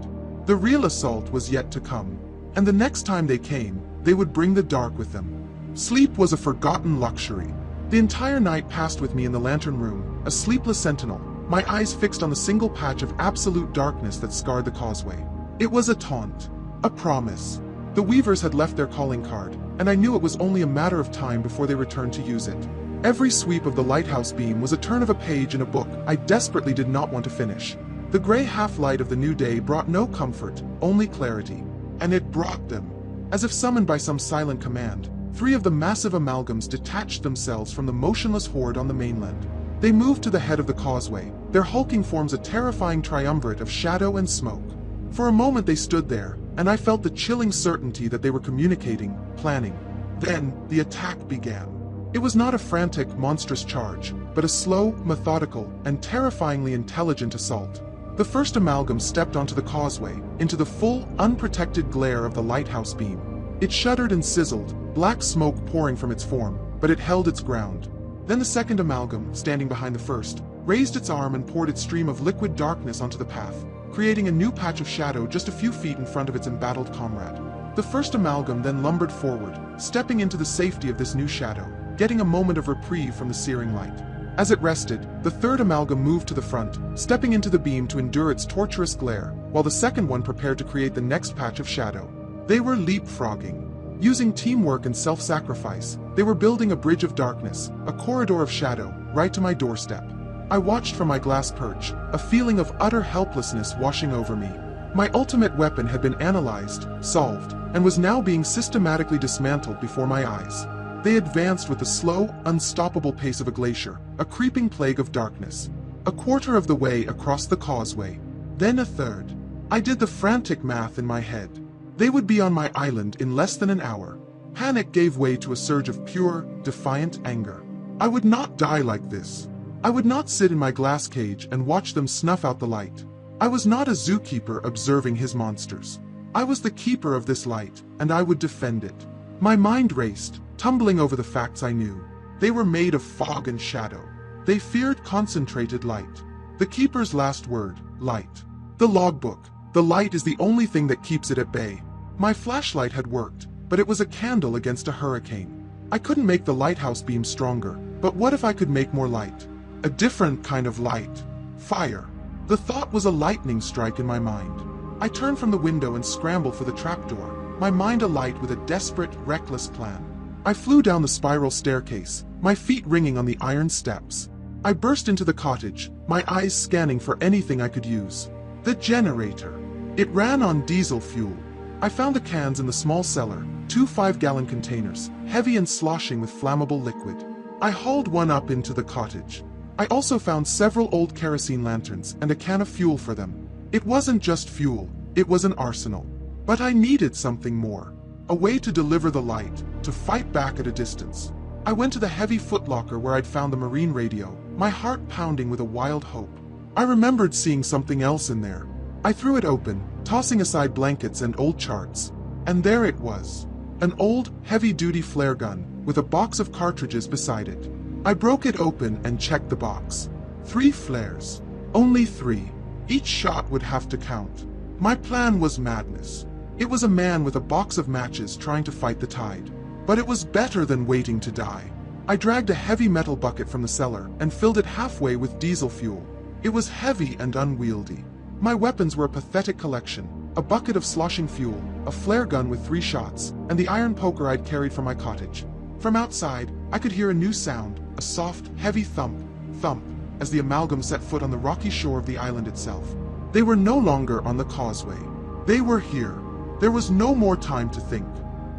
The real assault was yet to come. And the next time they came, they would bring the dark with them. Sleep was a forgotten luxury. The entire night passed with me in the lantern room, a sleepless sentinel, my eyes fixed on the single patch of absolute darkness that scarred the causeway. It was a taunt, a promise. The weavers had left their calling card, and I knew it was only a matter of time before they returned to use it. Every sweep of the lighthouse beam was a turn of a page in a book I desperately did not want to finish. The gray half-light of the new day brought no comfort, only clarity. And it brought them. As if summoned by some silent command, 3 of the massive amalgams detached themselves from the motionless horde on the mainland. They moved to the head of the causeway, their hulking forms a terrifying triumvirate of shadow and smoke. For a moment they stood there, and I felt the chilling certainty that they were communicating, planning. Then, the attack began. It was not a frantic, monstrous charge, but a slow, methodical, and terrifyingly intelligent assault. The first amalgam stepped onto the causeway, into the full, unprotected glare of the lighthouse beam. It shuddered and sizzled, black smoke pouring from its form, but it held its ground. Then the second amalgam, standing behind the first, raised its arm and poured its stream of liquid darkness onto the path, creating a new patch of shadow just a few feet in front of its embattled comrade. The first amalgam then lumbered forward, stepping into the safety of this new shadow, getting a moment of reprieve from the searing light. As it rested, the third amalgam moved to the front, stepping into the beam to endure its torturous glare, while the second one prepared to create the next patch of shadow. They were leapfrogging. Using teamwork and self-sacrifice, they were building a bridge of darkness, a corridor of shadow, right to my doorstep. I watched from my glass perch, a feeling of utter helplessness washing over me. My ultimate weapon had been analyzed, solved, and was now being systematically dismantled before my eyes. They advanced with the slow, unstoppable pace of a glacier, a creeping plague of darkness. A quarter of the way across the causeway, then a third. I did the frantic math in my head. They would be on my island in less than an hour. Panic gave way to a surge of pure, defiant anger. I would not die like this. I would not sit in my glass cage and watch them snuff out the light. I was not a zookeeper observing his monsters. I was the keeper of this light, and I would defend it. My mind raced, tumbling over the facts I knew. They were made of fog and shadow. They feared concentrated light. The keeper's last word, light. The logbook. The light is the only thing that keeps it at bay. My flashlight had worked, but it was a candle against a hurricane. I couldn't make the lighthouse beam stronger, but what if I could make more light? A different kind of light. Fire. The thought was a lightning strike in my mind. I turned from the window and scrambled for the trapdoor, my mind alight with a desperate, reckless plan. I flew down the spiral staircase, my feet ringing on the iron steps. I burst into the cottage, my eyes scanning for anything I could use. The generator. It ran on diesel fuel. I found the cans in the small cellar, 2 5-gallon containers, heavy and sloshing with flammable liquid. I hauled one up into the cottage. I also found several old kerosene lanterns and a can of fuel for them. It wasn't just fuel, it was an arsenal. But I needed something more. A way to deliver the light, to fight back at a distance. I went to the heavy footlocker where I'd found the marine radio, my heart pounding with a wild hope. I remembered seeing something else in there. I threw it open, tossing aside blankets and old charts. And there it was. An old, heavy-duty flare gun, with a box of cartridges beside it. I broke it open and checked the box. 3 flares. Only 3. Each shot would have to count. My plan was madness. It was a man with a box of matches trying to fight the tide. But it was better than waiting to die. I dragged a heavy metal bucket from the cellar and filled it halfway with diesel fuel. It was heavy and unwieldy. My weapons were a pathetic collection. A bucket of sloshing fuel, a flare gun with 3 shots, and the iron poker I'd carried from my cottage. From outside, I could hear a new sound, a soft, heavy thump, thump, as the amalgam set foot on the rocky shore of the island itself. They were no longer on the causeway. They were here. There was no more time to think.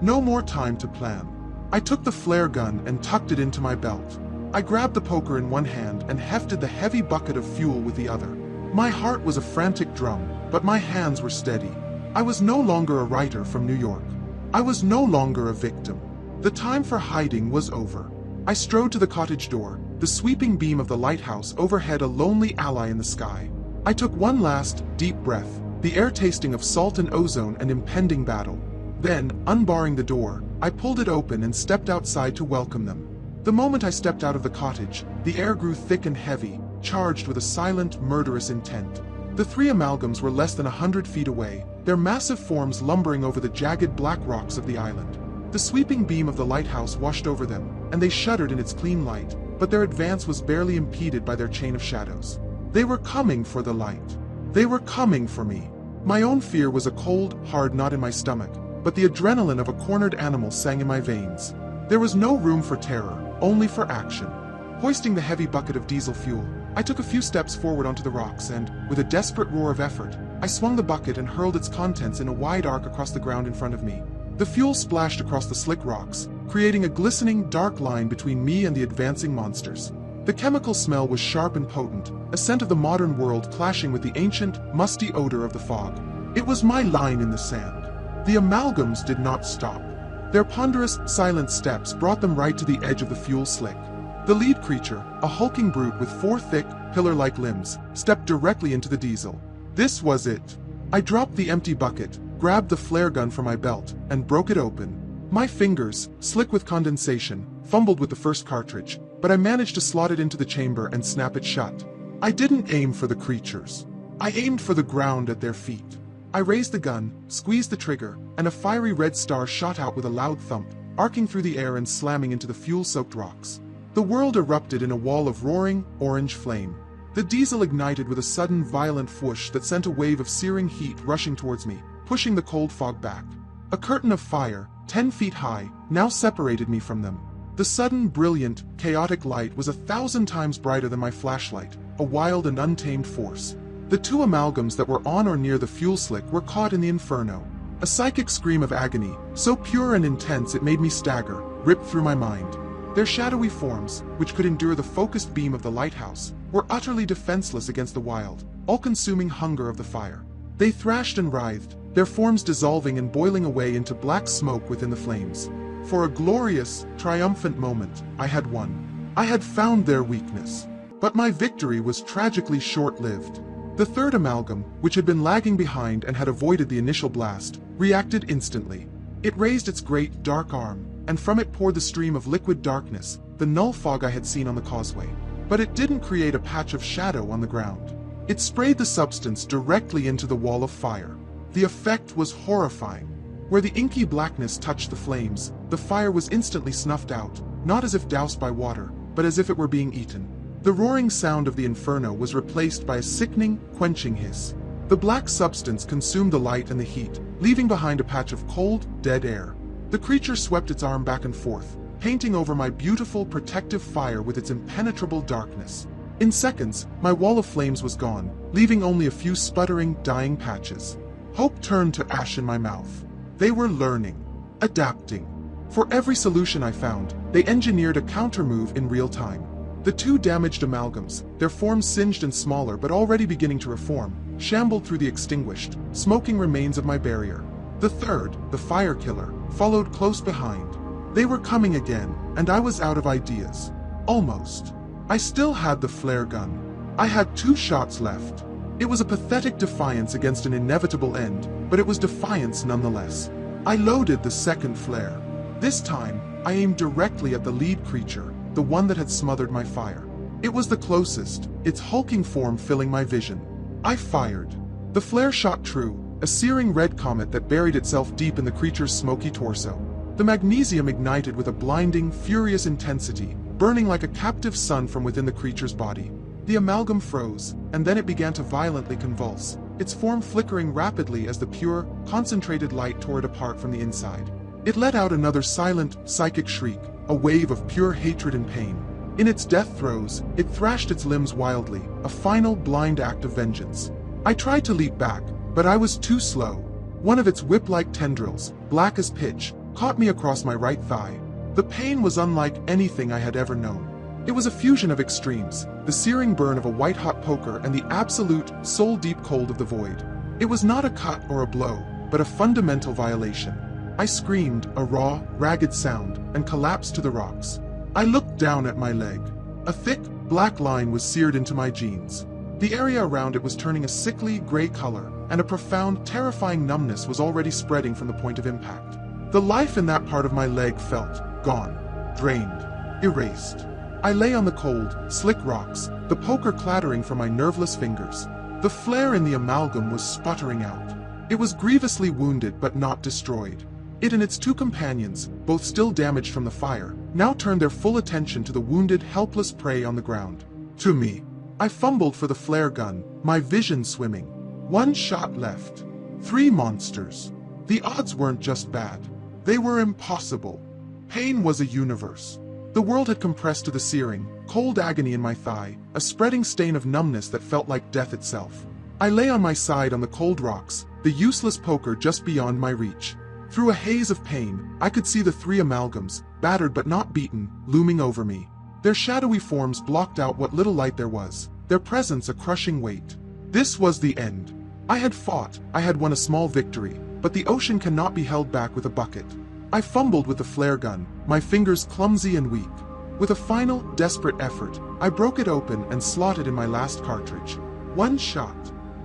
No more time to plan. I took the flare gun and tucked it into my belt. I grabbed the poker in one hand and hefted the heavy bucket of fuel with the other. My heart was a frantic drum, but my hands were steady. I was no longer a writer from New York. I was no longer a victim. The time for hiding was over. I strode to the cottage door, the sweeping beam of the lighthouse overhead a lonely ally in the sky. I took one last, deep breath, the air tasting of salt and ozone and impending battle. Then, unbarring the door, I pulled it open and stepped outside to welcome them. The moment I stepped out of the cottage, the air grew thick and heavy, charged with a silent, murderous intent. The 3 amalgams were less than 100 feet away, their massive forms lumbering over the jagged black rocks of the island. The sweeping beam of the lighthouse washed over them, and they shuddered in its clean light, but their advance was barely impeded by their chain of shadows. They were coming for the light. They were coming for me. My own fear was a cold, hard knot in my stomach, but the adrenaline of a cornered animal sang in my veins. There was no room for terror, only for action. Hoisting the heavy bucket of diesel fuel, I took a few steps forward onto the rocks and, with a desperate roar of effort, I swung the bucket and hurled its contents in a wide arc across the ground in front of me. The fuel splashed across the slick rocks, creating a glistening, dark line between me and the advancing monsters. The chemical smell was sharp and potent, a scent of the modern world clashing with the ancient, musty odor of the fog. It was my line in the sand. The amalgams did not stop. Their ponderous, silent steps brought them right to the edge of the fuel slick. The lead creature, a hulking brute with 4 thick, pillar-like limbs, stepped directly into the diesel. This was it. I dropped the empty bucket, grabbed the flare gun from my belt, and broke it open. My fingers, slick with condensation, fumbled with the first cartridge, but I managed to slot it into the chamber and snap it shut. I didn't aim for the creatures. I aimed for the ground at their feet. I raised the gun, squeezed the trigger, and a fiery red star shot out with a loud thump, arcing through the air and slamming into the fuel-soaked rocks. The world erupted in a wall of roaring, orange flame. The diesel ignited with a sudden, violent whoosh that sent a wave of searing heat rushing towards me, pushing the cold fog back. A curtain of fire, 10 feet high, now separated me from them. The sudden, brilliant, chaotic light was 1,000 times brighter than my flashlight, a wild and untamed force. The 2 amalgams that were on or near the fuel slick were caught in the inferno. A psychic scream of agony, so pure and intense it made me stagger, ripped through my mind. Their shadowy forms, which could endure the focused beam of the lighthouse, were utterly defenseless against the wild, all-consuming hunger of the fire. They thrashed and writhed, their forms dissolving and boiling away into black smoke within the flames. For a glorious, triumphant moment, I had won. I had found their weakness. But my victory was tragically short-lived. The 3rd amalgam, which had been lagging behind and had avoided the initial blast, reacted instantly. It raised its great, dark arm, and from it poured the stream of liquid darkness, the null fog I had seen on the causeway. But it didn't create a patch of shadow on the ground. It sprayed the substance directly into the wall of fire. The effect was horrifying. Where the inky blackness touched the flames, the fire was instantly snuffed out, not as if doused by water, but as if it were being eaten. The roaring sound of the inferno was replaced by a sickening, quenching hiss. The black substance consumed the light and the heat, leaving behind a patch of cold, dead air. The creature swept its arm back and forth, painting over my beautiful, protective fire with its impenetrable darkness. In seconds, my wall of flames was gone, leaving only a few sputtering, dying patches. Hope turned to ash in my mouth. They were learning, adapting. For every solution I found, they engineered a counter-move in real time. The two damaged amalgams, their forms singed and smaller but already beginning to reform, shambled through the extinguished, smoking remains of my barrier. The third, the fire killer, followed close behind. They were coming again, and I was out of ideas. Almost. I still had the flare gun. I had 2 shots left. It was a pathetic defiance against an inevitable end, but it was defiance nonetheless. I loaded the second flare. This time, I aimed directly at the lead creature, the one that had smothered my fire. It was the closest, its hulking form filling my vision. I fired. The flare shot true, a searing red comet that buried itself deep in the creature's smoky torso. The magnesium ignited with a blinding, furious intensity, burning like a captive sun from within the creature's body. The amalgam froze, and then it began to violently convulse, its form flickering rapidly as the pure, concentrated light tore it apart from the inside. It let out another silent, psychic shriek, a wave of pure hatred and pain. In its death throes, it thrashed its limbs wildly, a final blind act of vengeance. I tried to leap back, but I was too slow. One of its whip-like tendrils, black as pitch, caught me across my right thigh. The pain was unlike anything I had ever known. It was a fusion of extremes, the searing burn of a white-hot poker and the absolute, soul-deep cold of the void. It was not a cut or a blow, but a fundamental violation. I screamed, a raw, ragged sound, and collapsed to the rocks. I looked down at my leg. A thick, black line was seared into my jeans. The area around it was turning a sickly, gray color, and a profound, terrifying numbness was already spreading from the point of impact. The life in that part of my leg felt gone, drained, erased. I lay on the cold, slick rocks, the poker clattering from my nerveless fingers. The flare in the amalgam was sputtering out. It was grievously wounded but not destroyed. It and its 2 companions, both still damaged from the fire, now turned their full attention to the wounded, helpless prey on the ground. To me. I fumbled for the flare gun, my vision swimming. 1 shot left. 3 monsters. The odds weren't just bad. They were impossible. Pain was a universe. The world had compressed to the searing, cold agony in my thigh, a spreading stain of numbness that felt like death itself. I lay on my side on the cold rocks, the useless poker just beyond my reach. Through a haze of pain, I could see the 3 amalgams, battered but not beaten, looming over me. Their shadowy forms blocked out what little light there was, their presence a crushing weight. This was the end. I had fought, I had won a small victory, but the ocean cannot be held back with a bucket. I fumbled with the flare gun, my fingers clumsy and weak. With a final, desperate effort, I broke it open and slotted in my last cartridge. 1 shot.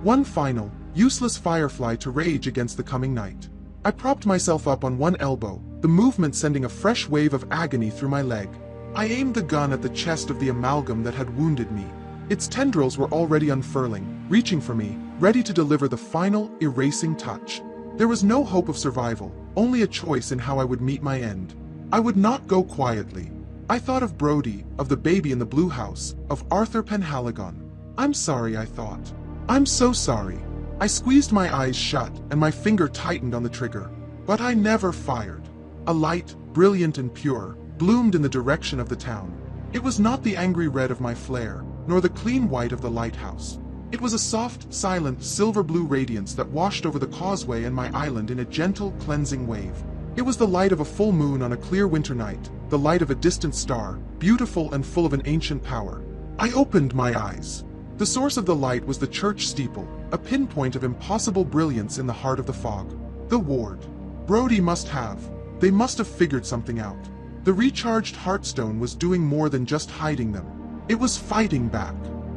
1 final, useless firefly to rage against the coming night. I propped myself up on one elbow, the movement sending a fresh wave of agony through my leg. I aimed the gun at the chest of the amalgam that had wounded me. Its tendrils were already unfurling, reaching for me, ready to deliver the final, erasing touch. There was no hope of survival, only a choice in how I would meet my end. I would not go quietly. I thought of Brody, of the baby in the blue house, of Arthur Penhaligon. I'm sorry, I thought. I'm so sorry. I squeezed my eyes shut and my finger tightened on the trigger. But I never fired. A light, brilliant and pure, bloomed in the direction of the town. It was not the angry red of my flare, nor the clean white of the lighthouse. It was a soft, silent, silver-blue radiance that washed over the causeway and my island in a gentle, cleansing wave. It was the light of a full moon on a clear winter night, the light of a distant star, beautiful and full of an ancient power. I opened my eyes. The source of the light was the church steeple, a pinpoint of impossible brilliance in the heart of the fog. The ward. Brody must have. They must have figured something out. The recharged heartstone was doing more than just hiding them. It was fighting back.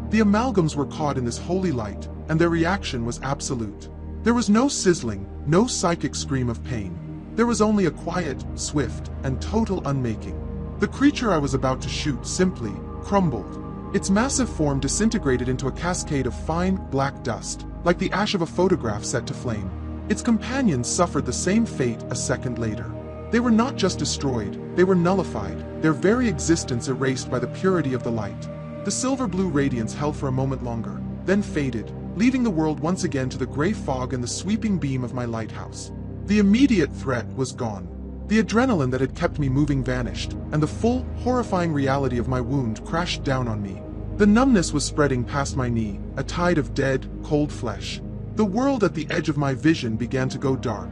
The amalgams were caught in this holy light, and their reaction was absolute. There was no sizzling, no psychic scream of pain. There was only a quiet, swift, and total unmaking. The creature I was about to shoot simply crumbled. Its massive form disintegrated into a cascade of fine, black dust, like the ash of a photograph set to flame. Its companions suffered the same fate a second later. They were not just destroyed, they were nullified, their very existence erased by the purity of the light. The silver-blue radiance held for a moment longer, then faded, leaving the world once again to the gray fog and the sweeping beam of my lighthouse. The immediate threat was gone. The adrenaline that had kept me moving vanished, and the full, horrifying reality of my wound crashed down on me. The numbness was spreading past my knee, a tide of dead, cold flesh. The world at the edge of my vision began to go dark.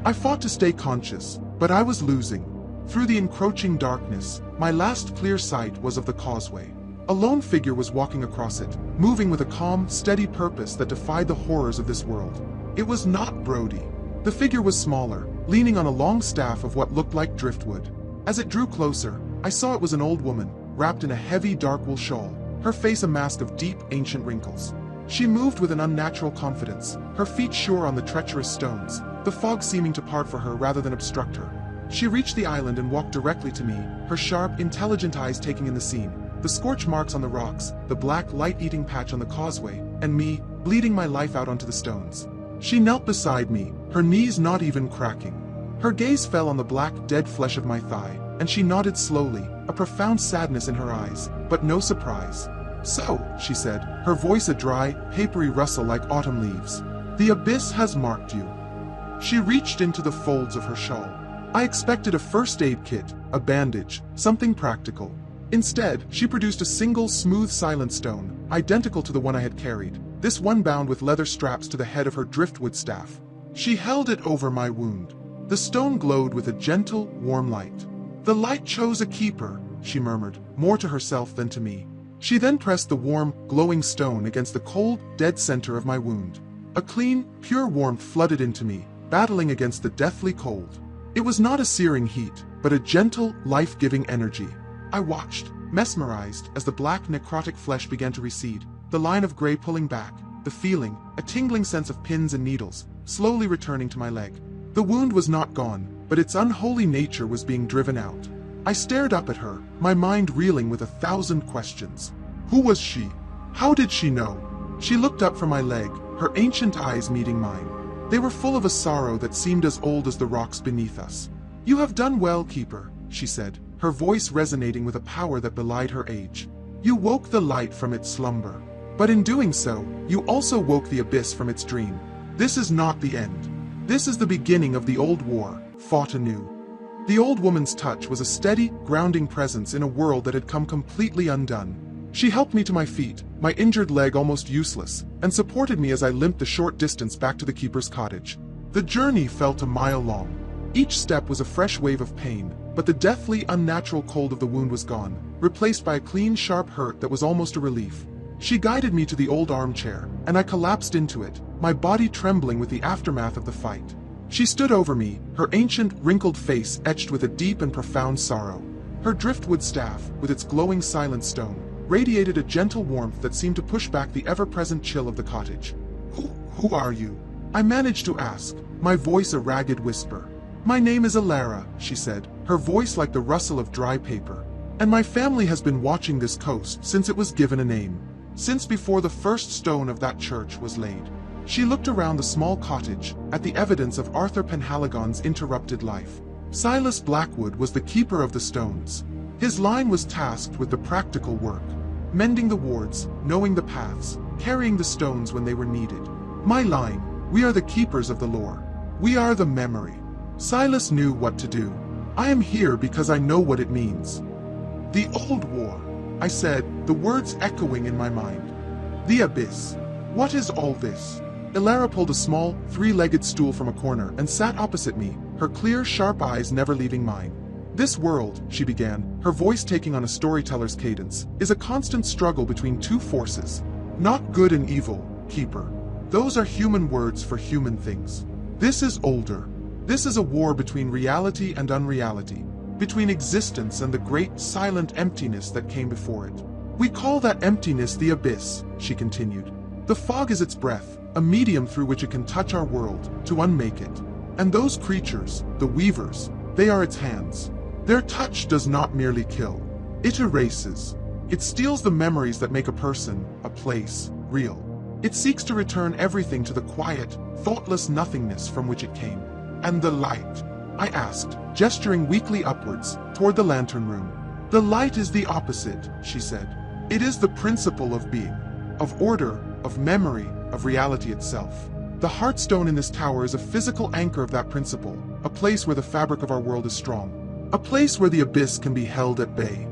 I fought to stay conscious, but I was losing. Through the encroaching darkness, my last clear sight was of the causeway. A lone figure was walking across it, moving with a calm, steady purpose that defied the horrors of this world. It was not Brody. The figure was smaller, leaning on a long staff of what looked like driftwood. As it drew closer, I saw it was an old woman, wrapped in a heavy dark wool shawl, her face a mask of deep, ancient wrinkles. She moved with an unnatural confidence, her feet sure on the treacherous stones, the fog seeming to part for her rather than obstruct her. She reached the island and walked directly to me, her sharp, intelligent eyes taking in the scene, the scorch marks on the rocks, the black, light-eating patch on the causeway, and me, bleeding my life out onto the stones. She knelt beside me, her knees not even cracking. Her gaze fell on the black, dead flesh of my thigh, and she nodded slowly, a profound sadness in her eyes, but no surprise. "So," she said, her voice a dry, papery rustle like autumn leaves, "the abyss has marked you." She reached into the folds of her shawl. I expected a first aid kit, a bandage, something practical. Instead, she produced a single smooth silent stone, identical to the one I had carried, this one bound with leather straps to the head of her driftwood staff. She held it over my wound. The stone glowed with a gentle, warm light. "The light chose a keeper," she murmured, more to herself than to me. She then pressed the warm, glowing stone against the cold, dead center of my wound. A clean, pure warmth flooded into me, battling against the deathly cold. It was not a searing heat, but a gentle, life-giving energy. I watched, mesmerized, as the black, necrotic flesh began to recede, the line of gray pulling back, the feeling, a tingling sense of pins and needles, slowly returning to my leg. The wound was not gone, but its unholy nature was being driven out. I stared up at her, my mind reeling with 1,000 questions. Who was she? How did she know? She looked up from my leg, her ancient eyes meeting mine. They were full of a sorrow that seemed as old as the rocks beneath us. "You have done well, Keeper," she said, her voice resonating with a power that belied her age. "You woke the light from its slumber. But in doing so, you also woke the abyss from its dream. This is not the end. This is the beginning of the old war, fought anew." The old woman's touch was a steady, grounding presence in a world that had come completely undone. She helped me to my feet, my injured leg almost useless, and supported me as I limped the short distance back to the keeper's cottage. The journey felt a mile long. Each step was a fresh wave of pain, but the deathly, unnatural cold of the wound was gone, replaced by a clean, sharp hurt that was almost a relief. She guided me to the old armchair, and I collapsed into it, my body trembling with the aftermath of the fight. She stood over me, her ancient, wrinkled face etched with a deep and profound sorrow. Her driftwood staff, with its glowing silent stone, radiated a gentle warmth that seemed to push back the ever-present chill of the cottage. Who are you?" I managed to ask, my voice a ragged whisper. "My name is Alara," she said, her voice like the rustle of dry paper. "And my family has been watching this coast since it was given a name. Since before the first stone of that church was laid." She looked around the small cottage, at the evidence of Arthur Penhaligon's interrupted life. Silas Blackwood was the keeper of the stones. His line was tasked with the practical work, mending the wards, knowing the paths, carrying the stones when they were needed. My line, we are the keepers of the lore. We are the memory. Silas knew what to do. I am here because I know what it means. The old war, I said, the words echoing in my mind. The abyss. What is all this? Ilara pulled a small, three-legged stool from a corner and sat opposite me, her clear, sharp eyes never leaving mine. This world, she began, her voice taking on a storyteller's cadence, is a constant struggle between two forces. Not good and evil, Keeper. Those are human words for human things. This is older. This is a war between reality and unreality, between existence and the great, silent emptiness that came before it. We call that emptiness the abyss, she continued. The fog is its breath, a medium through which it can touch our world, to unmake it. And those creatures, the weavers, they are its hands. Their touch does not merely kill. It erases. It steals the memories that make a person, a place, real. It seeks to return everything to the quiet, thoughtless nothingness from which it came. And the light? I asked, gesturing weakly upwards, toward the lantern room. The light is the opposite, she said. It is the principle of being, of order, of memory, of reality itself. The heartstone in this tower is a physical anchor of that principle, a place where the fabric of our world is strong, a place where the abyss can be held at bay.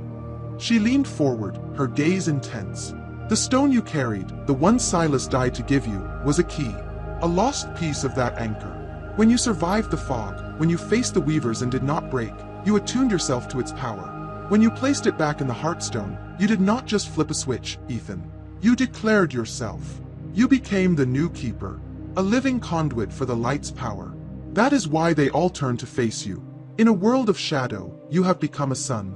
She leaned forward, her gaze intense. The stone you carried, the one Silas died to give you, was a key. a lost piece of that anchor. When you survived the fog, when you faced the weavers and did not break, you attuned yourself to its power. When you placed it back in the Heartstone, you did not just flip a switch, Ethan. You declared yourself. You became the new keeper, a living conduit for the light's power. That is why they all turned to face you. In a world of shadow, you have become a sun.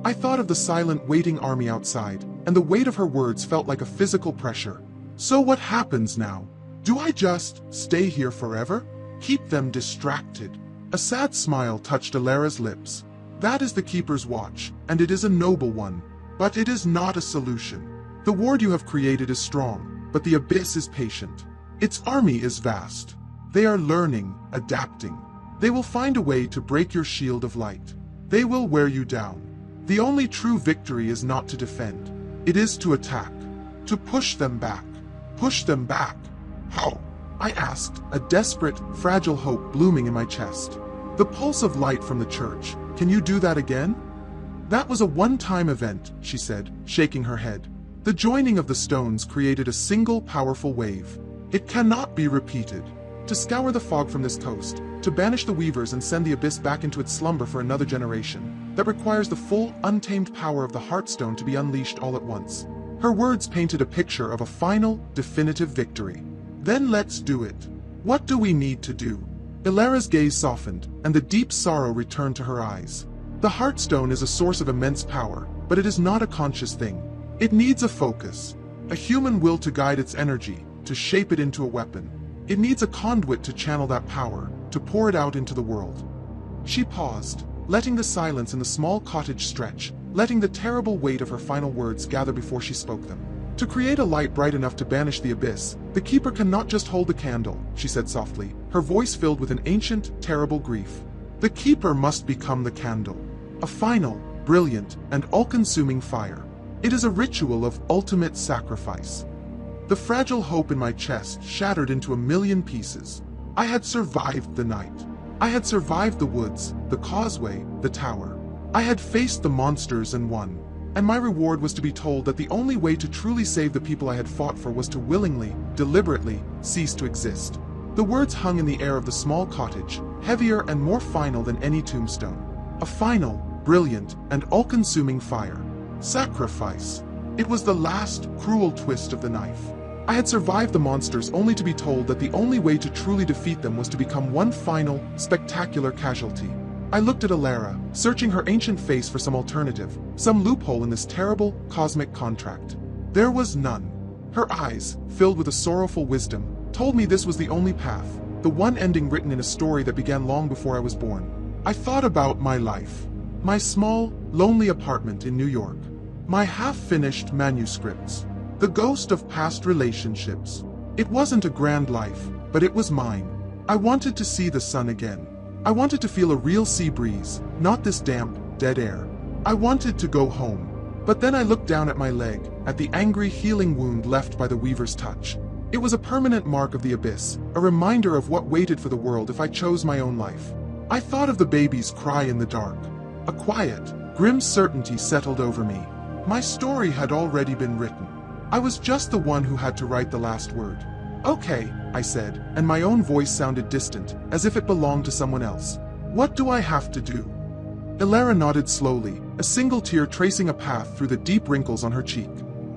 I thought of the silent waiting army outside, and the weight of her words felt like a physical pressure. So what happens now? Do I just stay here forever? Keep them distracted. A sad smile touched Alara's lips. That is the Keeper's watch, and it is a noble one. But it is not a solution. The ward you have created is strong, but the abyss is patient. Its army is vast. They are learning, adapting. They will find a way to break your shield of light. They will wear you down. The only true victory is not to defend. It is to attack. To push them back. Push them back. How? I asked, a desperate, fragile hope blooming in my chest. The pulse of light from the church. Can you do that again? That was a one-time event, she said, shaking her head. The joining of the stones created a single powerful wave. It cannot be repeated. To scour the fog from this coast, to banish the weavers and send the abyss back into its slumber for another generation, that requires the full, untamed power of the Heartstone to be unleashed all at once. Her words painted a picture of a final, definitive victory. Then let's do it. What do we need to do? Ilara's gaze softened, and the deep sorrow returned to her eyes. The Heartstone is a source of immense power, but it is not a conscious thing. It needs a focus, a human will to guide its energy, to shape it into a weapon. It needs a conduit to channel that power, to pour it out into the world. She paused, letting the silence in the small cottage stretch, letting the terrible weight of her final words gather before she spoke them. To create a light bright enough to banish the abyss, the Keeper cannot just hold the candle, she said softly, her voice filled with an ancient, terrible grief. The Keeper must become the candle. A final, brilliant, and all-consuming fire. It is a ritual of ultimate sacrifice. The fragile hope in my chest shattered into a million pieces. I had survived the night. I had survived the woods, the causeway, the tower. I had faced the monsters and won. And my reward was to be told that the only way to truly save the people I had fought for was to willingly, deliberately, cease to exist. The words hung in the air of the small cottage, heavier and more final than any tombstone. A final, brilliant, and all-consuming fire. Sacrifice. It was the last, cruel twist of the knife. I had survived the monsters only to be told that the only way to truly defeat them was to become one final, spectacular casualty. I looked at Alara, searching her ancient face for some alternative, some loophole in this terrible, cosmic contract. There was none. Her eyes, filled with a sorrowful wisdom, told me this was the only path, the one ending written in a story that began long before I was born. I thought about my life. My small, lonely apartment in New York. My half-finished manuscripts. The ghost of past relationships. It wasn't a grand life, but it was mine. I wanted to see the sun again. I wanted to feel a real sea breeze, not this damp, dead air. I wanted to go home. But then I looked down at my leg, at the angry, healing wound left by the weaver's touch. It was a permanent mark of the abyss, a reminder of what waited for the world if I chose my own life. I thought of the baby's cry in the dark. A quiet, grim certainty settled over me. My story had already been written. I was just the one who had to write the last word. Okay, I said, and my own voice sounded distant, as if it belonged to someone else. What do I have to do? Ilara nodded slowly, a single tear tracing a path through the deep wrinkles on her cheek.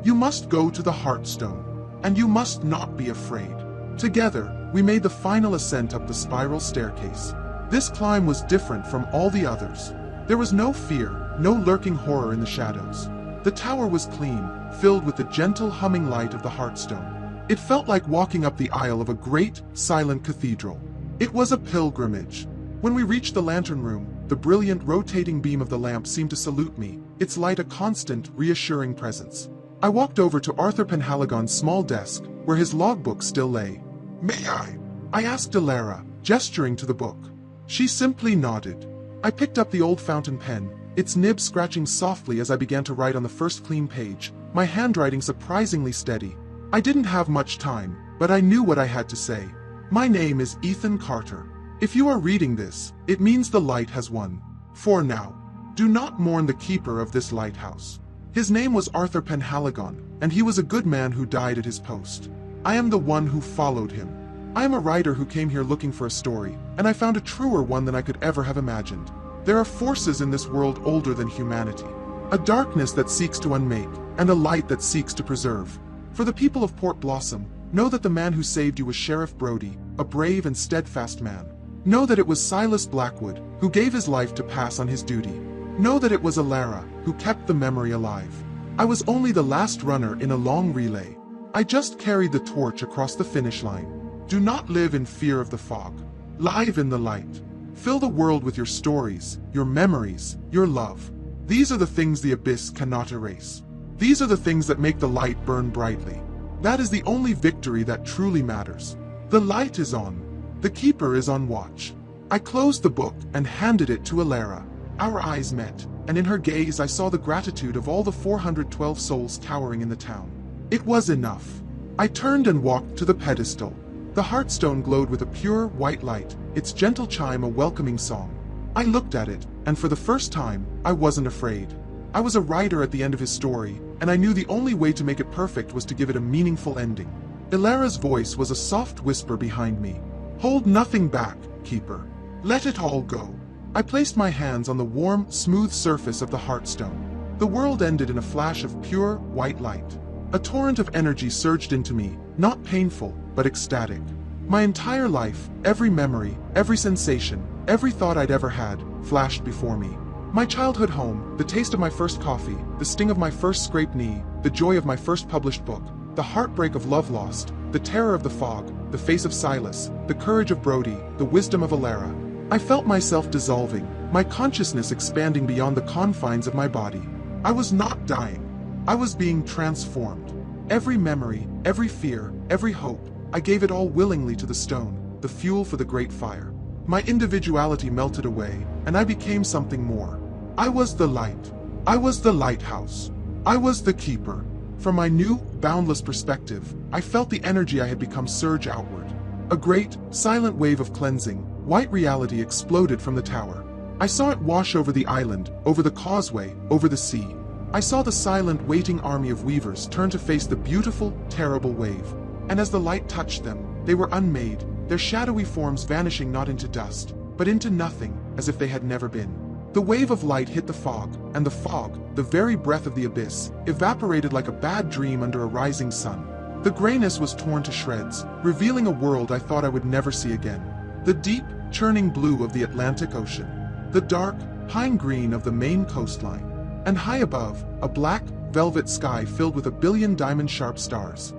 You must go to the Heartstone, and you must not be afraid. Together, we made the final ascent up the spiral staircase. This climb was different from all the others. There was no fear, no lurking horror in the shadows. The tower was clean, filled with the gentle humming light of the Heartstone. It felt like walking up the aisle of a great, silent cathedral. It was a pilgrimage. When we reached the lantern room, the brilliant rotating beam of the lamp seemed to salute me, its light a constant, reassuring presence. I walked over to Arthur Penhaligon's small desk, where his logbook still lay. May I? I asked Alara, gesturing to the book. She simply nodded. I picked up the old fountain pen, its nib scratching softly as I began to write on the first clean page, my handwriting surprisingly steady. I didn't have much time, but I knew what I had to say. My name is Ethan Carter. If you are reading this, it means the light has won. For now, do not mourn the keeper of this lighthouse. His name was Arthur Penhaligon, and he was a good man who died at his post. I am the one who followed him. I am a writer who came here looking for a story, and I found a truer one than I could ever have imagined. There are forces in this world older than humanity. A darkness that seeks to unmake, and a light that seeks to preserve. For the people of Port Blossom, know that the man who saved you was Sheriff Brody, a brave and steadfast man. Know that it was Silas Blackwood, who gave his life to pass on his duty. Know that it was Alara, who kept the memory alive. I was only the last runner in a long relay. I just carried the torch across the finish line. Do not live in fear of the fog. Live in the light. Fill the world with your stories, your memories, your love. These are the things the abyss cannot erase. These are the things that make the light burn brightly. That is the only victory that truly matters. The light is on. The keeper is on watch. I closed the book and handed it to Alara. Our eyes met, and in her gaze I saw the gratitude of all the 412 souls cowering in the town. It was enough. I turned and walked to the pedestal. The heartstone glowed with a pure, white light, its gentle chime a welcoming song. I looked at it, and for the first time, I wasn't afraid. I was a writer at the end of his story, and I knew the only way to make it perfect was to give it a meaningful ending. Alara's voice was a soft whisper behind me. Hold nothing back, Keeper. Let it all go. I placed my hands on the warm, smooth surface of the heartstone. The world ended in a flash of pure, white light. A torrent of energy surged into me, not painful, but ecstatic. My entire life, every memory, every sensation, every thought I'd ever had, flashed before me. My childhood home, the taste of my first coffee, the sting of my first scraped knee, the joy of my first published book, the heartbreak of love lost, the terror of the fog, the face of Silas, the courage of Brody, the wisdom of Alara. I felt myself dissolving, my consciousness expanding beyond the confines of my body. I was not dying. I was being transformed. Every memory, every fear, every hope, I gave it all willingly to the stone, the fuel for the great fire. My individuality melted away, and I became something more. I was the light. I was the lighthouse. I was the keeper. From my new, boundless perspective, I felt the energy I had become surge outward. A great, silent wave of cleansing, white reality exploded from the tower. I saw it wash over the island, over the causeway, over the sea. I saw the silent, waiting army of weavers turn to face the beautiful, terrible wave. And as the light touched them, they were unmade, their shadowy forms vanishing not into dust, but into nothing, as if they had never been. The wave of light hit the fog, and the fog, the very breath of the abyss, evaporated like a bad dream under a rising sun. The grayness was torn to shreds, revealing a world I thought I would never see again. The deep, churning blue of the Atlantic Ocean. The dark, pine green of the Maine coastline. And high above, a black, velvet sky filled with a billion diamond-sharp stars.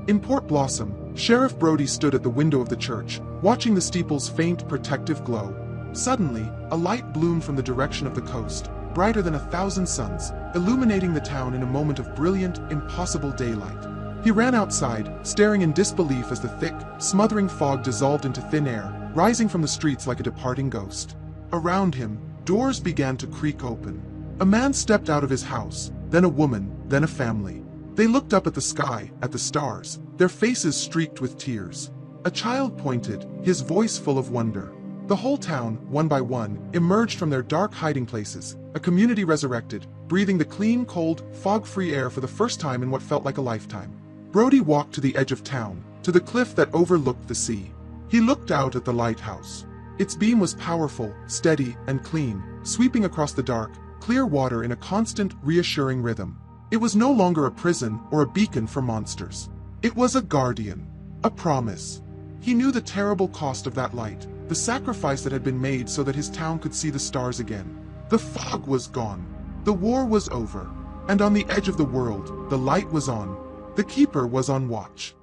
In Port Blossom, Sheriff Brody stood at the window of the church, watching the steeple's faint, protective glow. Suddenly, a light bloomed from the direction of the coast, brighter than 1,000 suns, illuminating the town in a moment of brilliant, impossible daylight. He ran outside, staring in disbelief as the thick, smothering fog dissolved into thin air, rising from the streets like a departing ghost. Around him, doors began to creak open. A man stepped out of his house, then a woman, then a family. They looked up at the sky, at the stars, their faces streaked with tears. A child pointed, his voice full of wonder. The whole town, one by one, emerged from their dark hiding places, a community resurrected, breathing the clean, cold, fog-free air for the first time in what felt like a lifetime. Brody walked to the edge of town, to the cliff that overlooked the sea. He looked out at the lighthouse. Its beam was powerful, steady, and clean, sweeping across the dark, clear water in a constant, reassuring rhythm. It was no longer a prison or a beacon for monsters. It was a guardian, a promise. He knew the terrible cost of that light, the sacrifice that had been made so that his town could see the stars again. The fog was gone. The war was over. And on the edge of the world, the light was on. The keeper was on watch.